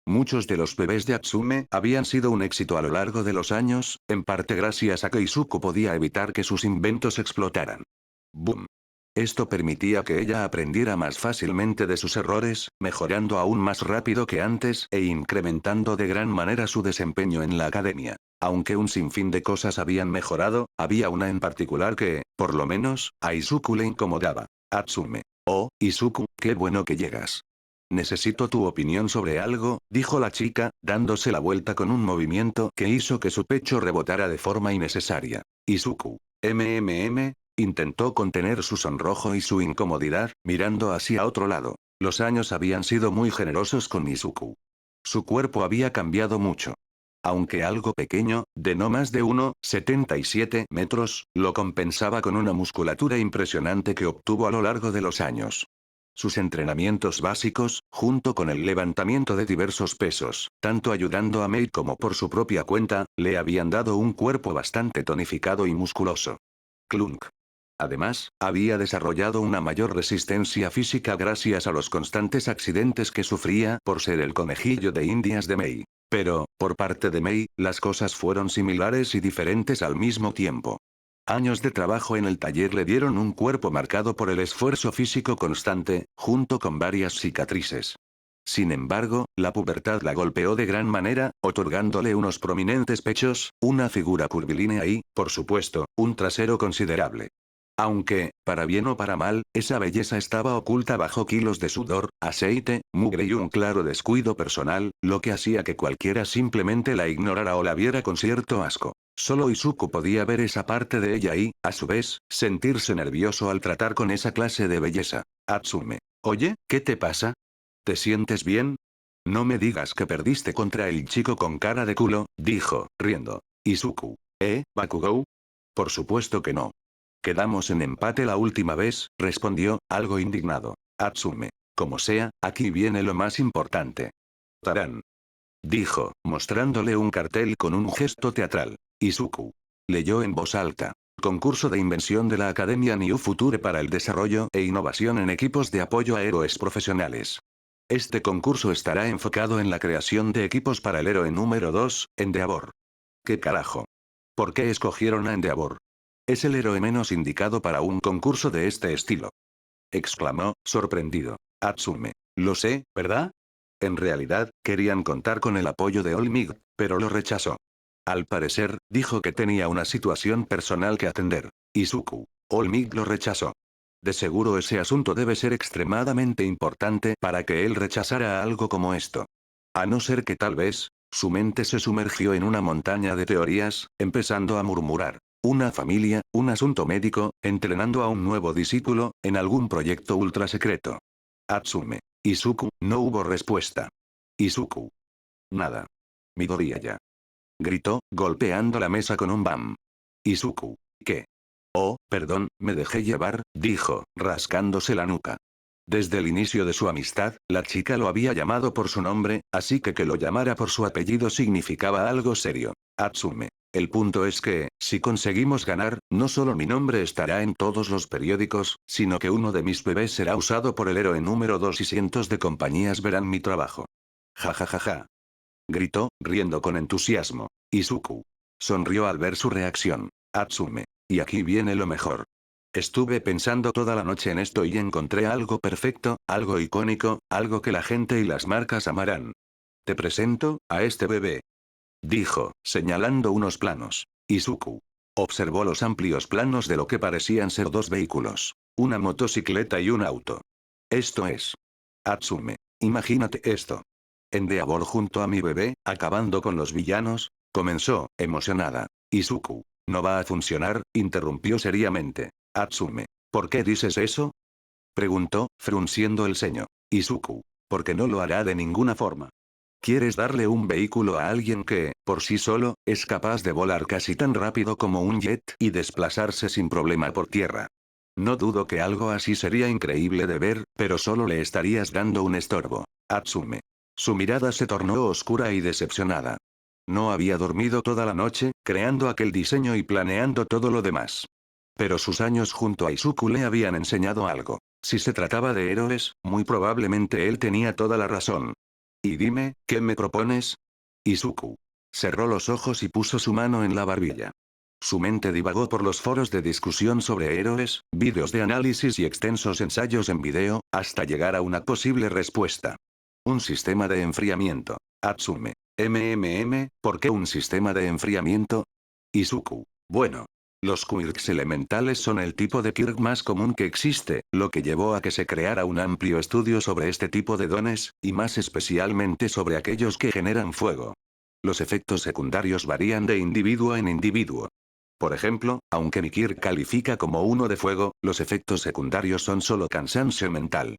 S2: Muchos de los bebés de Atsume habían sido un éxito a lo largo de los años, en parte gracias a que Izuku podía evitar que sus inventos explotaran. ¡Boom! Esto permitía que ella aprendiera más fácilmente de sus errores, mejorando aún más rápido que antes e incrementando de gran manera su desempeño en la academia. Aunque un sinfín de cosas habían mejorado, había una en particular que, por lo menos, a Izuku le incomodaba. Atsume. Oh, Izuku, qué bueno que llegas. Necesito tu opinión sobre algo, dijo la chica, dándose la vuelta con un movimiento que hizo que su pecho rebotara de forma innecesaria. Izuku. Intentó contener su sonrojo y su incomodidad, mirando hacia otro lado. Los años habían sido muy generosos con Izuku. Su cuerpo había cambiado mucho. Aunque algo pequeño, de no más de 1,77 metros, lo compensaba con una musculatura impresionante que obtuvo a lo largo de los años. Sus entrenamientos básicos, junto con el levantamiento de diversos pesos, tanto ayudando a Mei como por su propia cuenta, le habían dado un cuerpo bastante tonificado y musculoso. Clunk. Además, había desarrollado una mayor resistencia física gracias a los constantes accidentes que sufría por ser el conejillo de indias de Mei. Pero, por parte de Mei, las cosas fueron similares y diferentes al mismo tiempo. Años de trabajo en el taller le dieron un cuerpo marcado por el esfuerzo físico constante, junto con varias cicatrices. Sin embargo, la pubertad la golpeó de gran manera, otorgándole unos prominentes pechos, una figura curvilínea y, por supuesto, un trasero considerable. Aunque, para bien o para mal, esa belleza estaba oculta bajo kilos de sudor, aceite, mugre y un claro descuido personal, lo que hacía que cualquiera simplemente la ignorara o la viera con cierto asco. Solo Izuku podía ver esa parte de ella y, a su vez, sentirse nervioso al tratar con esa clase de belleza. Atsume. Oye, ¿qué te pasa? ¿Te sientes bien? No me digas que perdiste contra el chico con cara de culo, dijo, riendo. Izuku. Bakugou? Por supuesto que no. Quedamos en empate la última vez, respondió, algo indignado. Atsume. Como sea, aquí viene lo más importante. Tarán. Dijo, mostrándole un cartel con un gesto teatral. Izuku. Leyó en voz alta. Concurso de invención de la Academia New Future para el desarrollo e innovación en equipos de apoyo a héroes profesionales. Este concurso estará enfocado en la creación de equipos para el héroe número 2, Endeavor. ¿Qué carajo? ¿Por qué escogieron a Endeavor? Es el héroe menos indicado para un concurso de este estilo. Exclamó, sorprendido. Atsume. Lo sé, ¿verdad? En realidad, querían contar con el apoyo de Olmig, pero lo rechazó. Al parecer, dijo que tenía una situación personal que atender. Izuku. Olmig lo rechazó. De seguro ese asunto debe ser extremadamente importante para que él rechazara algo como esto. A no ser que tal vez, su mente se sumergió en una montaña de teorías, empezando a murmurar. Una familia, un asunto médico, entrenando a un nuevo discípulo, en algún proyecto ultra secreto. Atsume. Izuku, no hubo respuesta. Izuku. Nada. Midoriyaya. Gritó, golpeando la mesa con un bam. Izuku. ¿Qué? Oh, perdón, me dejé llevar, dijo, rascándose la nuca. Desde el inicio de su amistad, la chica lo había llamado por su nombre, así que lo llamara por su apellido significaba algo serio. Atsume. El punto es que, si conseguimos ganar, no solo mi nombre estará en todos los periódicos, sino que uno de mis bebés será usado por el héroe número 2 y cientos de compañías verán mi trabajo. Ja ja ja ja. Gritó, riendo con entusiasmo. Izuku sonrió al ver su reacción. Atsume. Y aquí viene lo mejor. Estuve pensando toda la noche en esto y encontré algo perfecto, algo icónico, algo que la gente y las marcas amarán. Te presento, a este bebé. Dijo, señalando unos planos. Izuku observó los amplios planos de lo que parecían ser dos vehículos. Una motocicleta y un auto. Esto es. Atsume. Imagínate esto. Endeavor junto a mi bebé, acabando con los villanos, comenzó, emocionada. Izuku. No va a funcionar, interrumpió seriamente. Atsume. ¿Por qué dices eso? Preguntó, frunciendo el ceño. Izuku. Porque no lo hará de ninguna forma. ¿Quieres darle un vehículo a alguien que, por sí solo, es capaz de volar casi tan rápido como un jet y desplazarse sin problema por tierra? No dudo que algo así sería increíble de ver, pero solo le estarías dando un estorbo. Atsume. Su mirada se tornó oscura y decepcionada. No había dormido toda la noche, creando aquel diseño y planeando todo lo demás. Pero sus años junto a Izuku le habían enseñado algo. Si se trataba de héroes, muy probablemente él tenía toda la razón. Y dime, ¿qué me propones? Izuku cerró los ojos y puso su mano en la barbilla. Su mente divagó por los foros de discusión sobre héroes, vídeos de análisis y extensos ensayos en video, hasta llegar a una posible respuesta. Un sistema de enfriamiento. Atsume. ¿Por qué un sistema de enfriamiento? Izuku. Bueno. Los quirks elementales son el tipo de quirk más común que existe, lo que llevó a que se creara un amplio estudio sobre este tipo de dones, y más especialmente sobre aquellos que generan fuego. Los efectos secundarios varían de individuo en individuo. Por ejemplo, aunque mi quirk califica como uno de fuego, los efectos secundarios son solo cansancio mental.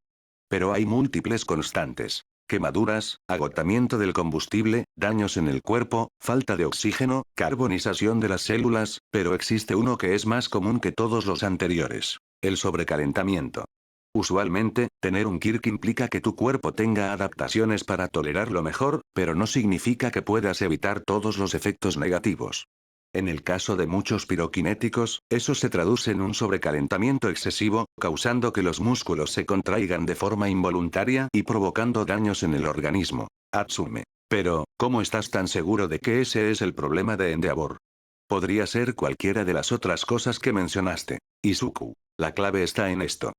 S2: Pero hay múltiples constantes. Quemaduras, agotamiento del combustible, daños en el cuerpo, falta de oxígeno, carbonización de las células, pero existe uno que es más común que todos los anteriores. El sobrecalentamiento. Usualmente, tener un Kirk implica que tu cuerpo tenga adaptaciones para tolerarlo mejor, pero no significa que puedas evitar todos los efectos negativos. En el caso de muchos piroquinéticos, eso se traduce en un sobrecalentamiento excesivo, causando que los músculos se contraigan de forma involuntaria y provocando daños en el organismo. Atsume. Pero, ¿cómo estás tan seguro de que ese es el problema de Endeavor? Podría ser cualquiera de las otras cosas que mencionaste. Izuku. La clave está en esto.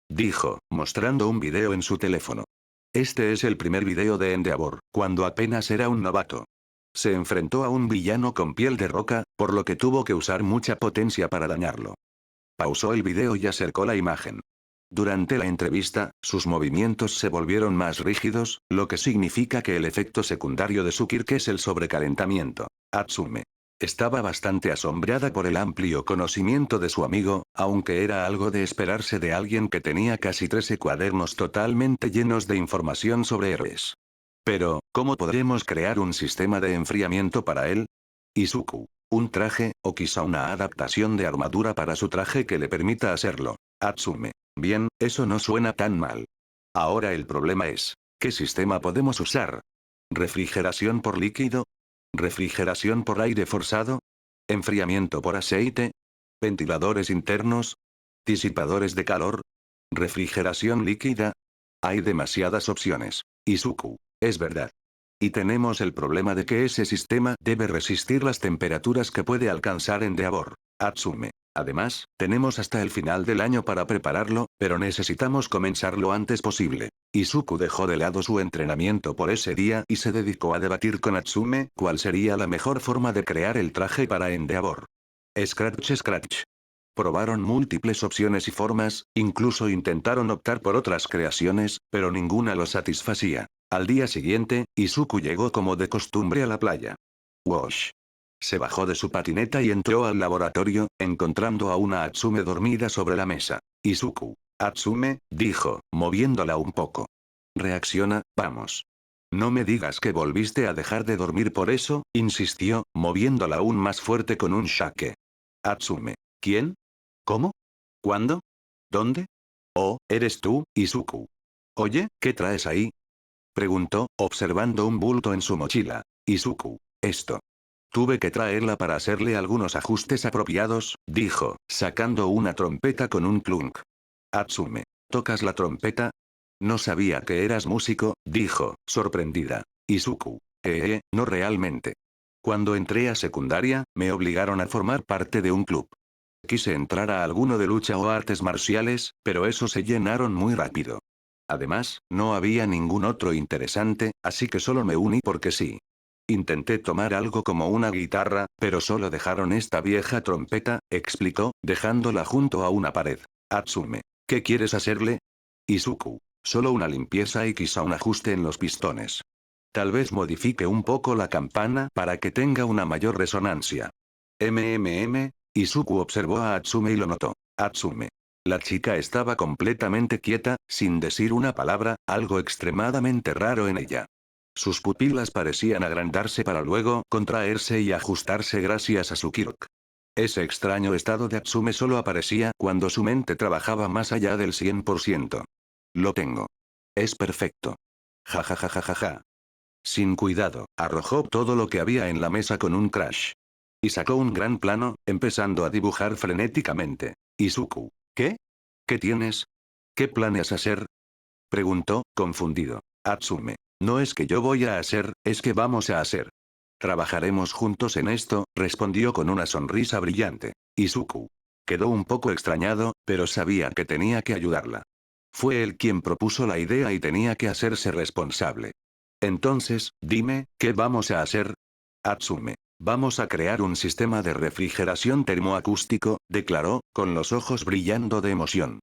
S2: Dijo, mostrando un video en su teléfono. Este es el primer video de Endeavor, cuando apenas era un novato. Se enfrentó a un villano con piel de roca, por lo que tuvo que usar mucha potencia para dañarlo. Pausó el video y acercó la imagen. Durante la entrevista, sus movimientos se volvieron más rígidos, lo que significa que el efecto secundario de su Kirk es el sobrecalentamiento. Atsume. Estaba bastante asombrada por el amplio conocimiento de su amigo, aunque era algo de esperarse de alguien que tenía casi 13 cuadernos totalmente llenos de información sobre héroes. Pero, ¿cómo podremos crear un sistema de enfriamiento para él? Izuku. Un traje, o quizá una adaptación de armadura para su traje que le permita hacerlo. Atsume. Bien, eso no suena tan mal. Ahora el problema es, ¿qué sistema podemos usar? ¿Refrigeración por líquido? ¿Refrigeración por aire forzado? ¿Enfriamiento por aceite? ¿Ventiladores internos? ¿Disipadores de calor? ¿Refrigeración líquida? Hay demasiadas opciones. Izuku. Es verdad. Y tenemos el problema de que ese sistema debe resistir las temperaturas que puede alcanzar Endeavor. Atsume. Además, tenemos hasta el final del año para prepararlo, pero necesitamos comenzar lo antes posible. Izuku dejó de lado su entrenamiento por ese día y se dedicó a debatir con Atsume cuál sería la mejor forma de crear el traje para Endeavor. Scratch Scratch. Probaron múltiples opciones y formas, incluso intentaron optar por otras creaciones, pero ninguna los satisfacía. Al día siguiente, Izuku llegó como de costumbre a la playa. Wash. Se bajó de su patineta y entró al laboratorio, encontrando a una Atsume dormida sobre la mesa. Izuku. Atsume, dijo, moviéndola un poco. Reacciona, vamos. No me digas que volviste a dejar de dormir por eso, insistió, moviéndola aún más fuerte con un shake. Atsume. ¿Quién? ¿Cómo? ¿Cuándo? ¿Dónde? Oh, eres tú, Izuku. Oye, ¿qué traes ahí? Preguntó, observando un bulto en su mochila. Izuku. Esto. Tuve que traerla para hacerle algunos ajustes apropiados, dijo, sacando una trompeta con un clunk. Atsume. ¿Tocas la trompeta? No sabía que eras músico, dijo, sorprendida. Izuku. No realmente. Cuando entré a secundaria, me obligaron a formar parte de un club. Quise entrar a alguno de lucha o artes marciales, pero esos se llenaron muy rápido. Además, no había ningún otro interesante, así que solo me uní porque sí. Intenté tomar algo como una guitarra, pero solo dejaron esta vieja trompeta, explicó, dejándola junto a una pared. Atsume. ¿Qué quieres hacerle? Izuku. Solo una limpieza y quizá un ajuste en los pistones. Tal vez modifique un poco la campana para que tenga una mayor resonancia. Izuku observó a Atsume y lo notó. Atsume. La chica estaba completamente quieta, sin decir una palabra, algo extremadamente raro en ella. Sus pupilas parecían agrandarse para luego contraerse y ajustarse gracias a su kirk. Ese extraño estado de Atsume solo aparecía cuando su mente trabajaba más allá del 100%. Lo tengo. Es perfecto. Ja ja ja ja ja ja. Sin cuidado, arrojó todo lo que había en la mesa con un crash. Y sacó un gran plano, empezando a dibujar frenéticamente. Izuku. ¿Qué? ¿Qué tienes? ¿Qué planeas hacer? Preguntó, confundido. Atsume. No es que yo voy a hacer, es que vamos a hacer. Trabajaremos juntos en esto, respondió con una sonrisa brillante. Izuku. Quedó un poco extrañado, pero sabía que tenía que ayudarla. Fue él quien propuso la idea y tenía que hacerse responsable. Entonces, dime, ¿qué vamos a hacer? Atsume. Vamos a crear un sistema de refrigeración termoacústico, declaró, con los ojos brillando de emoción.